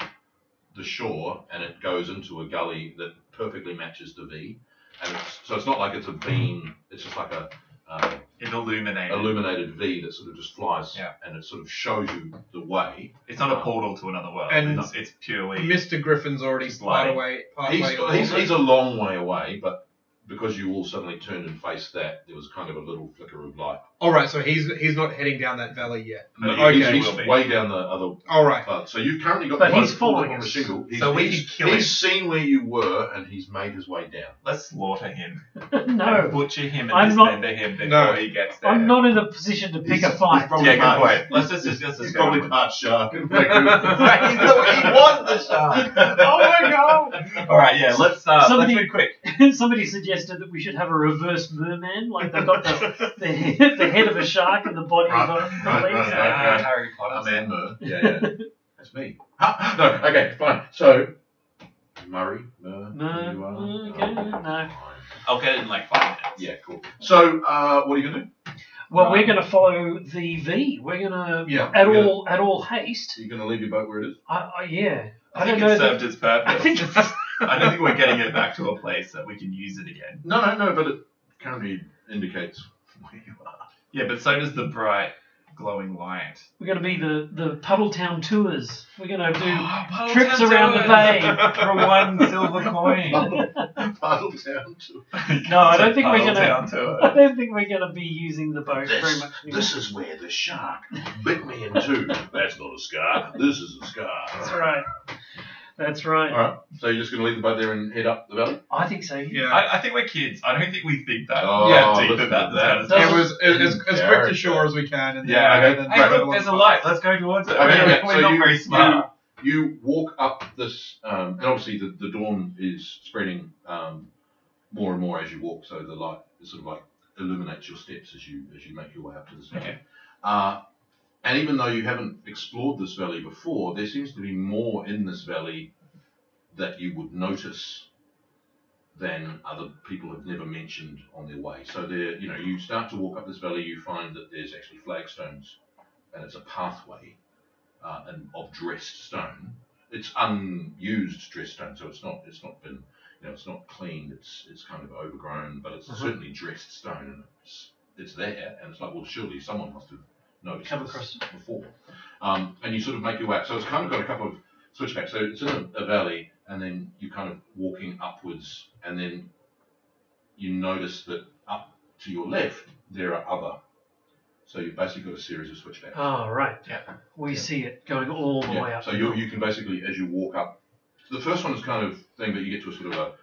the shore, and it goes into a gully that perfectly matches the V. And it's not like it's a beam, it's just like an illuminated V that sort of just flies, and it sort of shows you the way. It's not a portal to another world. And it's purely. Mr. Griffin's already part away. He's a long way away, but because you all suddenly turned and faced that, there was kind of a little flicker of light. All right, so he's not heading down that valley yet. No, he's way down the other. All right. So you've currently got. But he's pulled following up on the us. shingle. So we can kill him. He's seen where you were, and he's made his way down. Let's slaughter him. No. Butcher him I'm and not- dismember him before he gets there. I'm not in a position to pick a fight. Yeah, good point. Let's just He's go probably with- part shark. He was the shark. Oh my god! All right, yeah. Let's Somebody- let's be quick. Somebody suggested that we should have a reverse merman, like they've got the head of a shark and the body of a Right. legs. Harry Potter. A man mer. Yeah. That's me. No, okay, fine. So, Murray, No, you are. okay, no. I'll get it in like 5 minutes. Yeah, cool. So, what are you gonna do? Well, we're going to follow the V. We're going to, Yeah, at we're all haste. You're gonna leave your boat where it is? Yeah. I don't think know it served its purpose. I think I don't think we're getting it back to a place that we can use it again. No, but it currently indicates where you are. Yeah, but so does the bright glowing light. We're going to be the Puddletown tours. We're going to do Puddletown trips around the bay. for 1 silver coin. Puddletown tour. No, I don't think we're going Puddletown to. tour. I don't think we're going to be using the boat very much anymore. This is where the shark bit me in two. That's not a scar. This is a scar. That's right. That's right. All right. So you're just going to leave the boat there and head up the valley? I think so. Yeah. I think we're kids. I don't think we think that Oh, deep listen about to this that. kind of stuff. It was as quick to shore as we can. And Yeah, then, okay. and then Hey, drive look, there's a along. light. Let's go towards it. Okay, We're not very smart. You walk up this, and obviously the dawn is spreading more and more as you walk, so the light sort of like illuminates your steps as you make your way up to this valley. Okay. And even though you haven't explored this valley before, there seems to be more in this valley that you would notice than other people have never mentioned on their way. So there, you start to walk up this valley, you find that there's actually flagstones, and it's a pathway and of dressed stone. It's unused dressed stone, so it's not been, it's not cleaned. It's kind of overgrown, but it's certainly dressed stone, and it's there. And it's like, well, surely someone must have noticed Come this across it before. And you sort of make your way up. So it's kind of got a couple of switchbacks. So it's in a valley, and then you're kind of walking upwards, and then you notice that up to your left there are other. So you've basically got a series of switchbacks. Oh, right. Yeah. We see it going all the way up. So you can basically, as you walk up, so the first one is kind of thing, but you get to a sort of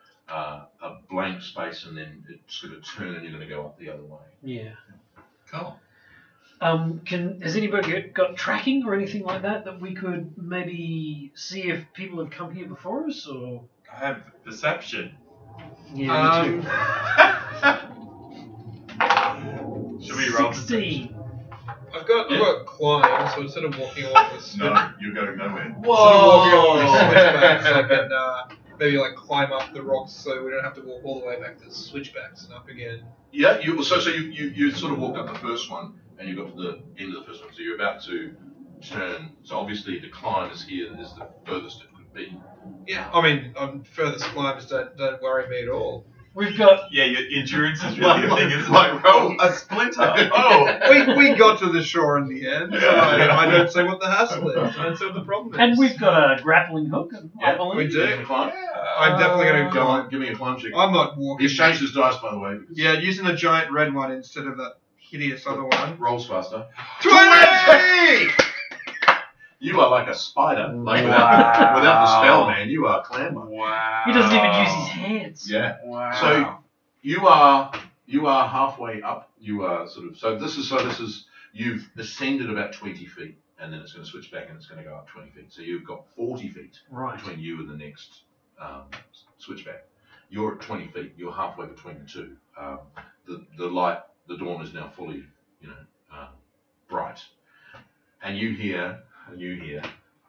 a blank space, and then it's going to turn, and you're going to go up the other way. Yeah. Cool. Has anybody got tracking or anything like that we could maybe see if people have come here before us, or? I have perception. Yeah, me too. Should we roll 16. I've got climb, so instead of walking along this, No, you're going nowhere. instead of walking along the switchbacks, I can maybe like climb up the rocks, so we don't have to walk all the way back to the switchbacks and up again. Yeah, you sort of walked up the first one, and you got to the end of the first one, so you're about to turn. So obviously the climb is here is the furthest it could be. Yeah, I mean, furthest climbs don't worry me at all. We've got. Yeah, your endurance is really a thing, isn't it? Like roll. A splinter. Oh. We got to the shore in the end. So I don't see what the hassle is. I don't see what the problem is. And we've got a grappling hook, I believe. we do. You gonna climb? I'm definitely going to Go go. on, give me a climb check. I'm not walking. He's changed his dice, by the way. because Yeah, using the giant red one instead of the hideous other one. Rolls faster. 20! You are like a spider. Like Wow. without the spell, man, you are clamber. Wow. He doesn't even use his hands. Yeah. Wow. So you are halfway up. You are sort of so this is you've ascended about 20 feet, and then it's going to switch back and it's going to go up 20 feet. So you've got 40 feet Right. between you and the next switchback. You're at 20 feet. You're halfway between the two. The light, the dawn is now fully, bright, and you hear.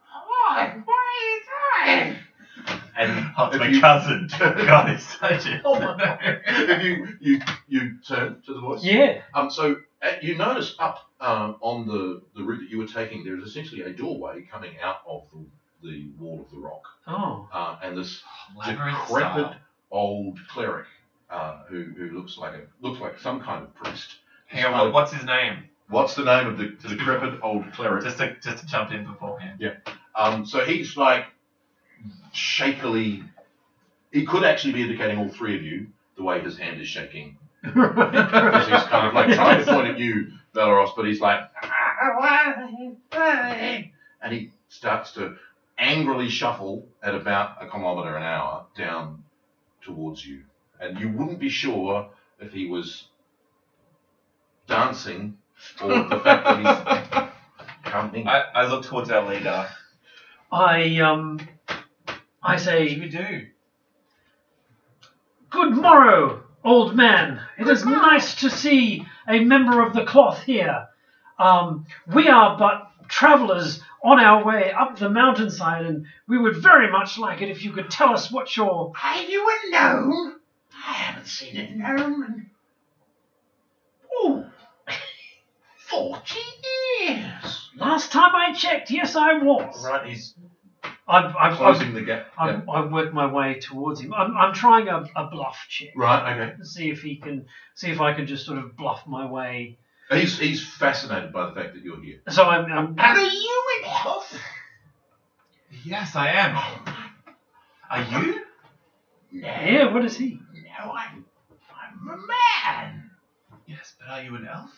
Hi, what are you doing? And That's if my you- cousin. God, he's such a... Oh my God. if you turn to the voice. Yeah. So you notice up on the route that you were taking, there is essentially a doorway coming out of the wall of the rock, Oh. and this Labyrinth decrepit style. old cleric who looks like some kind of priest. Hang on, what's his name? What's the name of the decrepit old cleric? Just to jump in beforehand. So he's like shakily. He could actually be indicating all three of you the way his hand is shaking. Because he's kind of like trying to point at you, Valeros, but he's like, and he starts to angrily shuffle at about 1 kilometre an hour down towards you. And you wouldn't be sure if he was dancing or the fact that he's coming. I look towards our leader. I What should say, we do? good morrow, old man. It is nice to see a member of the cloth here. We are but travellers on our way up the mountainside, and we would very much like it if you could tell us what your... Are you a gnome? I haven't seen a gnome in 40 years. Last time I checked, yes, I was. Right, he's... I've Closing the gap. I've worked my way towards him. I'm trying a bluff check. Right, okay. See if I can just sort of bluff my way. He's fascinated by the fact that you're here. So I'm And are you an elf? Yes, I am. Are you? No. yeah. What is he? No, I'm a man. Yes, but are you an elf?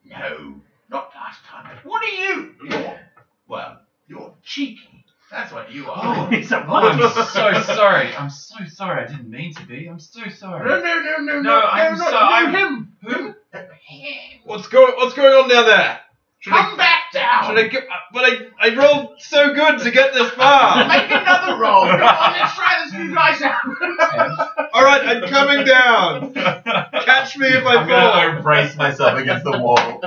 No, not last time. But what are you? You're cheeky. That's what you are. Oh, He's a Oh, I'm monk. so sorry. I'm so sorry. I didn't mean to be. I'm so sorry. No, I'm not sorry. him. Who? What's going on down there? Come back down. Should I get? But I rolled so good to get this far. Make another roll. Come on, let's try this new dice out. All right, I'm coming down. Catch me if I I'm fall. gonna brace myself against the wall.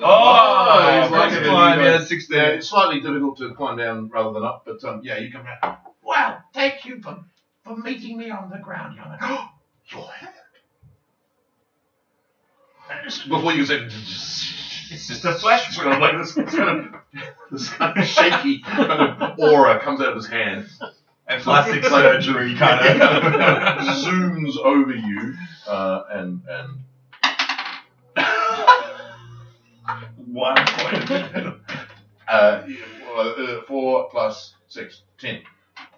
Oh, he's like okay, a climb, you yeah, go- 16. Yeah, it's slightly difficult to climb down rather than up, but yeah, you come down. Well, thank you for meeting me on the ground, young man. You're hurt. Before you say, It's just a flesh it's kind of like this kind of shaky kind of aura comes out of his hand. and plastic surgery kind of. Zooms over you and 1 point. 4 plus 6, 10.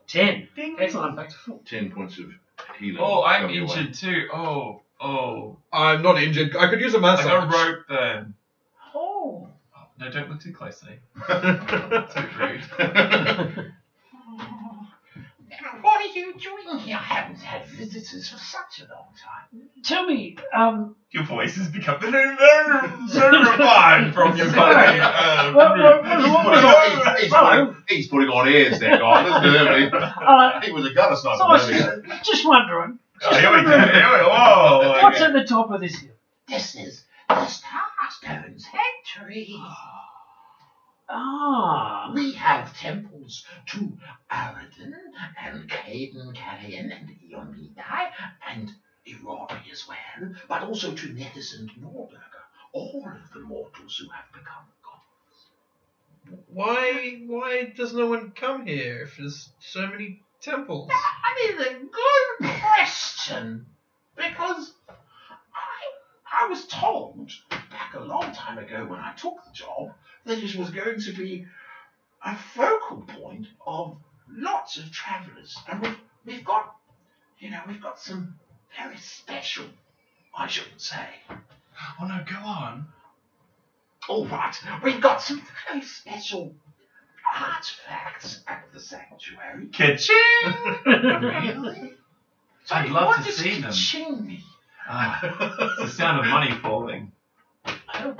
10. Ding. Excellent. I'm back to full. 10 points of healing. Oh, I'm come your way. injured too. Oh. I'm not injured. I could use a I massage. got a rope then. Oh. Oh, no, don't look too closely. Too rude. What are you doing here? I haven't had visitors for such a long time. Tell me, Your voice has become very refined from your body. He's putting on airs, that guy. Listen to him. He was a gunner so I sniper. was just wondering, Here we go. Whoa. what's at the top of this hill? This is the Starstone Sanctuary. Ah. We have temples to Aradin and Caden Carrion and Eon Medai and Irori as well, but also to Nethys and Norberger, all of the mortals who have become gods. Why does no one come here if there's so many temples? That is a good question, because I was told back a long time ago when I took the job that it was going to be a focal point of lots of travellers, and we've got some very special, I shouldn't say. Oh no, go on. All right, we've got some very special artifacts at the sanctuary. Kitchen. Really? I'd love what to does see them. ka-ching mean? It's the sound of money falling. Oh.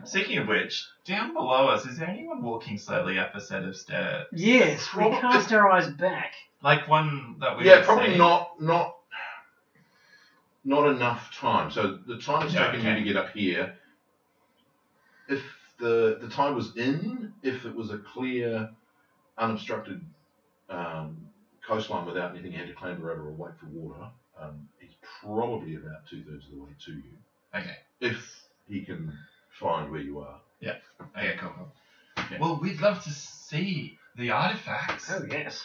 Speaking of which, down below us, is there anyone walking slowly up a set of stairs? Yes, we Probably- cast our eyes back. Like one that we Yeah, would probably see? not enough time. So the time it's Yeah, taken okay. you to get up here, if the time was in, if it was a clear, unobstructed coastline without anything you had to clamber over or wait for water, he's probably about 2/3 of the way to you. Okay. If he can find where you are. Okay, cool. Yeah. Well, we'd love to see the artifacts. Oh, yes.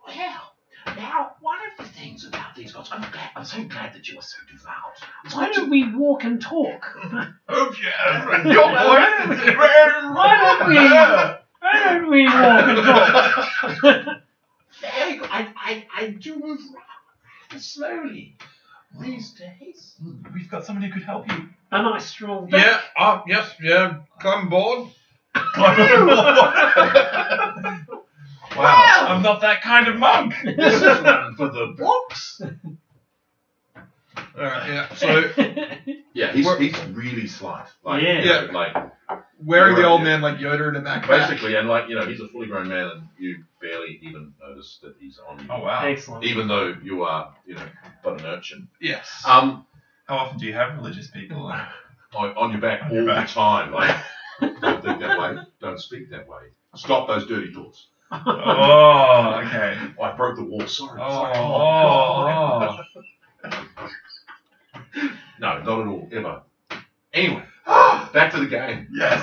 Well, now one of the things about these gods, I'm so glad that you are so devout. Why don't we walk and talk? Oh, yeah. Why don't we walk and talk? Very good. I do move rather slowly these days. We've got someone who could help you. A nice strong back. Yeah. Yes. Yeah. Climb aboard. Wow, I'm not that kind of monk. This is one for the books. All right. Yeah. So Yeah, he's really slight. Like, Yeah. you know, like wearing the old man like Yoda in a backpack. basically, and like he's a fully grown man, and you barely even notice that he's on you. Oh, wow. Excellent. Even though you are, but an urchin. Yes. How often do you have religious people? On your back On all your back. the time. Like, don't think that way. Don't speak that way. Stop those dirty thoughts. Oh, okay. I broke the wall. Sorry. Oh, Sorry. oh. No, not at all. Ever. Anyway, back to the game. Yes.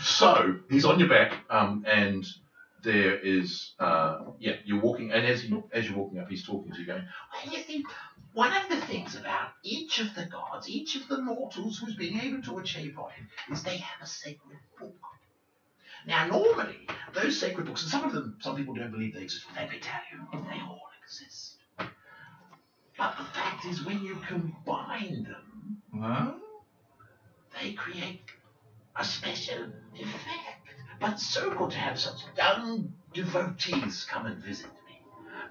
So he's on your back, and there is, you're walking, and as you're walking up, he's talking to you, going, Well, you see, one of the things about each of the gods, each of the mortals who's been able to achieve on it, is they have a sacred book. Now, normally, those sacred books, and some people don't believe they exist, let me tell you, they all exist. But the fact is, when you combine them, they create a special effect. But so good to have such young devotees come and visit me.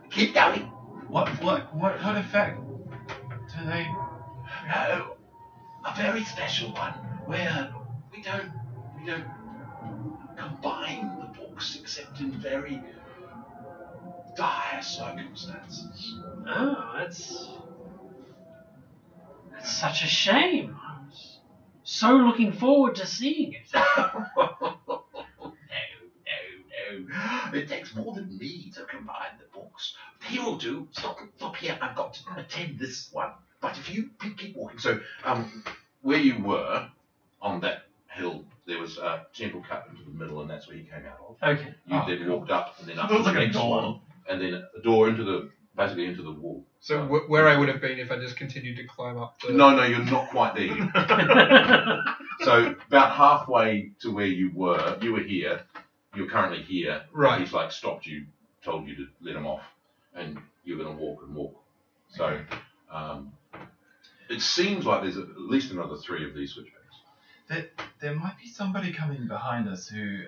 Keep going. What effect do they? No, a very special one where we don't combine the books except in very dire circumstances. Oh, that's such a shame. I was so looking forward to seeing it. No. It takes more than me to combine the books. Here will do. Stop here. I've got to attend this one. But if you keep walking. so where you were on that hill, there was a temple cut into the middle, and that's where you came out of. Okay. You then walked up, and then up It to was the like a next door. one, and then a door into the wall. So where I would have been if I just continued to climb up the... No, you're not quite there yet. So about halfway to where you were here. You're currently here. Right. He's like stopped you, told you to let him off, and you're going to walk and walk. So it seems like there's at least another 3 of these switchbacks. There might be somebody coming behind us who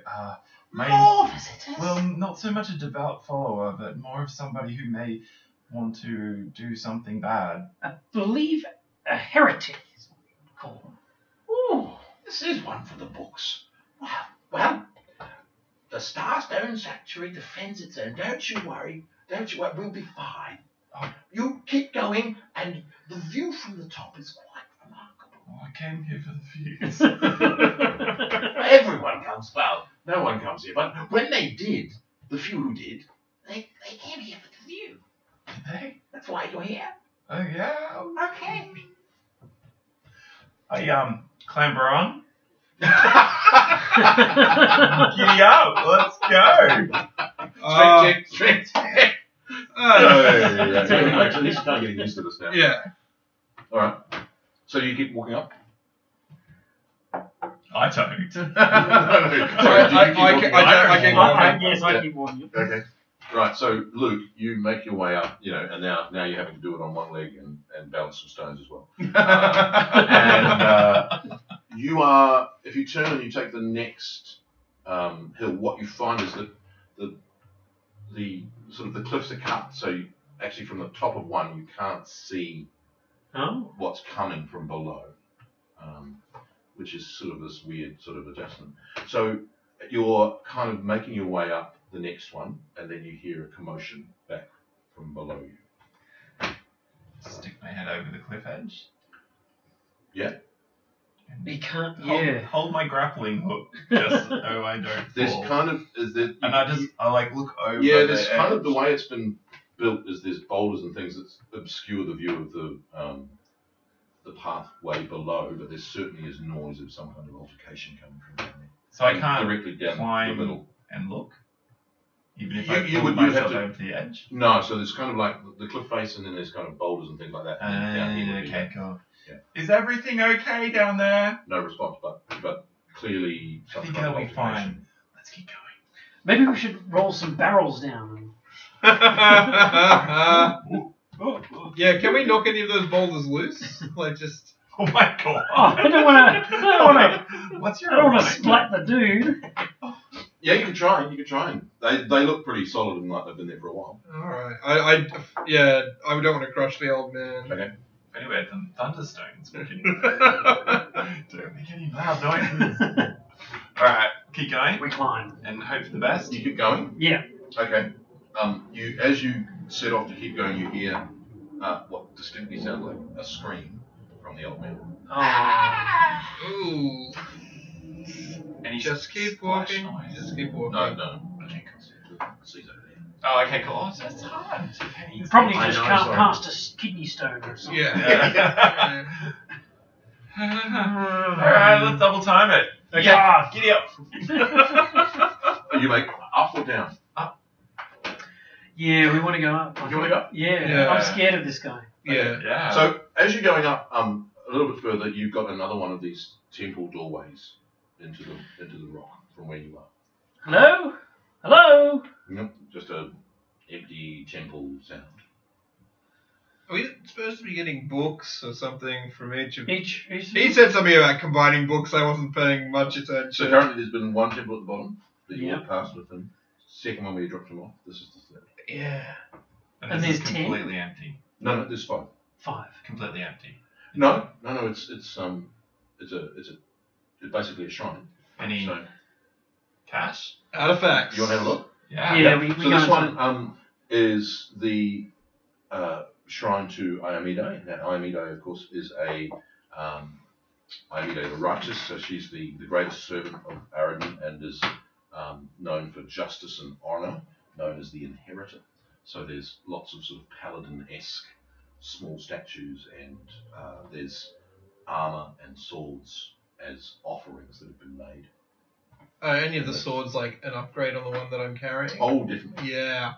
may. More visitors. Well, not so much a devout follower, but more of somebody who may want to do something bad. I believe a heretic is what we would call them. Ooh, this is one for the books. Well, the Starstone Sanctuary defends its own. Don't you worry. We'll be fine. Oh. You keep going, and the view from the top is quite remarkable. Oh, I came here for the views. Everyone comes. Well, no one comes here, but when they did, the few who did, they came here for the view. Did they? That's why you're here. Oh yeah. Okay. I clamber on. Giddy up, let's go. Strength check. At least you can't get used to this now. Yeah. All right. So you keep walking up. I don't. Sorry, I keep walking. Yes, I keep walking. Okay. Right. So Luke, you make your way up. And now you're having to do it on one leg and balance some stones as well. And you are, if you turn and you take the next hill, what you find is that the sort of the cliffs are cut, so you, actually from the top of one you can't see what's coming from below, which is sort of this weird sort of adjustment. So you're kind of making your way up the next one, and then you hear a commotion back from below you. Stick my head over the cliff edge. Yeah. You can't. Hold my grappling hook just so I don't There's fall. kind of is there. And I like look over. Yeah, the there's kind of edge. the way it's been built is there's boulders and things that obscure the view of the pathway below, but there certainly is noise of some kind of altercation coming from down there. So I can't directly down climb the middle. and look, even if You I would pull have myself to- over to the edge. No, so there's kind of like the cliff face, and then there's kind of boulders and things like that. And then down here would be Okay, cool. Yeah. Is everything okay down there? no response, but clearly I some think kind of it'll be altercation. fine. Let's keep going. Maybe we should roll some barrels down. Yeah, can we knock any of those boulders loose? Like just... Oh my god. Oh, I don't want to. What's your I don't want to alignment? splat the dude. Yeah, you can try. They look pretty solid and like they've been there for a while. Alright. I don't want to crush the old man. Okay. If anyway, some thunderstones. We can... Don't make any loud noises. Alright, keep going We climb. and hope for the best. You keep going. Yeah. Okay. As you set off to keep going, you hear what distinctly sounds like a scream from the old man. Ooh. Any Just keep splash walking. noise? Just keep walking. No. Okay, see over there. Oh, okay, cool. Oh, that's hard. You probably I just know, can't sorry. cast a kidney stone or something. Yeah. Alright, let's double time it. Okay. Yeah, giddy up. You make up or down? Yeah, we want to go up. Do you want to go up? Yeah, I'm scared of this guy. Yeah. Yeah. So as you're going up a little bit further, you've got another one of these temple doorways into the rock from where you are. Hello? Hello? Nope, just a empty temple sound. Are we supposed to be getting books or something from each of... Each He said something about combining books. I wasn't paying much attention. So currently there's been one temple at the bottom that you Yep. walked past with him. Second one where you dropped him off. This is the third. Yeah. And there's this is 10? completely empty. No, there's 5. 5. Completely empty. No, it's basically a shrine. Any So cash? Artifacts. you want to have a look? Yeah. Yeah, we So go this into- one is the shrine to Iamide. Now Iamide, of course, is a Iamide the righteous. So she's the greatest servant of Aragon and is known for justice and honor, known as the Inheritor. So there's lots of sort of paladin-esque small statues, and there's armor and swords as offerings that have been made. Any of the swords like an upgrade on the one that I'm carrying? Oh, definitely. Yeah.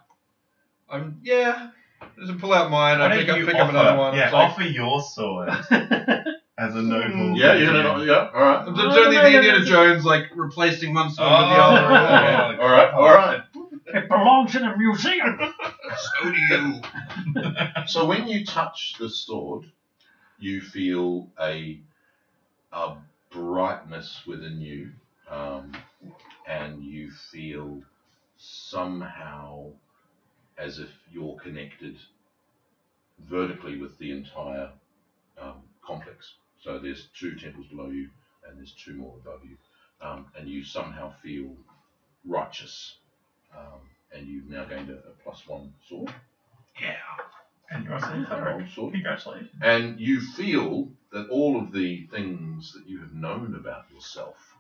Just pull out mine. Why I don't pick you up another one. Yeah, It's like, offer your sword as a noble. Yeah, you're gonna. Yeah, all right. I'm doing the Indiana Jones, like replacing one sword with the other. Oh, All right. It belongs in a museum. So do you. So when you touch the sword, you feel a brightness within you, and you feel somehow as if you're connected vertically with the entire complex. So there's 2 temples below you, and there's 2 more above you, and you somehow feel righteous, and you've now gained a +1 sword. Yeah. And you're also a An cleric. old sword. Congratulations. And you feel that all of the things that you have known about yourself,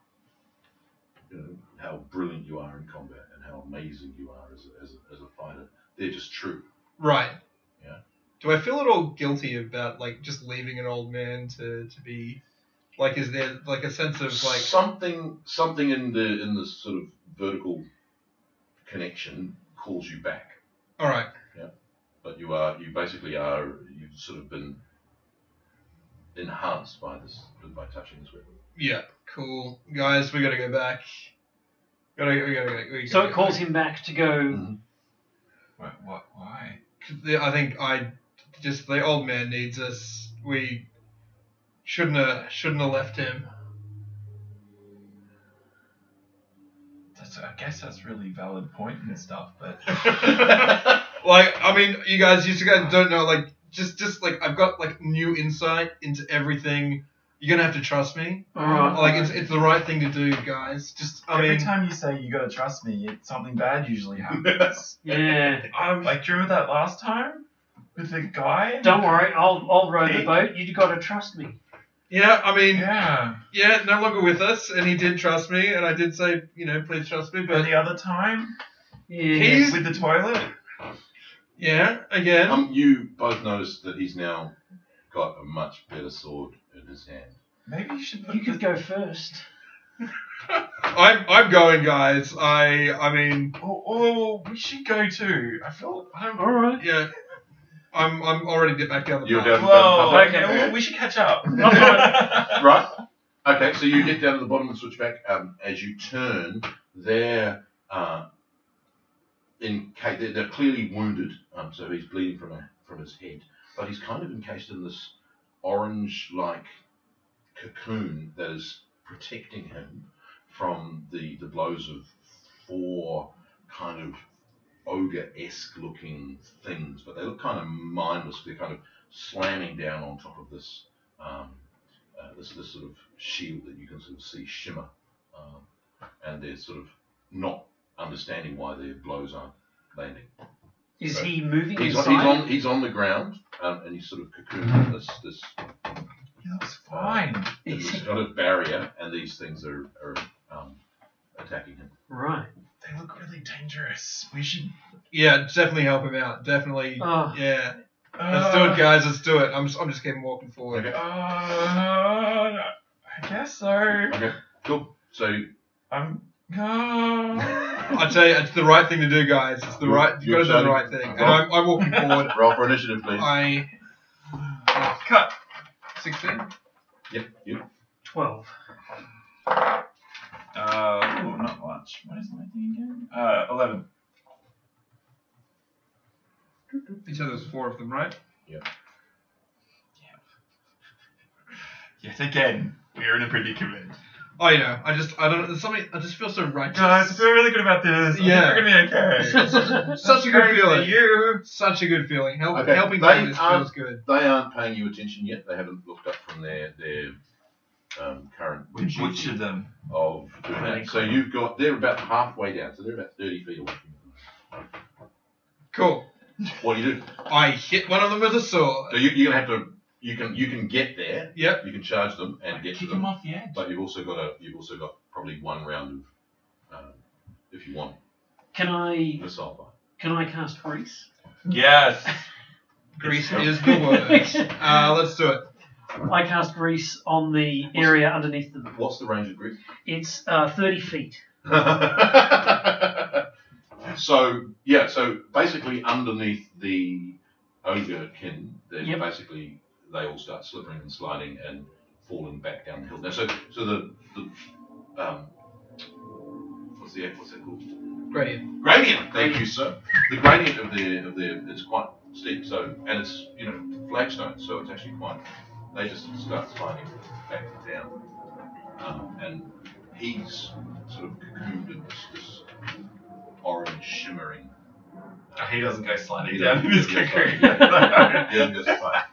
how brilliant you are in combat and how amazing you are as a fighter, they're just true. Right. Yeah. Do I feel at all guilty about like just leaving an old man to be like? Is there like a sense of like something in the sort of vertical connection calls you back. all right? But you've sort of been enhanced by touching this weapon. Yeah. Cool, guys. We gotta go back. We gotta go. So it calls him back to go. What? Why? I think the old man needs us. We shouldn't have left him. I guess that's really valid point and stuff, but Like, I mean, you guys don't know, like, just like, I've got, like, new insight into everything. You're gonna have to trust me. Like, it's the right thing to do, guys. every time you say you gotta trust me, something bad usually happens. Yeah. Like, do you remember that last time with the guy? Don't worry, I'll row the Pig? boat. You got to trust me. Yeah, I mean, Yeah. no longer with us, and he did trust me, and I did say, please trust me, But but the other time Yeah. with the toilet. yeah, again. You both notice that he's now got a much better sword in his hand. Maybe you should put. You could go first. I'm going, guys. I mean, Oh, we should go too. I don't. All right. yeah. I'm already back down the You're path. down- Whoa. Okay. Okay. We should catch up. Right? Okay, so you get down to the bottom and switch back. As you turn, they're clearly wounded. So he's bleeding from his head, but he's kind of encased in this orange-like cocoon that is protecting him from the blows of 4 kind of ogre-esque looking things, but they look kind of mindless. They're kind of slamming down on top of this this sort of shield that you can sort of see shimmer, and they're sort of not understanding why their blows aren't landing. Is So he moving He's inside? on on the ground, and he's sort of cocooned in this He looks fine. this kind of barrier, and these things are attacking him. Right. They look really dangerous. We should. Yeah, definitely help him out. Definitely. Oh. Yeah. Let's do it, guys. Let's do it. I'm just keeping walking forward. Okay. I guess so. Okay. Cool. So I'm. I tell you, it's the right thing to do, guys. It's the right. You got to do the right thing. And I'm walking forward. Roll for initiative, please. Cut. 16. Yep, you. 12. Not much. What is my thing again? 11. You said there's 4 of them, right? Yep. Yet again, we are in a predicament. Oh, yeah. I don't. There's something. I just feel so righteous. Guys, I feel really good about this. Yeah. We're gonna be okay. Such a good feeling. You. Such a good feeling. Okay, Helping they them aren't- feels good. They aren't paying you attention yet. They haven't looked up from their current We butchered them. of doing that. So you've got, they're about halfway down, so they're about 30 feet away from Cool. you. What do you do? I hit one of them with a sword. So you're gonna have to, you can get there. Yep. You can charge them and get to Kick them. him off the edge. But you've also got probably one round of, if you want, Can I missile cast Grease? Yes. Grease is the word. Let's do it. I cast Grease on the area underneath them. fire. What's the range of grease? It's 30 feet. So basically underneath the ogre kin, then Yep. basically they all start slipping and sliding and falling back down the hill. Now, so the what's that called? Gradient. Gradient. Thank you, sir. The gradient of the is quite steep. So and it's flagstone, so it's actually quite. They just start sliding back and down, and he's sort of cocooned in this orange shimmering. He doesn't go sliding He down doesn't in his go cocoon. He doesn't go so far.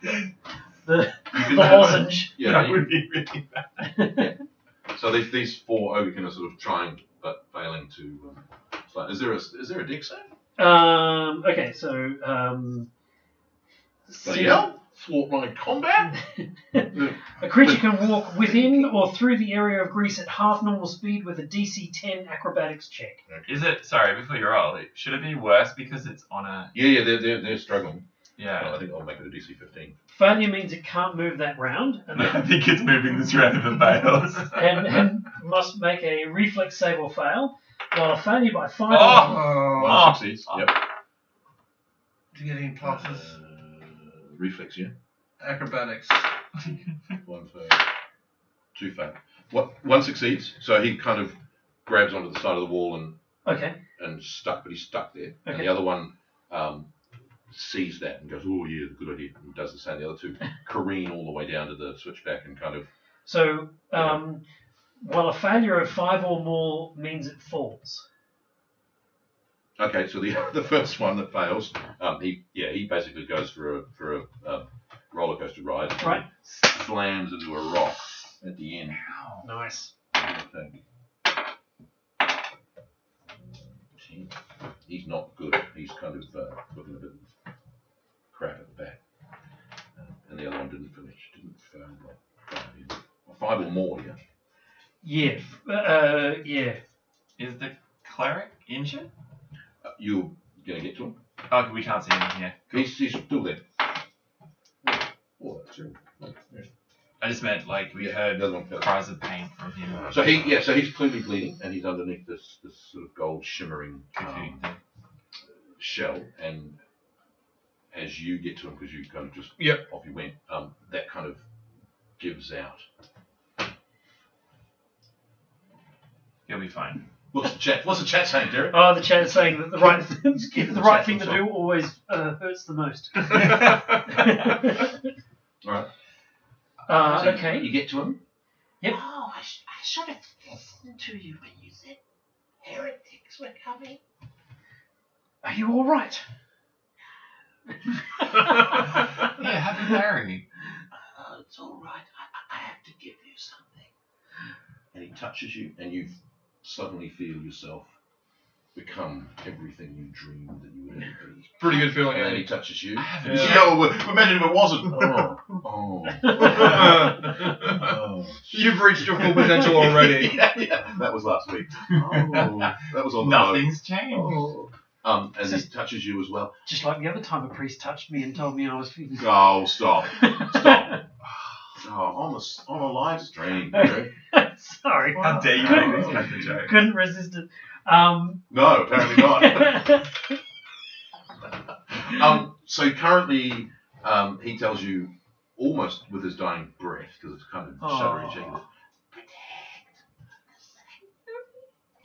The can the have- lozenge. Yeah. That would be really bad. So these 4 ogre are sort of trying but failing to slide. Is there a deck save? Okay, so Bloody hell! Thwart my combat. a creature can walk within or through the area of Grease at half normal speed with a DC 10 acrobatics check. Is it? Sorry, before you roll, should it be worse because it's on a? Yeah, they're struggling. Yeah. I think I'll make it a DC 15. Failure means it can't move that round I think it's moving this round if it fails. and must make a reflex save or fail. While a failure by 5 Oh! One succeeds. Yep. Do you get any pluses? Reflex, yeah. Acrobatics. 1 fail. 2 fail. One succeeds, so he kind of grabs onto the side of the wall and stuck, but he's stuck there. And Okay. the other one sees that and goes, "Oh yeah, good idea," and does the same. The other 2 careen all the way down to the switchback and kind of. So, while a failure of 5 or more means it falls. Okay, so the first one that fails, he basically goes for a roller coaster ride. Right. Slams into a rock at the end. Nice. Okay. He's not good. He's kind of looking a bit crap at the back. And the other one didn't finish. Didn't fail. 5 or more, yeah. Yeah. Is the cleric injured? You're going to get to him? Oh, we can't see him here. He's still there. Oh, that's true. I just meant like we Yeah, heard the other one fell. cries of pain from him. So he's clearly bleeding, and he's underneath this sort of gold shimmering Cocoon thing. shell. And as you get to him, because you kind of just off you went, that kind of gives out. He'll be fine. What's the chat saying, Derek? Oh, the chat is saying that the right thing to Sorry. do always hurts the most. All right. So Okay. You get to him. Yep. Oh, I should have listened to you when you said heretics were coming. Are you all right? Yeah, happy Larry. It's all right. I have to give you something. And he touches you, and you suddenly feel yourself become everything you dreamed that you would ever be. Pretty good feeling, And then eh? he touches you. I haven't. Yeah, imagine if it wasn't. Oh. You've reached your full potential already. yeah. That was last week. Oh, that was on the Nothing's changed. note. And he touches you as well. Just like the other time a priest touched me and told me I was feeling. Oh, stop. Stop. Oh, on a live stream. Derek. Sorry. How dare you make this as a joke? Couldn't resist it. No, apparently not. So currently, he tells you almost with his dying breath, because it's kind of shuddery shaking.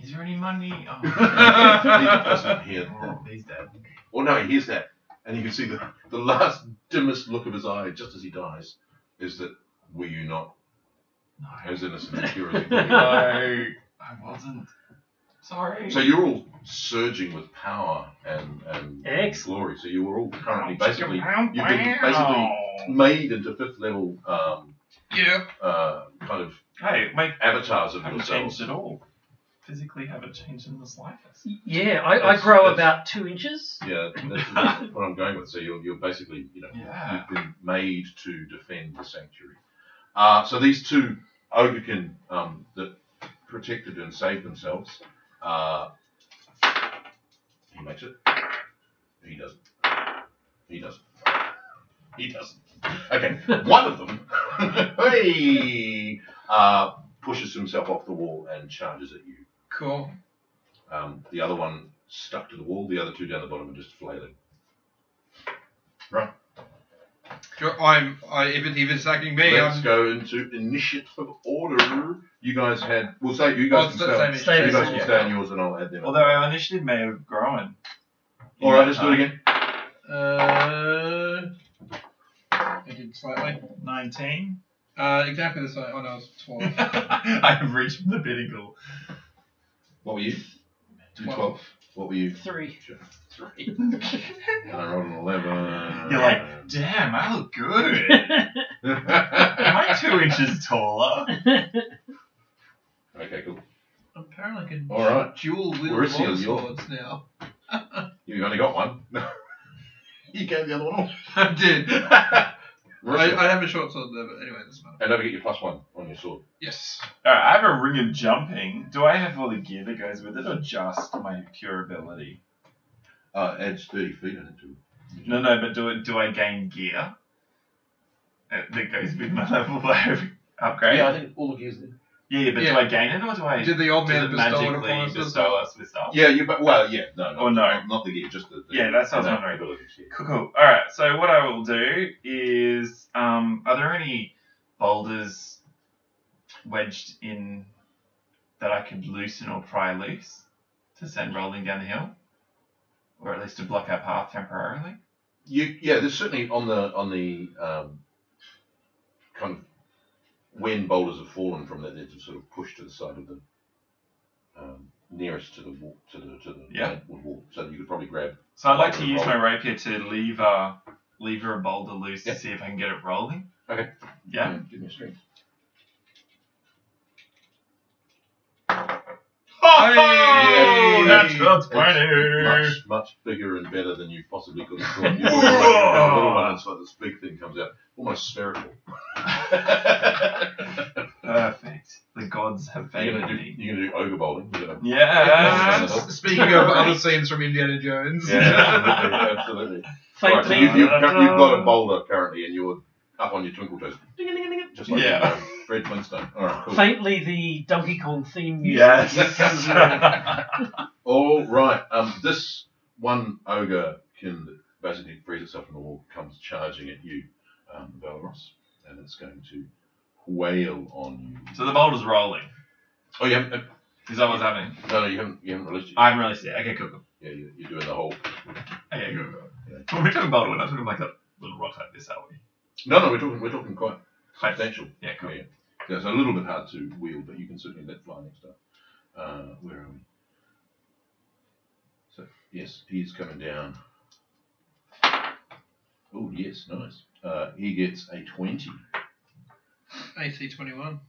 Is there any money? Oh, He doesn't hear. he's dead. Well, no, he hears that, and you can see the last dimmest look of his eye, just as he dies, is that were you not as innocent and pure as you No, could be? I wasn't. Sorry. So you're all surging with power and Excellent. glory. So you were all currently basically you've been basically made into 5th level kind of Hey, my avatars of haven't yourselves. changed at all. Physically haven't changed in the slightest. Yeah, I grow about 2 inches. Yeah, that's what I'm going with. So you're basically Yeah. you've been made to defend the sanctuary. So these 2 Ogrekin that protected and saved themselves. He makes it. He doesn't. He doesn't. He doesn't. Okay, one of them, pushes himself off the wall and charges at you. Cool. The other one stuck to the wall. The other 2 down the bottom are just flailing. Right. If it's attacking me, Let's go into initiative order. You guys had. We'll say you guys Oh, can it's stay. the You same guys can stay on yours, and I'll add them. Although our initiative may have grown. All right, let's do it again. I did slightly. 19. Exactly the same. Oh no, it's 12. I have reached the pinnacle. What were you? 12. What were you? 3. 3. And I rolled an 11. You're like, damn, I look good. Am I 2 inches taller? Okay, cool. Apparently I can All right. dual wield Marissa, long you're- swords now. You've only got one. You gave the other one off. I did. Marissa. I have a short sword there, but anyway, it doesn't matter. And don't forget your +1 on your sword. Yes. Alright, I have a ring of jumping. Do I have all the gear that goes with it, or just my pure ability? Adds 30 feet into it. No, but do I gain gear that goes with my level 5 upgrade? Yeah, I think all the gear's there. Yeah, but Yeah. do I gain it, or do I? Did the old man does it bestow it magically upon us? bestow us with stuff? Yeah, no, no. not the gear, just the Yeah, that's what I was innate wondering. abilities, yeah. Cool. Alright, so what I will do is, are there any boulders wedged in that I could loosen or pry loose to send rolling down the hill? Or at least to block our path temporarily? Yeah, there's certainly on the kind of when boulders have fallen from there, they're sort of pushed to the side of the nearest to the wall, to the Yeah. wood wall. So you could probably grab. So I'd like to use my rapier to lever a boulder loose Yeah. to see if I can get it rolling. Okay. Yeah. Give me a strength. Oh, That's natural 20. much bigger and better than you possibly could have thought. You thought like a little one, it's like this big thing comes out, almost spherical. Perfect. The gods have You're favored gonna me. do ogre bowling. You're gonna, Yeah. Speaking of other scenes from Indiana Jones. yeah, absolutely. Right, so Faintly, you've got a boulder currently, and you're up on your twinkle toes, just like Yeah. Fred Flintstone. All right, cool. faintly the Donkey Kong theme music. Yes. All right. This one ogre can basically freeze itself from the wall, comes charging at you, Valeros, and it's going to wail on you. So the boulder's rolling. Oh, you haven't? Is that what's happening? No, you haven't released it. I haven't really seen it. Okay, cool. Yeah, you're doing the whole. Okay, cool. Yeah. When we're talking boulder, we're not talking like a little rock like this, are we? No, we're talking quite Quite substantial. Yeah, cool. Yeah. Yeah, it's a little bit hard to wield, but you can certainly let fly next time. Where are we? So yes, he's coming down. Oh yes, nice. He gets a 20. AC 21.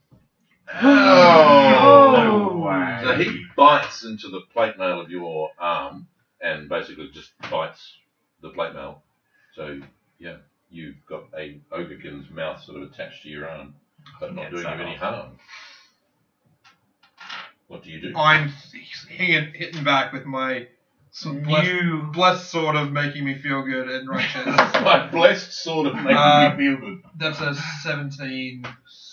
No way. So he bites into the plate mail of your arm and basically just bites the plate mail. So yeah, you've got a ogrekin's mouth sort of attached to your arm, but not doing you any harm. What do you do? I'm hitting back with my blessed sword of making me feel good and righteous. My blessed sword of making me feel good. That's a 17.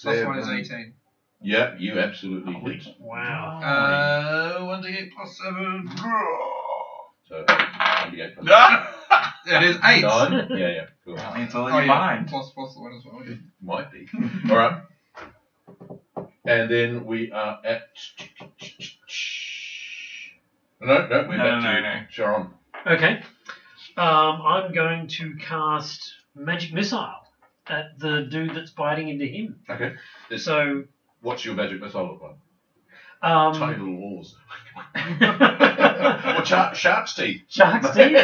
Plus 1 is 18. Yeah, you absolutely hit. Wow. 1d8 plus 7. So, 1d8 plus It is 8. 9. Yeah, cool. It's all in Oh, your yeah. mind. Plus the 1 as well. Okay. Might be. All right. And then we are at. No, we're back to Sharon. Okay. I'm going to cast Magic Missile at the dude that's biting into him. Okay. So, What's your magic missile look like? um, Tiny little walls. Or shark's teeth. Shark's teeth.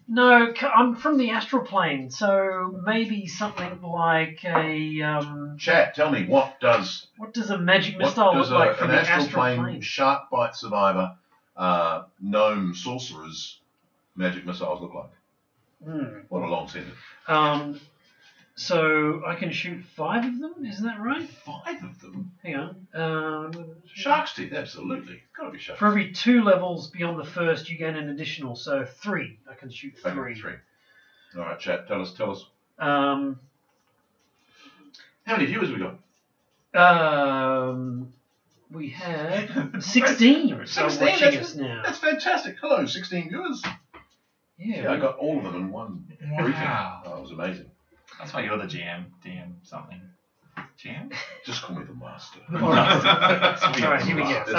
No, I'm from the astral plane, so maybe something like a. Chat, tell me, what does What does a magic missile look like from an the astral plane shark bite survivor, gnome sorcerer's magic missiles look like? What a long sentence. So I can shoot 5 of them, isn't that right? 5 of them? Hang on. Shark's teeth, absolutely. Gotta be shark's For every 2 levels beyond the first, you gain an additional, so 3. I can shoot 3. Okay, 3. All right, chat, tell us. How many viewers have we got? We have 16. 16, watching us now. That's fantastic. Hello, 16 viewers. Yeah, I got all of them in one briefing. Wow. That was amazing. That's why you're the GM, DM something. GM? Just call me the master. All right, here we go. It's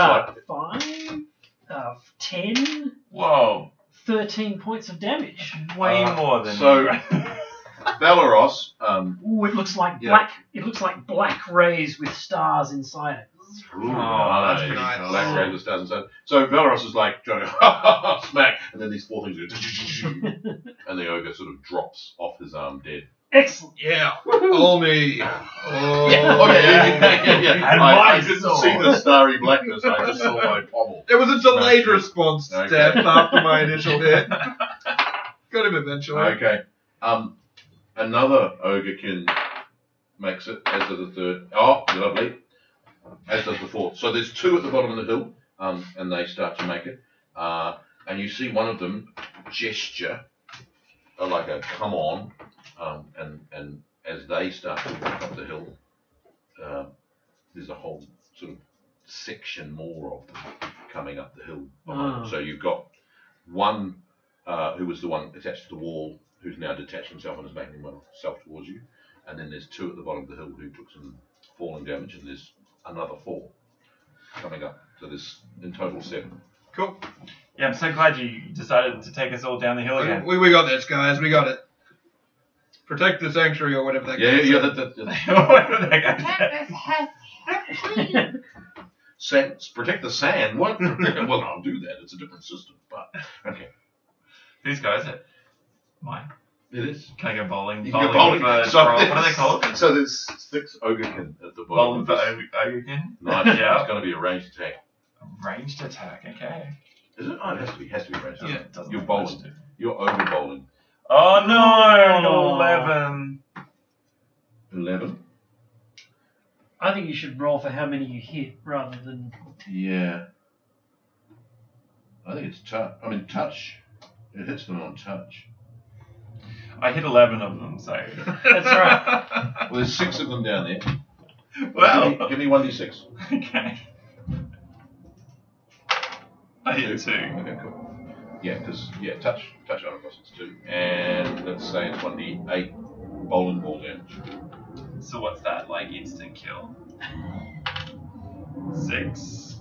5, 10, Whoa. 13 points of damage. Way more than so Valeros. Ooh, it looks like Yeah. black. It looks like black rays with stars inside it. Ooh, that's pretty nice. Black Ray just doesn't say. So Valeros is like trying to smack, and then these 4 things go, and the ogre sort of drops off his arm dead. Excellent. Yeah. All me. Oh, Yeah. And I my didn't sword. see the starry blackness. I just saw my pommel. It was a delayed response Okay. step after my initial hit. Got him eventually. Okay. Another ogrekin makes it, as does the third. Oh, lovely. As does the fourth. So there's 2 at the bottom of the hill, and they start to make it. And you see one of them gesture, like a come on, and as they start to walk up the hill, there's a whole sort of section more of them coming up the hill behind them. So you've got one who was the one attached to the wall, who's now detached himself and is making himself towards you. And then there's 2 at the bottom of the hill who took some falling damage, and there's another 4 coming up. So there's in total 7. Cool. Yeah, I'm so glad you decided to take us all down the hill again. We got this, guys. We got it. Protect the sanctuary or whatever that Yeah, goes. yeah. That Protect the sand. What? Well, I'll do that. It's a different system, but okay. These guys are mine. It is. Can I go bowling? You can go bowling. For So what are they called? So there's 6 ogrekin at the bottom. Bowling for Ogrekin? Nice. Yeah. It's going to be a ranged attack. Ranged attack, okay. Is it? Oh, it has to be ranged. Yeah, it doesn't You're look bowling. much to- You're over bowling. Oh no! Oh. 11. 11. I think you should roll for how many you hit rather than. Yeah. I think it's touch. I mean, touch. It hits them on touch. I hit 11 of them, so. That's right. Well, there's 6 of them down there. Well. Give me 1d6. Okay. I hit 2. Okay, cool. Yeah, because touch on across it's 2, and let's say it's 1d8 bowling ball damage. So what's that, like instant kill? 6.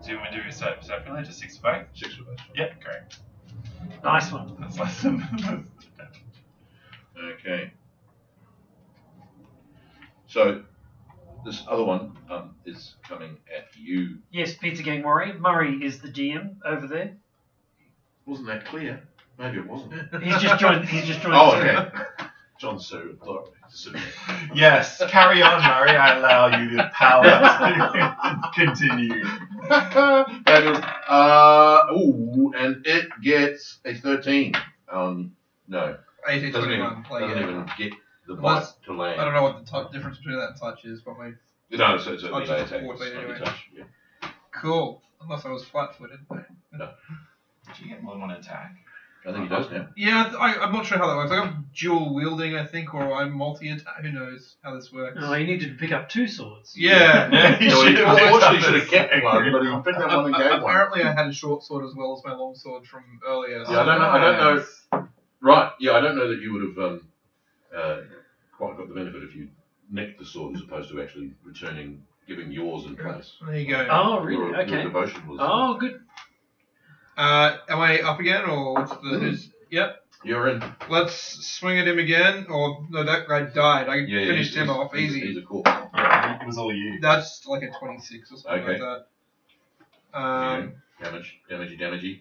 Do you want me to do separately? Just 6 for both? 6 for both. Yep, great. Nice one. That's less than. Okay. So this other one is coming at you. Yes, Pizza Gang Warrior. Murray is the DM over there. Wasn't that clear? Maybe it wasn't. He's just joined. Oh, the okay. John's so authority. Yes, carry on, Murray. I allow you the power to continue. And it gets a 13. No. 18 Doesn't 21. even get the bite to land. I don't know what the difference between that and touch is, but like, No, so it's a Touch melee is a attack. 14 It's only anyway. touch, yeah. cool. Unless I was flat-footed. Did you get more than one attack? I think he does now. Yeah, I'm not sure how that works. I got dual wielding, I think, or I'm multi-attack. Who knows how this works? Oh, you needed to pick up 2 swords. Yeah. You So he should have unfortunately done should the have kept same. one, but he picked up one and gave one. Apparently, I had a short sword as well as my long sword from earlier. So Yeah, I don't know. Right, yeah, I don't know that you would have quite got the benefit if you nicked the sword as opposed to actually giving yours in place. There you go. Oh, really? Your Okay. devotion was. Oh, good. Am I up again, or what's the? Who's, yep. You're in. Let's swing at him again. Or no, that guy died. I Yeah, finished him off easy. He's a corpse. Yeah, it was all you. That's like a 26 or something Okay. like that. Damagey.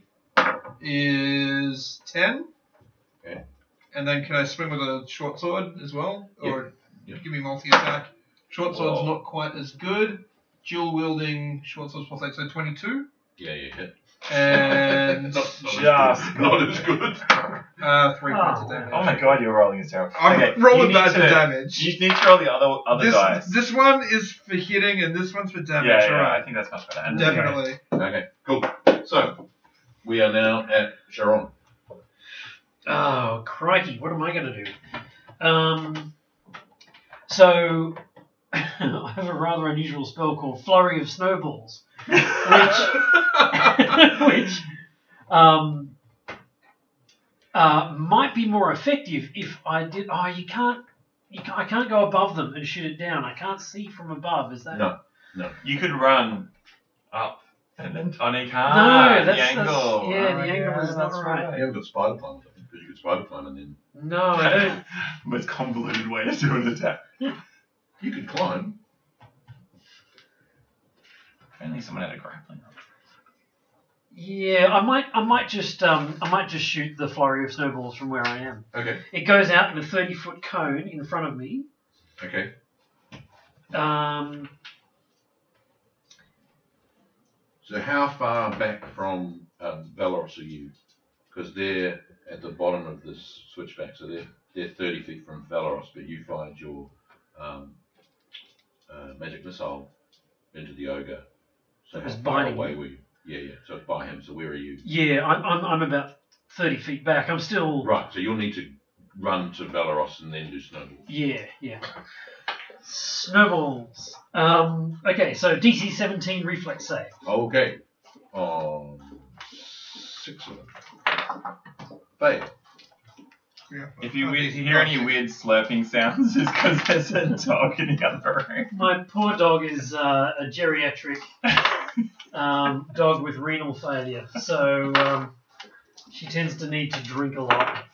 Is 10. Okay. And then can I swing with a short sword as well? Or Yep. give me multi-attack? Short sword's Whoa. not quite as good. Dual wielding short swords plus 8, so 22. Yeah, you hit. And Not as good. 3 points of damage. Oh my god, you're rolling a terrible. I'm Okay, rolling you need bad for to- damage. You need to roll the other dice. This one is for hitting and this one's for damage. yeah, I Alright. think that's much better. And Definitely. Okay, cool. So, we are now at Sharon. Oh, crikey. What am I going to do? So, I have a rather unusual spell called Flurry of Snowballs, which might be more effective if I did. Oh, I can't go above them and shoot it down. I can't see from above. Is that? No. You could run up and then Tonic No, the that's angle. yeah, the angle is not that's right. You haven't got spider climb, I think, because you could spider climb and then No, I don't. Most convoluted way to do an attack. you could climb. If only someone had a grappling hook. Yeah, I might just shoot the flurry of snowballs from where I am. Okay. It goes out in a 30-foot cone in front of me. Okay. So how far back from Valoros are you? Because they're at the bottom of this switchback, so they're 30 feet from Valoros, but you fired your magic missile into the ogre. So It was how far biting away him. were you? Yeah. So it's by him. So where are you? Yeah, I'm about 30 feet back. I'm still. Right. So you'll need to run to Valoros and then do snowball. Yeah. Snowballs. Okay, so DC 17 reflex save. Okay. 6 of them. Fail. Yeah. If you hear any weird slurping sounds, it's because there's a dog in the other room. My poor dog is a geriatric dog with renal failure, so she tends to need to drink a lot.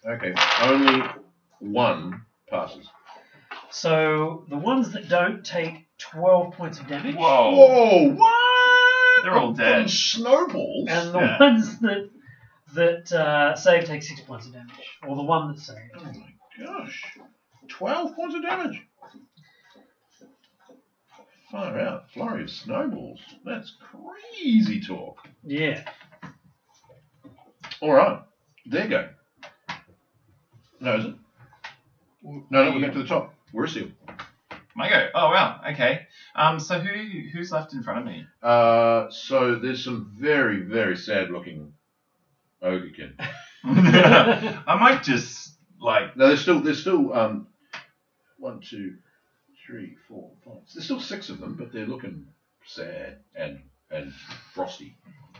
Okay. Only one passes. So the ones that don't take 12 points of damage, Whoa. Whoa! What? They're all dead. From snowballs. and the Yeah. ones that save take 6 points of damage, or the one that saved. Oh my gosh. 12 points of damage. Far out. Flurry of snowballs. That's crazy talk. Yeah. Alright. There go. No, is it? No, we're back to the top. We're a seal. My go. Oh wow. Okay. So who's left in front of me? So there's some very, very sad looking ogrekin. I might just like. No, there's still 1, 2, 3, 4, 5. There's still 6 of them, but they're looking sad and frosty.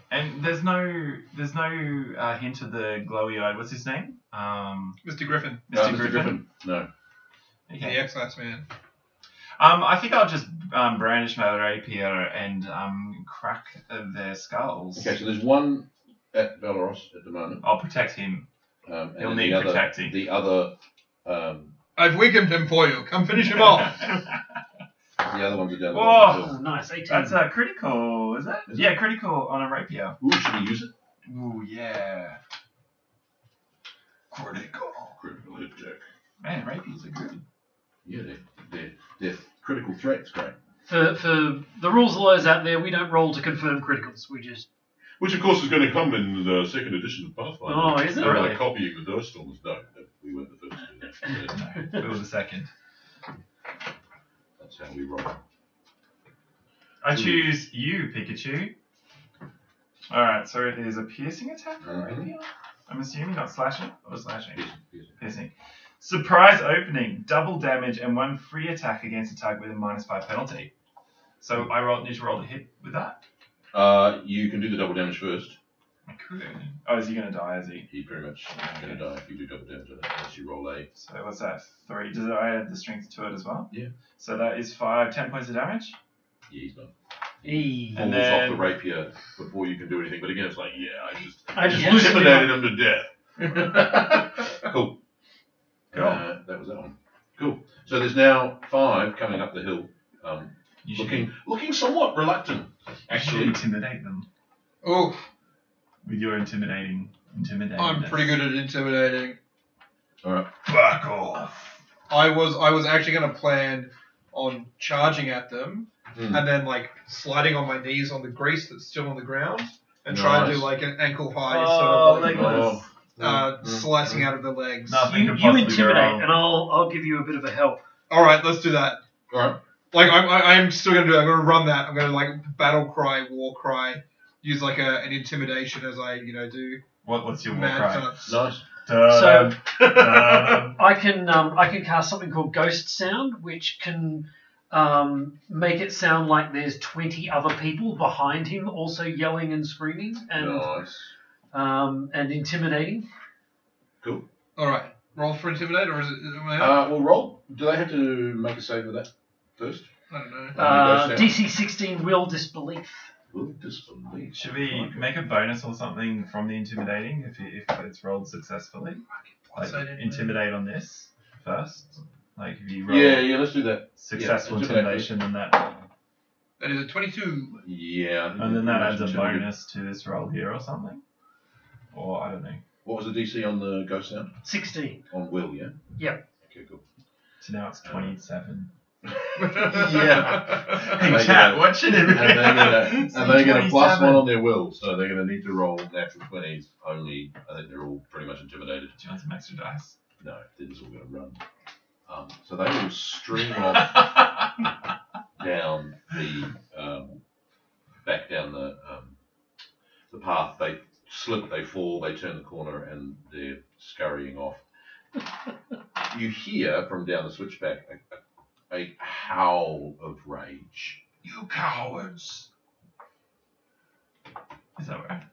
And there's no hint of the glowy-eyed. What's his name? Mr. Griffin, Mr. Griffin. No. the Okay. X-Lass man. I think I'll just brandish my rapier and crack their skulls. Okay, so there's one at Valoros at the moment. I'll protect him. And He'll then need the other, protecting. The other, I've weakened him for you. Come finish him off. the other ones are down the Whoa. bottom. Oh, nice. 18. That's a critical, is it? Is Yeah, critical on a rapier. Ooh, should we use it? Ooh, yeah. Critical. Critical hit check. Man, rapiers are good. Yeah, they're critical threats, great. For the rules of those out there, we don't roll to confirm criticals. We just. Which, of course, is going to come in the second edition of Pathfinder. Oh, is it? They're Really? like copying the Durstall's. No, we weren't the first to do that. No, we were the second. That's how we roll. I choose you, Pikachu. Alright, so it is a piercing attack for Mhm. rapier? I'm assuming not slashing or slashing? Piercing. Piercing. Surprise opening, double damage and 1 free attack against a target with a -5 penalty. So I need to roll the hit with that? You can do the double damage first. I could. Oh, is he going to die, is he? He pretty much is going to die if you do double damage unless you roll a. So what's that? 3. Does I add the strength to it as well? Yeah. So that is 10 points of damage? Yeah, he's done. And Falls then- off the rapier before you can do anything. But again, it's like, I just intimidated him to death. Cool. Cool. That was that one. Cool. So there's now 5 coming up the hill, You should looking somewhat reluctant. actually intimidate them Oh, with your intimidating. I'm pretty good at intimidating. All right. Fuck off. I was actually going to plan on charging at them and then like sliding on my knees on the grease that's still on the ground and try to do like an ankle high sort of like slicing out of the legs. Nothing You could possibly go intimidate, wrong. and I'll give you a bit of a help. All right, let's do that. All right. Like I'm still gonna do that. I'm gonna run that. I'm gonna like battle cry, war cry, use like an intimidation as I do What's your war mad cry? stunts. Nice. So I can cast something called Ghost Sound, which can make it sound like there's 20 other people behind him also yelling and screaming Nice. and intimidating. Cool. All right, roll for intimidate, or is it? Am I out? Well, roll. Do they have to make a save with that first? I don't know. DC 16 Will Disbelief. Will disbelief. Should we make a bonus or something from the intimidating if it's rolled successfully? Like intimidate on this first. Like if you roll Yeah, let's do that. successful Yeah, intimidation, then that, That is a 22. Yeah. and then that adds a Intimidate. bonus to this roll here or something. Or I don't know. What was the DC on the ghost sound? 16. On Will, yeah? Yep. Okay, cool. So now it's 27. Yeah. Hey They chat, get watch it. And they're going to plus 27. one on their will, so they're going to need to roll natural 20s only. I think they're all pretty much intimidated. Do you want some extra dice? No, they're just all going to run. So they will stream off down back down the path. They slip, they fall, they turn the corner, and they're scurrying off. You hear from down the switchback a howl of rage. You cowards! Is that right?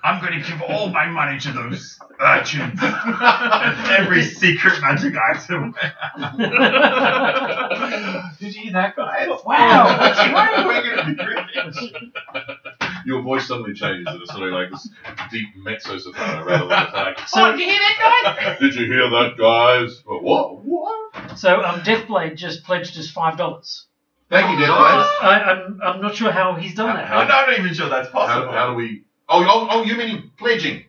I'm going to give all my money to those urchins and every secret magic item. Did you hear that, guys? Wow! Why are we going to be rich? Your voice suddenly changes and it's sort of like this deep mezzo soprano rather than like, So, Did you hear that, guys? did you hear that, guys? But what? so Deathblade just pledged us $5. Thank you, Deathblade. I'm not sure how he's done that. I'm not even sure that's possible. How do we... Oh, you mean pledging?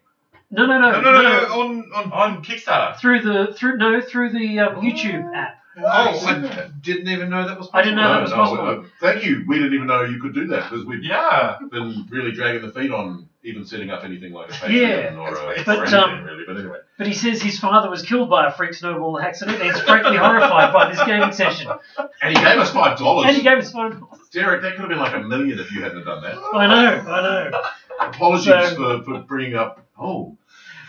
No. No. On Kickstarter. Through the YouTube app. Oh, I didn't even know that was possible. I didn't know that was possible. Thank you. We didn't even know you could do that because we've Yeah. been really dragging the feet on even setting up anything like a Patreon Yeah, or a but, anything really. But anyway. But he says his father was killed by a freak snowball accident and he's frankly horrified by this gaming session. And he gave us $5. And he gave us $5. Derek, that could have been like $1 million if you hadn't done that. I know. Apologies So- for bringing up... Oh.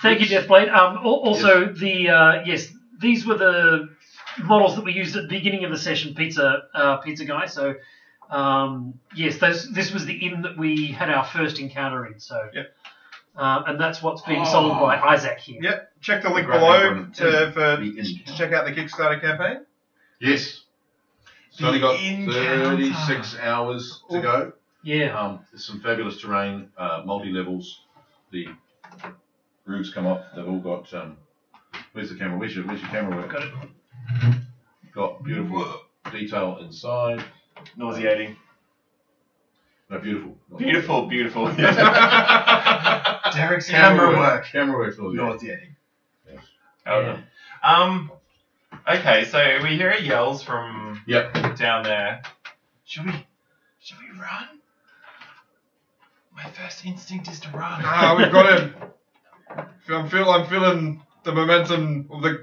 Thank you, Deathblade. Also, these were the models that we used at the beginning of the session, Pizza Guy. So, this was the inn that we had our first encounter in. So, and that's what's being sold by Isaac here. Yep. Check the link Great below name to check out the Kickstarter campaign. Yes. So only got encounter. 36 hours to go. Yeah. There's some fabulous terrain, multi-levels. The roofs come up. They've all got... where's the camera? Where's your camera work? Got it. Got beautiful detail inside. Nauseating. No, beautiful. Beautiful. Derek's camera work. Camera work's nauseating. Nauseating. Yes. Oh, okay, so we hear yells from Yep. down there. Should we run? My first instinct is to run. We've got him. I'm feeling the momentum of the.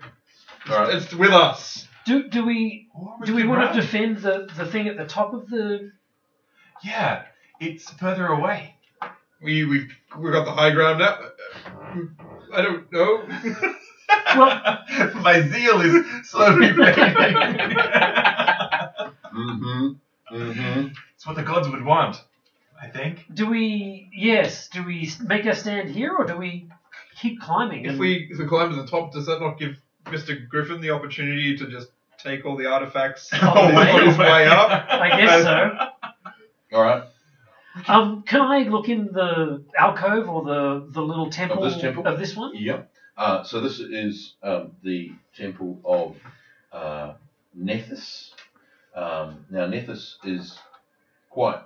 All right. It's with us. Do we could want run. to defend the thing at the top of the? Yeah, it's further away. We've got the high ground now. I don't know. My zeal is slowly fading. It's what the gods would want, I think. Do we make our stand here, or do we keep climbing? If we climb to the top, does that not give Mr. Griffin the opportunity to just take all the artifacts on his way up? I guess so. All right. Can I look in the alcove or the little temple Of this temple? of this one? Yep. So this is the temple of Nethys. Now Nethys is quite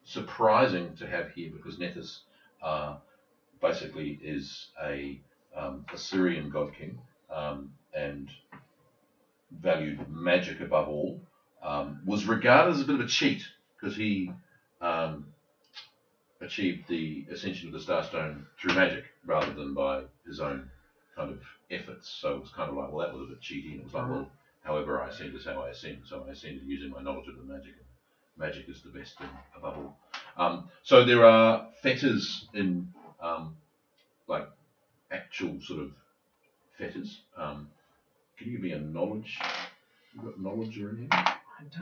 surprising to have here because Nethys basically is a Assyrian god king and valued magic above all. Was regarded as a bit of a cheat because he achieved the ascension of the Starstone through magic rather than by his own kind of efforts. So it was kind of like, well, that was a bit cheaty. And it was like, well, however I ascend is how I ascend. So I ascended using my knowledge of the magic. And magic is the best thing above all. So there are fetters in, like, actual sort of fetters. Can you give me a knowledge? You got knowledge or anything?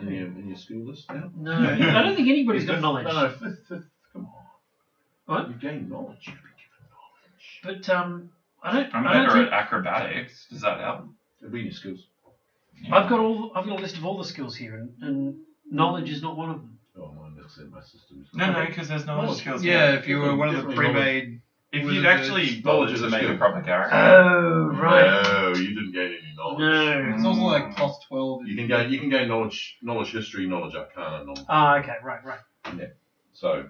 In your skill list now? No, I don't think anybody's got knowledge. No, fifth, come on. What? You've gained knowledge. You've been given knowledge. But I don't. I'm I better don't at think, acrobatics. Does that help? It'll be in your skills. I've got a list of all the skills here, and knowledge is not one of them. Oh, mine looks at my system. No, because there's knowledge skills. Yeah, here. if you were one of the Definitely pre-made. If you'd actually bothered to make a proper character. Oh, right. No, you didn't gain any knowledge. No. It's also like plus 12. You can gain knowledge history, knowledge arcana, knowledge. Ah, okay, right. So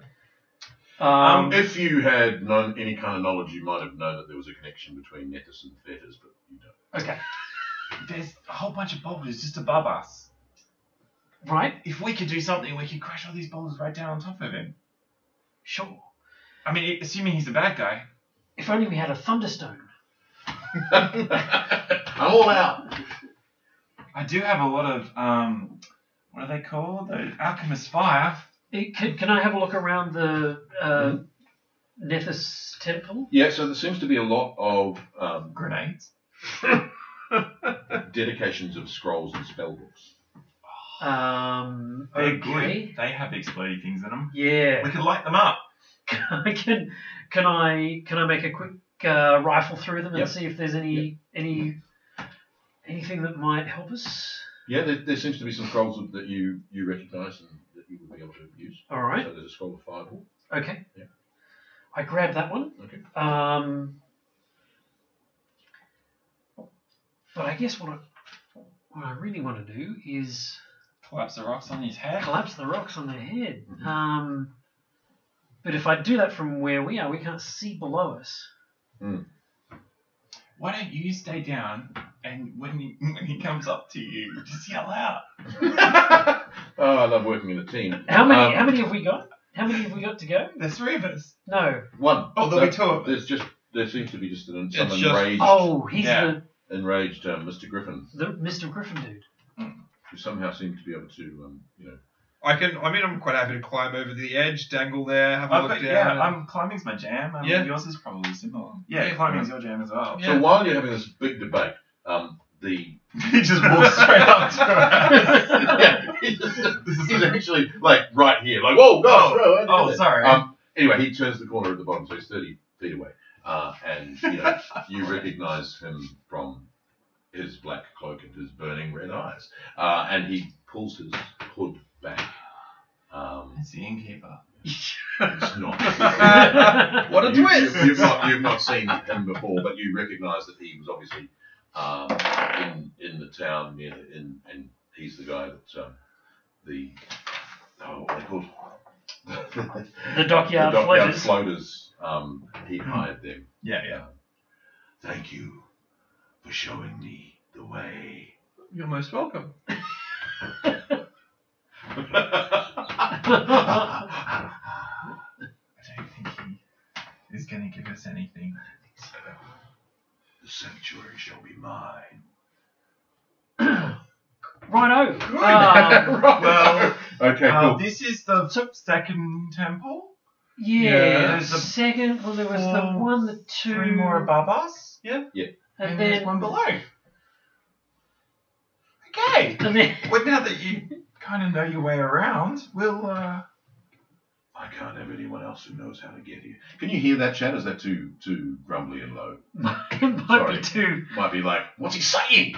if you had known any kind of knowledge, you might have known that there was a connection between Nethys and fetters, but you don't. Okay. There's a whole bunch of boulders just above us. Right. If we could do something, we could crash all these boulders right down on top of him. Sure. I mean, assuming he's a bad guy. If only we had a thunderstone. I'm all out. I do have a lot of, what are they called? The Alchemist Fire. Can I have a look around the Nethys temple? Yeah, so there seems to be a lot of Grenades. dedications of scrolls and spell books. They're Okay. good. They have exploding things in them. Yeah. We could light them up. Can I make a quick rifle through them and Yep. see if there's anything that might help us? Yeah, there seems to be some scrolls that you recognise and that you would be able to use. All right. So there's a scroll of fireball. Okay. Yeah. I grabbed that one. Okay. But I guess what I really want to do is Collapse the rocks on his head. collapse the rocks on their head. But if I do that from where we are, we can't see below us. Why don't you stay down and when he comes up to you, just yell out. Oh, I love working in a team. How many have we got? How many have we got to go? There's three of us. No. One. Oh, there'll be two of us. There seems to be just some It's just- enraged, Oh, he's Yeah. enraged Mr. Griffin, the Mr. Griffin dude. who somehow seems to be able to, I'm quite happy to climb over the edge, dangle there, have a look down. Climbing's my jam. Yeah. Yours is probably similar. Yeah, climbing's your jam as well. Yeah. So while you're having this big debate, the He just walks straight up to us. yeah, he's actually like right here, like whoa, gosh, bro, how'd you do that? Sorry. Anyway, he turns the corner at the bottom, so he's 30 feet away, and you recognise him from his black cloak and his burning red eyes, and he pulls his hood back. It's the innkeeper. It's not. What a twist! You've not seen him before, but you recognise that he was obviously in the town near, and he's the guy that what are they called? The dockyard floaters. He hired them. Yeah. Thank you for showing me the way. You're most welcome. I don't think he is going to give us anything. The sanctuary shall be mine. Righto. Well, Okay, cool. this is the second temple. Yeah, There's the second. Well, there was the one, the two. 3 more above us. Yeah. And there's then one below. Okay. And then Well, now that you kind of know your way around, we'll. I can't have anyone else who knows how to get here. Can you hear that, chat? Is that too grumbly and low? it might be two. Might be like, what's he saying?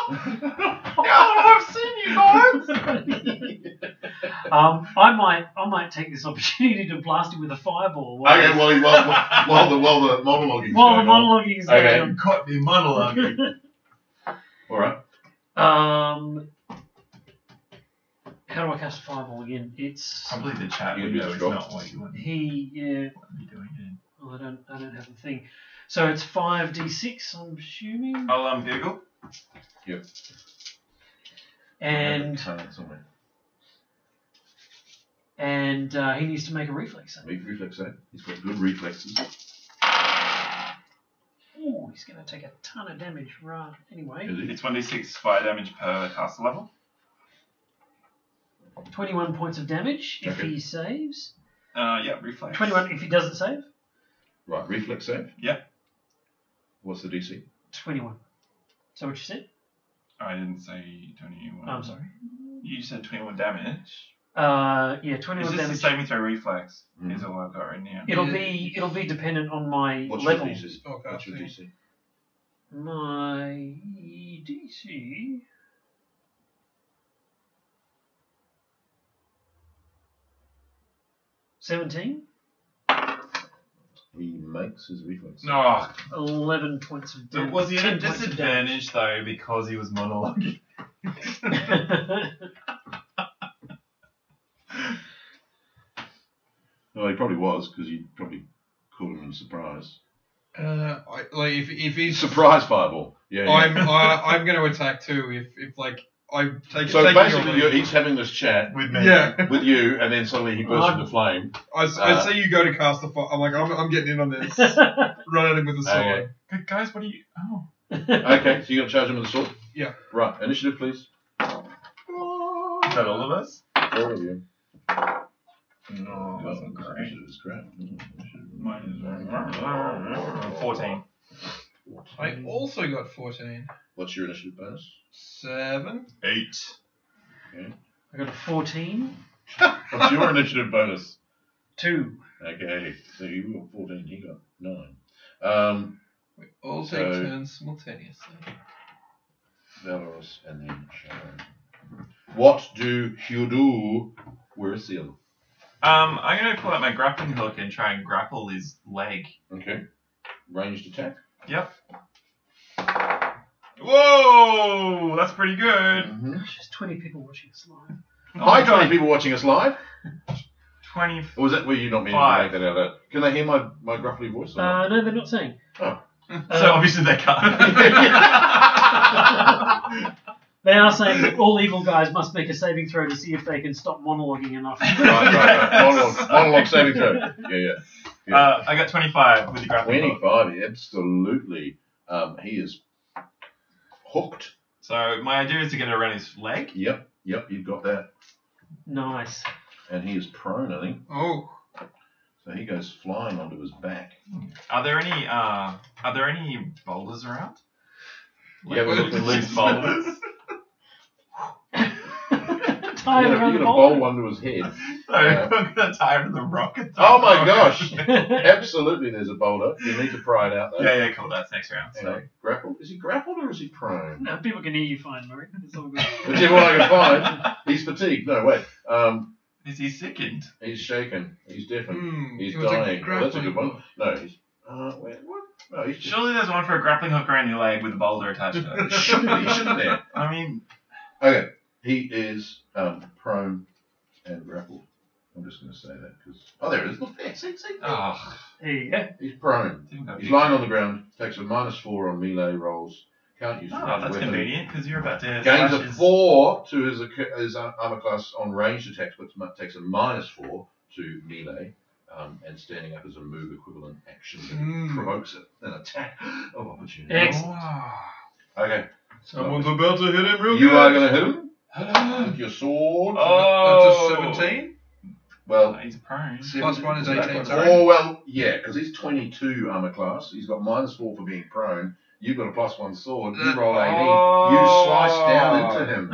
I've seen you guys. I might take this opportunity to blast him with a fireball. Okay, while the monologuing is while the going on. monologuing is Okay. going on. Caught me monologuing. All right. How do I cast a fireball again? It's Probably the chat You window just is drop. not what you want to yeah. be doing it. Oh, I don't have the thing. So it's 5d6. I'm assuming. I'll Google. Yep. And Somewhere. he needs to make a reflex save. Make reflex save. He's got good reflexes. Ooh, he's going to take a ton of damage. Right. Anyway, Is he? It's 1d6 fire damage per caster level. 21 points of damage if Okay. he saves. Yeah, reflex. 21 if he doesn't save. Right, reflex save. Yep. What's the DC? 21. So what you said? I didn't say 21. I'm sorry. You said 21 damage. Yeah, Is 21 this damage. the saving throw reflex? Mhm. Is all I've got right now. It'll be dependent on my What's level. your DC? Okay, What's your I see. DC? My DC. $17. He makes his reflex. No. 11 points of damage. Was he at a 10 points of damage. disadvantage though because he was monologuing? Well, he probably was because you probably caught him in surprise. If he's Surprise fireball. Yeah. I'm going to attack too. If like I take So take basically, your he's having this chat With me. yeah. with you, and then suddenly he bursts into flame. I say you go to cast the fire. I'm like I'm getting in on this. Run at him with the sword. Okay. Good guys, what are you? Oh. Okay, so you're going to charge him with a sword? Yeah. Right, initiative, please. Is that all of us? 4 of you. No, it wasn't great. Initiative is crap. Mine is 14. I also got 14. What's your initiative bonus? 7. 8. I got a 14. What's your initiative bonus? 2. Okay, so you got 14, he got 9. We all take So- turns simultaneously. Valorous and then Sharon. What do you do? Where is Seal? I'm going to pull out my grappling hook and try and grapple his leg. Okay. Ranged attack. Yep. Whoa! That's pretty good. Mm-hmm. There's just 20 people watching us live. Hi, 20 people watching us live. 20. Or was that where you not meaning to Five. make that out? Can they hear my gruffly voice? Or not? No, they're not saying. So obviously they can't. They are saying that all evil guys must make a saving throw to see if they can stop monologuing enough. right. Monologue saving throw. Yeah. I got 25 with the grappling hook. 25, absolutely. He is hooked. So my idea is to get it around his leg. Yep, you've got that. Nice. And he is prone, I think. Oh. So he goes flying onto his back. Are there any boulders around? Yeah, we're looking loose boulders. Tie You're it around going the to bowl. bowl one to his head. So I'm gonna tie him to the rock. And Oh my gosh! Absolutely, there's a boulder. You need to pry it out though. Yeah, cool. That's next round. So Anyway, grappled? Is he grappled or is he prone? No, people can hear you fine, Murray. It's all good. Whichever one I can find. He's fatigued. No, wait. is he sickened? He's shaken. He's deafened. He's it was a dying. Oh, that's a good grappling one. No, he's. Wait, what? No, he's just. Surely there's one for a grappling hook around your leg with a boulder attached to it. Shouldn't there? I mean, Okay, he is prone and grappled. I'm just going to say that because. Oh, there it is. Look there. See. oh, There you go. He's prone. He's lying on the ground. Takes a -4 on melee rolls. Can't use. Oh, his that's weapon. convenient because you're about to. Gains slash a his- 4 to his armor class on ranged attacks, but takes a -4 to melee, and standing up as a move equivalent action that provokes an attack of opportunity. Excellent. Oh. Okay, Someone's about to hit him real you good. are going to hit him with your sword. Oh. That's a 17. Well, He's prone. +1 is 18, sorry. Oh, well, yeah, because he's 22 armor class. He's got -4 for being prone. You've got a +1 sword. You roll 18. You slice down into him.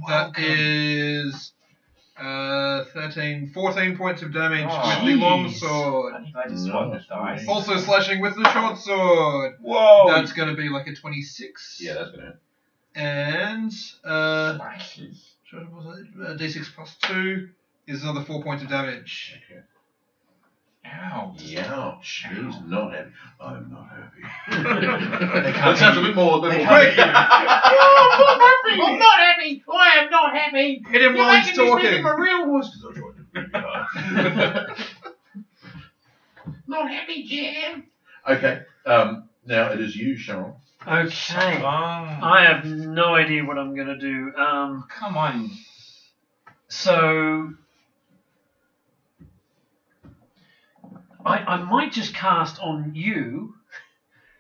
That is 14 points of damage with the long sword. I'm glad you swapped the dice. Also slashing with the short sword. Whoa! That's going to be like a 26. Yeah, that's going to hit. And Slashes. D6 +2 is another 4 points of damage. Okay. Ouch. Ouch. He's not happy. I'm not happy. They can't That sounds a hear bit more. They Bit can't more. hear you. I'm not happy. I am not happy. Hit him while he's talking. My real voice. Not happy, Jam. Okay. Now it is you, Sharon. Okay. Oh, I have no idea what I'm going to do. come on. So I might just cast on you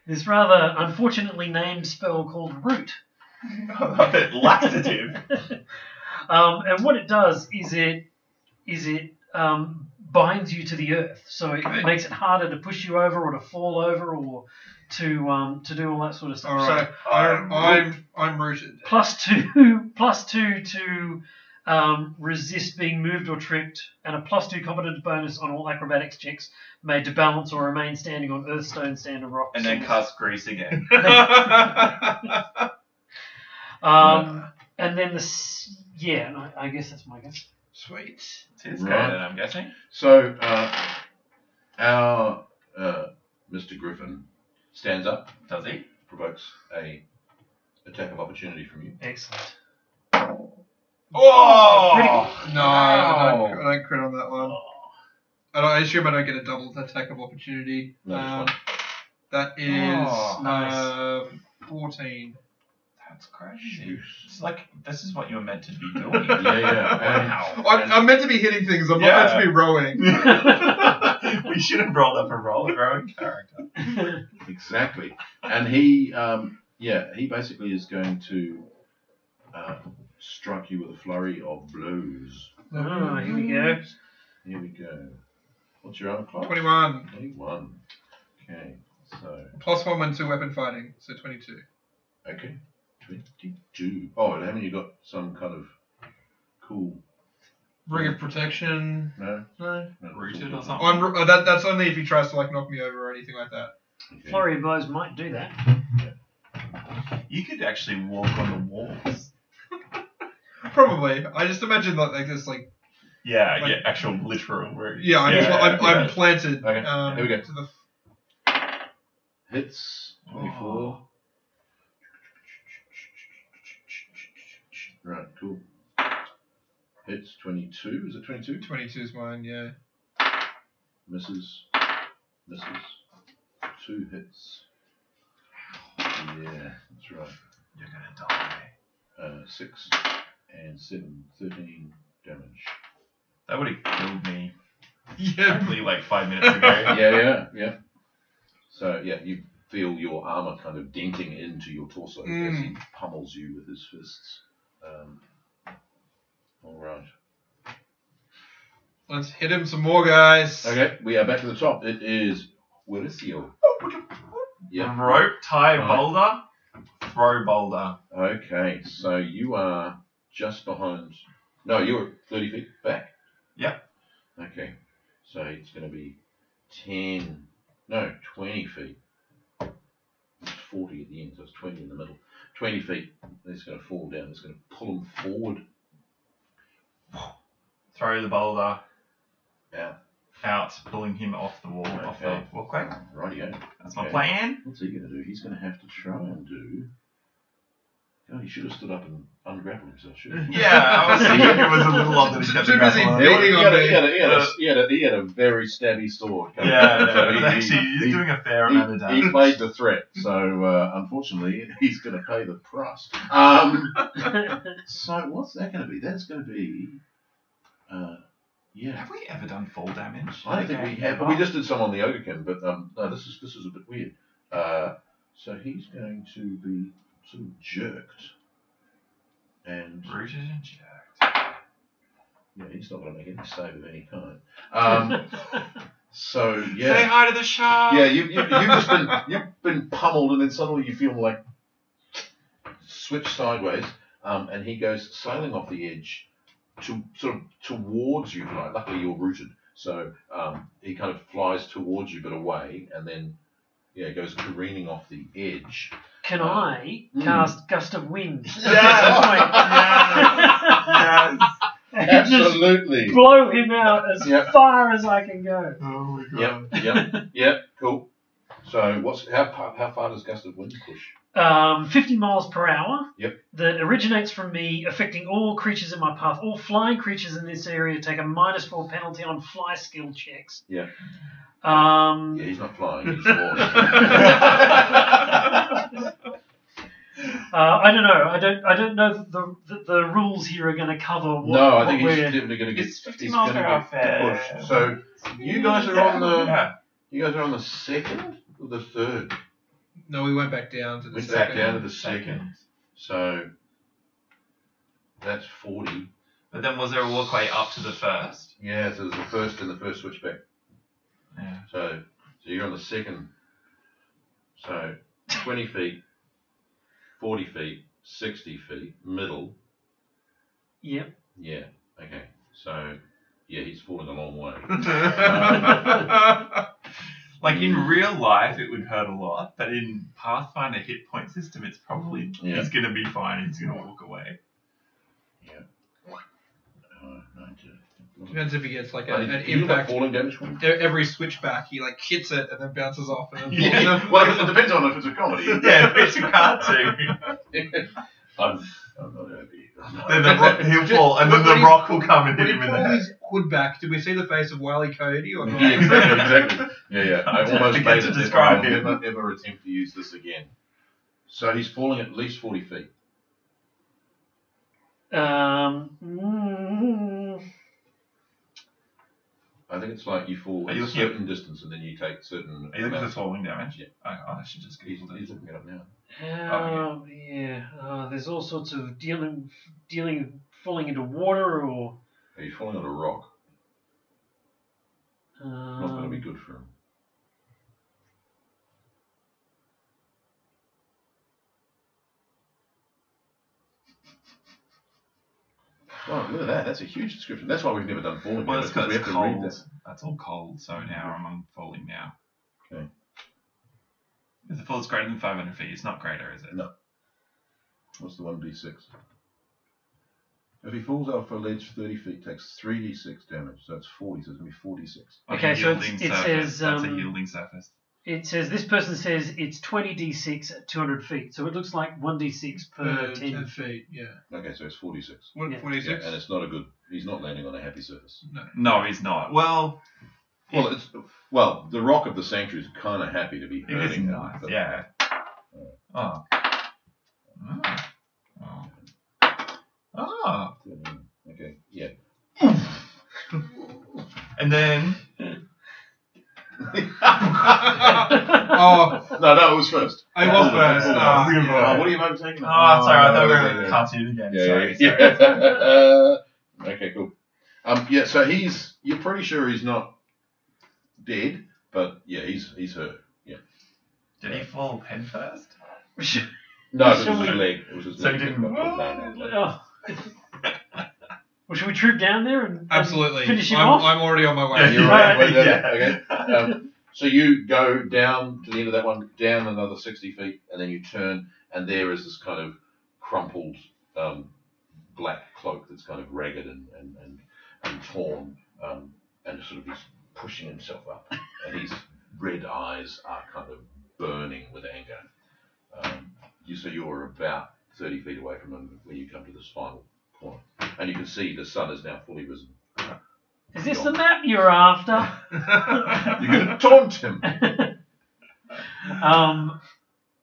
this rather unfortunately named spell called Root. A bit laxative. And what it does is it binds you to the earth, so it makes it harder to push you over or to fall over or to do all that sort of stuff. All right. So I'm rooted. +2 to resist being moved or tripped, and a +2 competence bonus on all acrobatics checks made to balance or remain standing on earth, stone, sand, or rock. And then cast grease again. And then I guess that's my guess. Sweet. It's his go Right. then, I'm guessing. So our Mr. Griffin stands up, Does he? provokes a attack of opportunity from you. Excellent. Oh! No, I don't crit on that one. I assume I don't get a double attack of opportunity. No, that's That is nice. 14. That's crazy. It's like, this is what you're meant to be doing. Yeah. Wow. I'm meant to be hitting things. I'm not meant to be rowing. We should have rolled up a rowing character. Exactly. And he basically is going to strike you with a flurry of blows. Oh, here we go. Here we go. What's your armor class? 21. 21. Okay, so +1 when 2 weapon fighting, so 22. okay, 22. Oh, and haven't you got some kind of cool? Ring of protection. No. Rooted or something? That's only if he tries to like knock me over or anything like that. Okay. Flurry of blows might do that. You could actually walk on the walls. Probably. I just imagine like this like Yeah, Like- actual literal root. yeah. I'm planted. Okay, here we go. To the Hits 24. Right, cool. Hits 22. Is it 22? 22 is mine. Yeah. Misses. 2 hits. Yeah, that's right. You're gonna die. 6 and 7, 13 damage. That would have killed me Yeah. probably like 5 minutes ago. Yeah. So, yeah, you feel your armor kind of denting into your torso as he pummels you with his fists. All right. Let's hit him some more, guys. Okay, we are back to the top. It is Willisio. Yeah. Rope, tie, Right. boulder, throw boulder. Okay, so you are just behind. No, you're 30 feet back. Yep. Okay, so it's going to be 20 feet. It's 40 at the end, so it's 20 in the middle. 20 feet. It's going to fall down. It's going to pull him forward. Throw the boulder Out. pulling him off the wall, off the Okay. walkway. Rightio. That's my Okay. plan. What's he going to do? He's going to have to try and do. God, he should have stood up and ungrappled himself, shouldn't he? Yeah, I was thinking it was a little odd that he kept Too the busy grapple on. beating on me. He had a very stabby sword. coming. Yeah, So no, actually, he's doing a fair amount of he damage. played the threat, so unfortunately he's going to pay the price. So what's that going to be? That's going to be, yeah. Have we ever done full damage? I don't think we have. We just did some on the Ogrekin, but no, this is a bit weird. So he's going to be sort of jerked, and Rooted and jerked. Yeah, he's not going to make any save of any kind. So yeah. Say hi to the shark. Yeah, you've been pummeled, and then suddenly you feel like switch sideways, and he goes sailing off the edge to sort of towards you. Right, luckily you're rooted, so he kind of flies towards you but away, and then goes careening off the edge. Can I cast Gust of Wind? Yes. Absolutely. Just blow him out as far as I can go. Oh my god. Yep. Cool. So how far does Gust of Wind push? 50 miles per hour. Yep. That originates from me, affecting all creatures in my path. All flying creatures in this area take a -4 penalty on fly skill checks. Yeah. He's not flying. He's falling. I don't know. I don't know that the rules here are going to cover. I think he's definitely going to get. It's 50 miles per hour fair. Push. So you guys are on the. You guys are on the second or the third? No, we went back down to the Went second. back down to the second. So that's 40. But then was there a walkway up to the first? Yeah, so there's the first and the first switchback. Yeah. So you're on the second. So 20 feet, 40 feet, 60 feet, middle. Yep. Yeah. Okay. So he's falling a long way. Like in real life, it would hurt a lot, but in Pathfinder hit point system, it's probably he's going to be fine. He's going to walk away. Yeah. Depends if he gets like an You got impact. falling damage from? Every switchback, he like hits it and then bounces off. And then Yeah. Well, it depends on if it's a comedy. Yeah, it's a cartoon. I'm not happy. Then he'll fall, and then the rock will come and when hit he him in the pulled head. his hood back, did we see the face of Wile E. Coyote or not? Yeah, exactly. Yeah. I almost Forget made to it. describe I'll him. never attempt to use this again. So he's falling at least 40 feet. I think it's like you fall Are a you looking certain distance and then you take certain. Are you looking for falling damage? Yeah. I should just He's Google it. looking it up now. There's all sorts of dealing, falling into water or. Are you falling on a rock? Not going to be good for him. Oh, look at that. That's a huge description. That's why we've never done falling Well, damage, it's because we it's have to read cold. that. That's all cold, so now I'm falling now. Okay. If the fall's greater than 500 feet, it's not greater, is it? No. What's the 1d6? If he falls off a ledge 30 feet, takes 3d6 damage, so it's 40, so it's going to be 46. Like Okay, a so yielding it surface. says, That's a yielding surface. It says this person says it's 20d6 at 200 feet, so it looks like 1d6 per 10. 10 feet, yeah. Okay, so it's 46. What, Yeah. 46? Yeah, and it's not a good. He's not landing on a happy surface. No, he's not. Well, Well, the rock of the sanctuary is kind of happy to be it is hurting him. nice. but- Yeah. Oh. Oh. Oh. Okay. Yeah. And then. Oh, No, it was first. I was first. What are you overtaking? Oh, sorry, I thought we were in a cartoon again. Sorry. Okay, cool. So you're pretty sure he's not dead, but yeah, he's hurt. Yeah. Did he fall head first? No, it was his leg. It was his So leg. he didn't- Oh. Well, should we troop down there and Absolutely. finish him off? I'm already on my way. Yeah, You're Right. right. Yeah. Okay. So you go down to the end of that one, down another 60 feet, and then you turn, and there is this kind of crumpled black cloak that's kind of ragged and torn, and sort of he's pushing himself up, and his red eyes are kind of burning with anger. So you're about 30 feet away from him when you come to this final corner, and you can see the sun is now fully risen. Is this the map you're after? You're going to taunt him.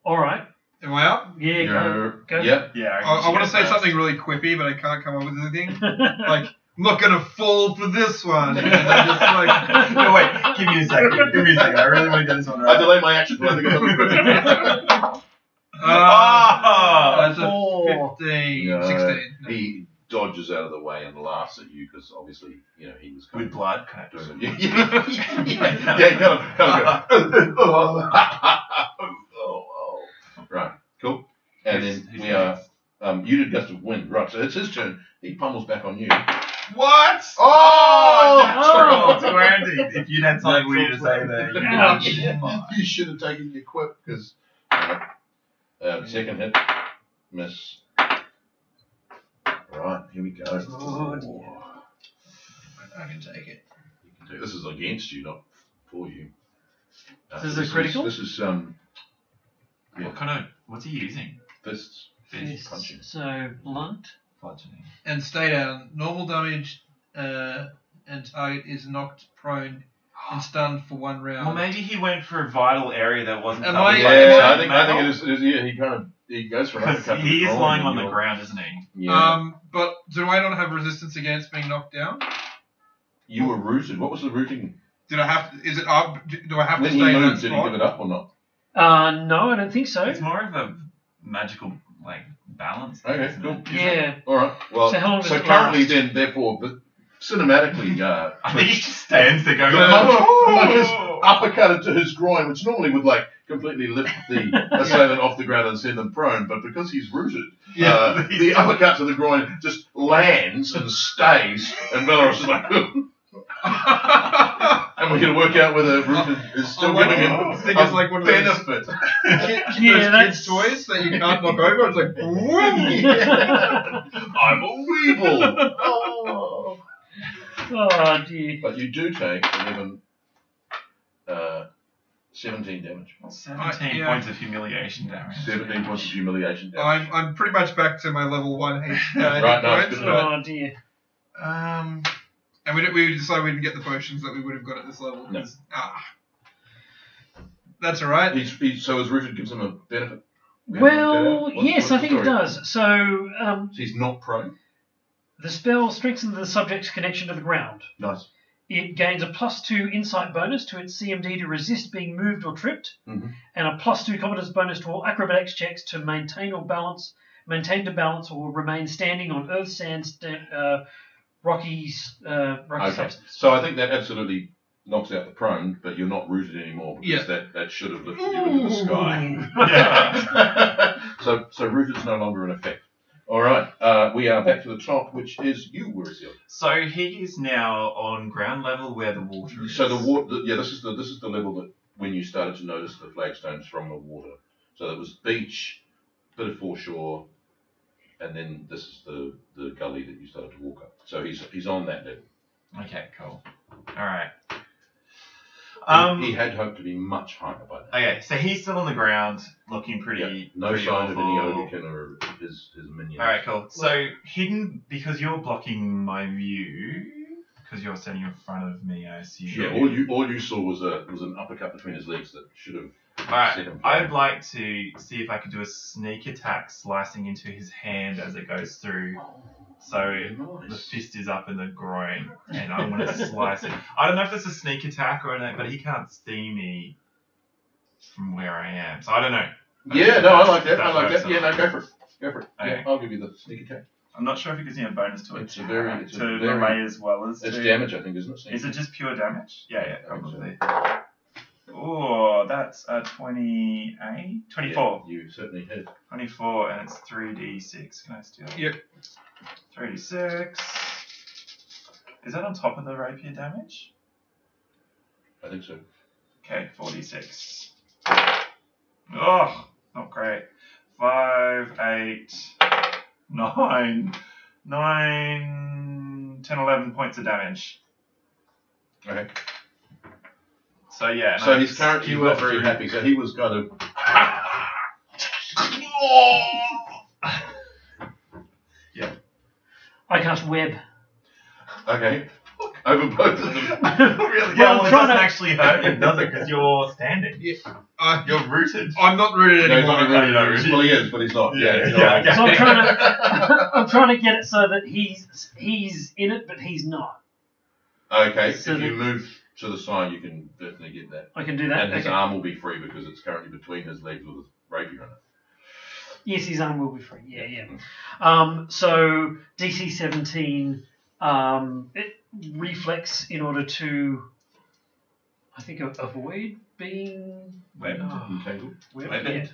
All right. Am I up? Yeah, go. Yep. Yeah. I want to say something really quippy, but I can't come up with anything. Like, I'm not going to fall for this one. And I just like, No, wait. Give me a second. Give me a second. I really want to get this one I right. delay my action for I think it's Oh! that's a Four. 15, No, 16. No. He dodges out of the way and laughs at you because obviously, you know, he was kind With blood. of doing it. Yeah, kind of go. Right, cool. And then Who's we are. next? You did gust of wind, right? So it's his turn. He pummels back on you. What? Oh! Natural 20. If you'd had something weird to say there. You should have taken your quip because second hit, miss. Right, here we go. Oh, dear. I can take it. This is against you, not for you. This is a critical? This is yeah, What's he using? fists. Yes, Punching. so blunt. Bludgeoning. And stay down. Normal damage, and target is knocked prone and stunned for 1 round. Well, maybe he went for a vital area that wasn't. Am covered I- by Yeah, the I think metal. it is. Yeah, he goes for an Because uppercut. to he the is groin lying and on the you're- ground, isn't he? Yeah. But do I not have resistance against being knocked down? You were rooted. What was the rooting? Did I have to? Is it up? Do I have When to he stay in that moved, did he give spot? it up or not? No, I don't think so. It's more of a magical balance. thing, Okay, isn't cool. it? Yeah. All right. Well, So how long does it currently last? then, therefore, but cinematically, I think he just stands there going. the mother "Oh!" uppercutted to his groin, which normally would like completely lift the assailant off the ground and send them prone, but because he's rooted, the uppercut to the groin just lands and stays, and Belarus is like, and we're going to work out whether rooted is still like giving it. him I think a it's like one of those- benefit. Yeah, Those kids' toys that you can't knock over. It's like, boom. I'm a weeble. Oh. Oh, dear. But you do take 17 damage. 17 Yeah. points of humiliation damage. 17 points of humiliation damage. I'm pretty much back to my level 1 hit Right, no, it's points, good but- Oh, dear. and we decided we didn't get the potions that we would have got at this level. No. 'cause- That's alright. So his rooted gives him a benefit? We haven't Well, worked that out? yes, What's I the think it story? does. So, So he's not prone? the spell strengthens the subject's connection to the ground. Nice. It gains a +2 insight bonus to its CMD to resist being moved or tripped, Mhm. and a +2 competence bonus to all acrobatics checks to maintain to balance or remain standing on earth, sand, rocky Okay. substance. So I think that absolutely knocks out the prone, but you're not rooted anymore because that should have lifted you into the sky. Yeah. So rooted's no longer in effect. All right. We are back to the top, which is you, Wurisil. So he is now on ground level where the water is. So the water, this is the level that when you started to notice the flagstones from the water. So there was beach, bit of foreshore, and then this is the gully that you started to walk up. So he's on that level. Okay, cool. All right. He had hoped to be much higher by now. Okay, so he's still on the ground, looking pretty. Yeah, no pretty sign of any awful. Odekin or his minions. All right, cool. So hidden because you're blocking my view, because you're standing in front of me. I assume. Yeah, all you saw was an uppercut between his legs that should have. All right. set him I flat. would like to see if I could do a sneak attack, slicing into his hand as it goes through. So the Nice. fist is up in the groin, and I want to slice it. I don't know if it's a sneak attack or anything, but he can't see me from where I am, so I don't know. Yeah, no, I like that. I That like works that. Yeah, out. no, go for it. Go for it. Okay. Yeah, I'll give you the sneak attack. I'm not sure if it gives me a bonus to it. It's a very- to melee as well as It's to- damage, I think, isn't it? Sneak Is it just pure damage? Yeah, I think so. probably. Oh, that's a 28? 24. Yeah, you certainly hit. 24, and it's 3d6. Can I steal? Yep. 3d6. Is that on top of the rapier damage? I think so. Okay, 4d6. Oh, not great. 5, 8, 9, 10, 11 points of damage. Okay. So yeah. So no, he's currently skew not through. very happy. So he was kind of. I cast web. Okay. Over both of them. Really? Well, Yeah, I'm well, it trying doesn't to- actually hurt him, does it? Because you're standing. You're rooted. I'm not rooted No, he's anymore. not really no, rooted. Well, he is, but he's not. Yeah, he's yeah, not. okay. So I'm trying to get it so that he's in it, but he's not. Okay, So if you the- move to the side, you can definitely get that. I can do that. And his Okay. arm will be free because it's currently between his legs with his rapier in it. Yes, his arm will be free. Yeah. So DC 17 reflex in order to, I think, avoid being Webbed. Entangled. Webbed.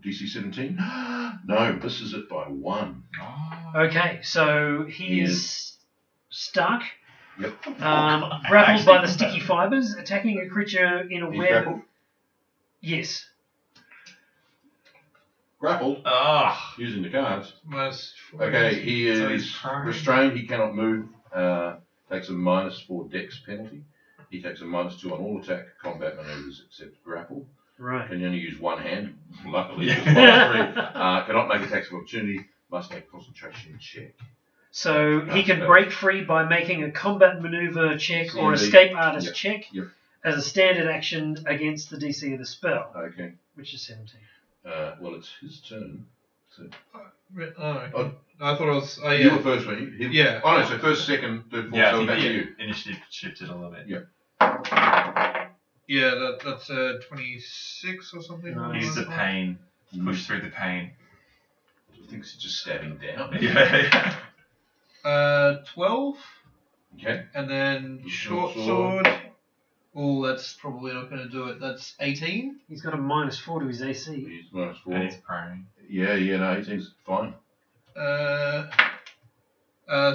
DC 17? No, this is it by 1. Okay, so he is stuck. Yep. Grappled by the sticky fibers, attacking a creature in a He's web. grappled. Yes. Grappled. Ah. Using the cards. Minus 4. Okay, he So is he's prone. restrained. He cannot move. Takes a -4 Dex penalty. He takes a -2 on all attack, combat maneuvers except grapple. Right. Can only use one hand. Luckily, it's -3. Cannot make attacks of opportunity. Must make concentration check. So he can break free by making a combat maneuver check or CMD. escape artist Yep. check Yep. as a standard action against the DC of the spell, Okay. which is 17. Well, it's his turn. So Okay. I thought it was. Oh, you were yeah. first, weren't you? Yeah. Oh no, so first, second, third, fourth. Yeah, I so think back that to you. initiative shifted a little bit. Yeah. Yeah, that's 26 or something. Nice. Use the pain. Push through the pain. I think it's just stabbing down. Yeah. 12, Okay. and then Short short sword. sword. Oh, that's probably not going to do it. That's 18. He's got a -4 to his AC. He's -4. And he's prone. Yeah, no, 18's fine.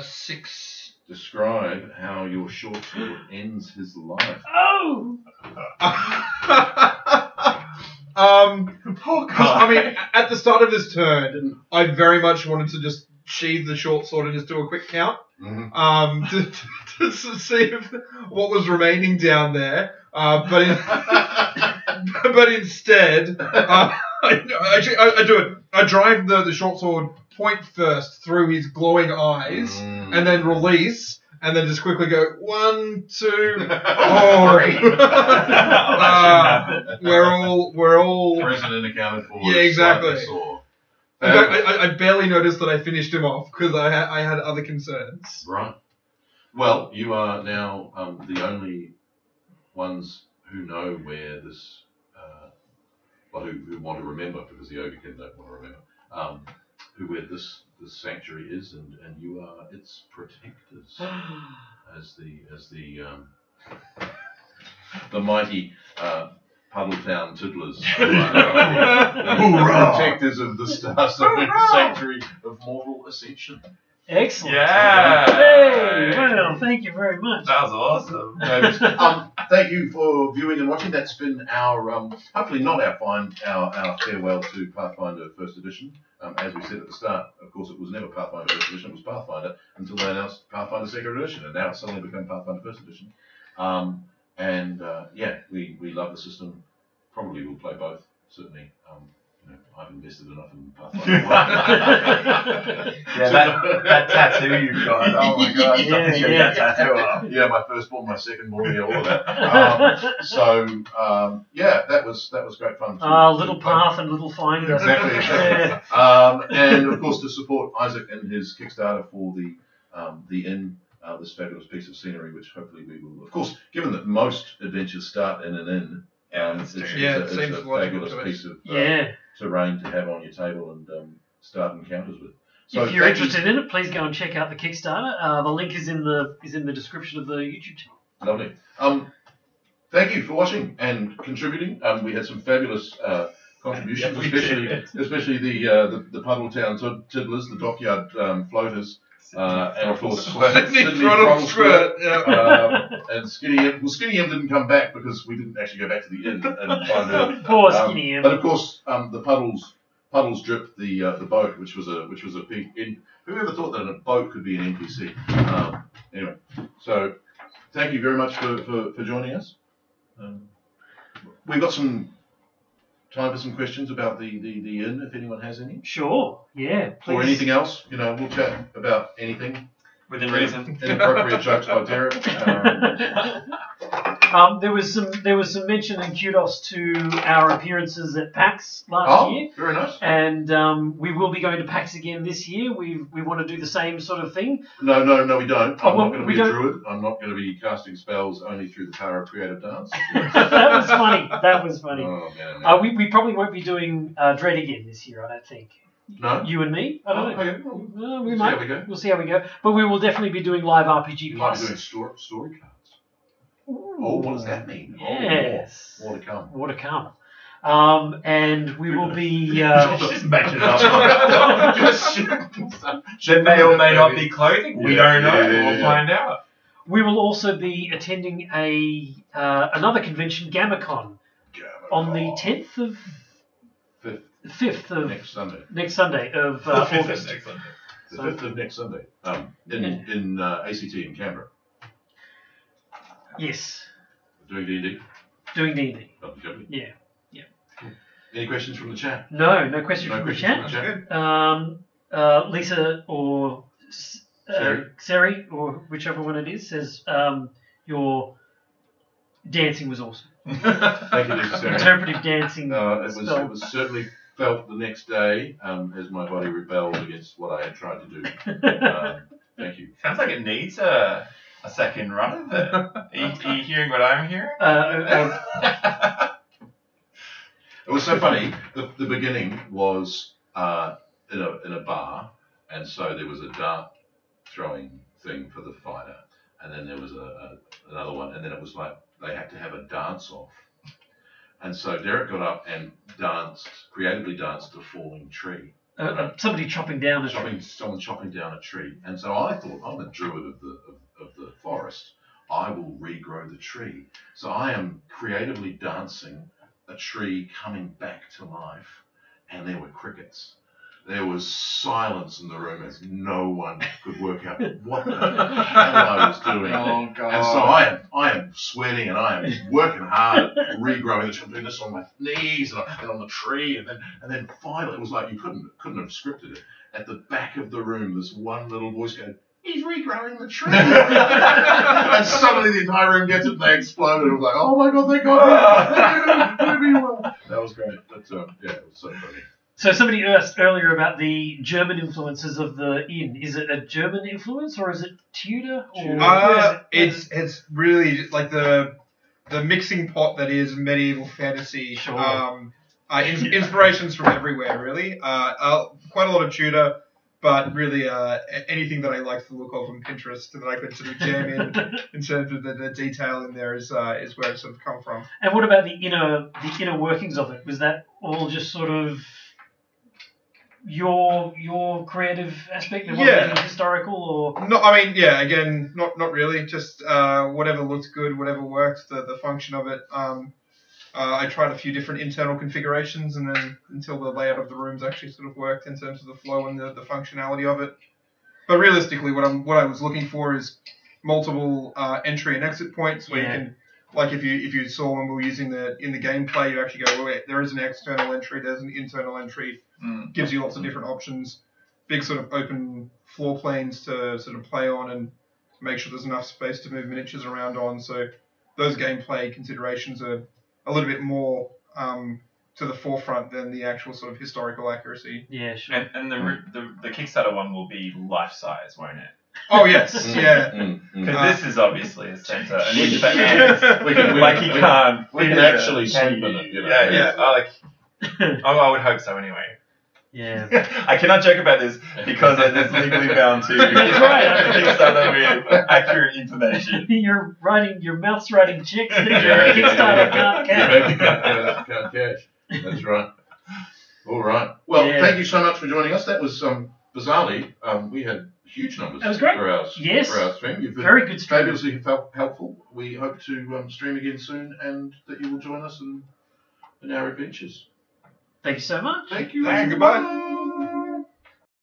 6. Describe how your short sword ends his life. Oh! Poor I mean, at the start of this turn, I very much wanted to just sheathe the short sword and just do a quick count. Mm-hmm. To see if, what was remaining down there. But instead, I do it. I drive the short sword point first through his glowing eyes, and then release, and then just quickly go 1, 2, 3. We're all Present and accounted for. Yeah, exactly. slightly sore. In fact, I barely noticed that I finished him off because I had other concerns. Right. Well, you are now the only ones who know where this, who want to remember, because the Ogrekin don't want to remember, where this sanctuary is, and you are its protectors, as the mighty Puddletown Tiddlers, the protectors of the Star Sanctuary of Mortal Ascension. Excellent. Yeah. Hey, well, thank you very much. That was awesome. Thank you for viewing and watching. That's been our, hopefully not our farewell to Pathfinder First Edition. As we said at the start, of course, it was never Pathfinder First Edition, it was Pathfinder until they announced Pathfinder Second Edition, and now it's suddenly become Pathfinder First Edition. We love the system. Probably will play both, certainly. I've invested enough in Pathfinder. Yeah, that tattoo you've got. Oh my god. Yeah. That tattoo up. Yeah, my firstborn, my secondborn, yeah, all of that. That was great fun. Little path and little finder. Exactly. Yeah. And of course, to support Isaac and his Kickstarter for the inn, this fabulous piece of scenery, which hopefully we will. Of course, given that most adventures start in an inn, it's it a seems fabulous logical piece of Yeah. terrain to have on your table and start encounters with. So If you're thank you. interested in it, please go and check out the Kickstarter. The link is in the description of the YouTube channel. Lovely. Thank you for watching and contributing. We had some fabulous contributions, especially the Puddletown Tiddlers, the Dockyard Floaters, and of course Sydney Throttle Squirt, and Skinny M. Well, Skinny M didn't come back because we didn't actually go back to the inn and find her. Poor Skinny M. But of course, the Puddles Drip, the boat, which was a big. Whoever thought that a boat could be an NPC? Anyway, so thank you very much for joining us. We've got some time for some questions about the inn, if anyone has any. Sure. Yeah. Please. Or anything else, we'll chat about anything. Within reason. Inappropriate jokes by Derek. There was some mention and kudos to our appearances at PAX last year. Very nice. And we will be going to PAX again this year. We want to do the same sort of thing. No, we don't. I'm not going to be a don't. druid. I'm not going to be casting spells only through the power of creative dance. That was funny. Oh, man. We probably won't be doing Dread again this year, I don't think. No? You and me? I don't know. Okay. Well, we see might. how we go. We'll see how we go. But we will definitely be doing live RPG You might Plus. be doing story cards. Oh, what does that mean? Yes. More to come. More to come. And we will be... Just make it up. There may or may not be clothing. We don't know. We'll find out. We will also be attending another convention, GammaCon, on the 10th of... 5th of... Next Sunday. Next Sunday of The 5th August. of next Sunday. The 5th of next Sunday. In ACT in Canberra. Yes. Doing D&D. Doing D&D. Lovely. Yeah. Any questions from the chat? No questions No from the questions chat. from the chat? Lisa or Sari, or whichever one it is, says your dancing was awesome. Thank you, Lisa. Sarah. Interpretive dancing. It was certainly felt the next day as my body rebelled against what I had tried to do. Thank you. Sounds like it needs a second run of it. Are you hearing what I'm hearing? It was so funny. The beginning was in a bar, and so there was a dart throwing thing for the fighter, and then there was another one, and then it was like they had to have a dance off. And so Derek got up and creatively danced a falling tree. Somebody chopping down a tree. Someone chopping down a tree. And so I thought, I'm a druid of the forest. I will regrow the tree. So I am creatively dancing a tree coming back to life. And there were crickets. There was silence in the room as no one could work out what the hell I was doing. Oh, God. And so I am sweating and I am working hard, regrowing the tree. I'm doing this on my knees and on the tree. And then finally, it was like you couldn't have scripted it. At the back of the room, this one little voice going, "He's regrowing the tree." And suddenly the entire room gets it and they exploded. I was like, oh my God, thank God. That was great. But yeah, it was so funny. So somebody asked earlier about the German influences of the inn. Is it a German influence or is it Tudor? Or It's really like the mixing pot that is medieval fantasy. Sure. Inspirations from everywhere, really. Quite a lot of Tudor, but really anything that I like the look of on Pinterest that I could sort of jam in terms of the detail in there is where it sort of come from. And what about the inner workings of it? Was that all just sort of your creative aspect of it historical or no? I mean, yeah, again, not really. Just whatever looked good, whatever worked, the function of it. I tried a few different internal configurations, and then until the layout of the rooms actually sort of worked in terms of the flow and the functionality of it. But realistically, what I was looking for is multiple entry and exit points where you can, like if you saw when we were using in the gameplay, you actually go, well, wait, there is an external entry, there's an internal entry, gives you lots of different options, big sort of open floor planes to sort of play on and make sure there's enough space to move miniatures around on. So those gameplay considerations are a little bit more to the forefront than the actual sort of historical accuracy. Yeah, sure. And the Kickstarter one will be life size, won't it? Oh yes, yeah. Because this is obviously a centre, and if that ends, We can we can actually sleep in it. You know? Yeah. I would hope so anyway. Yeah. I cannot joke about this because it's legally bound to That's right. Kickstarter with accurate information. Your mouth's writing checks that your Yeah, Kickstarter can't You cash. can't cash. That's right. All right. Well, thank you so much for joining us. That was bizarrely, we had huge numbers. That was great. For our stream. You've been Very good stream. fabulously helpful. We hope to stream again soon and that you will join us in our adventures. Thank you so much. Thank you. Thanks, goodbye.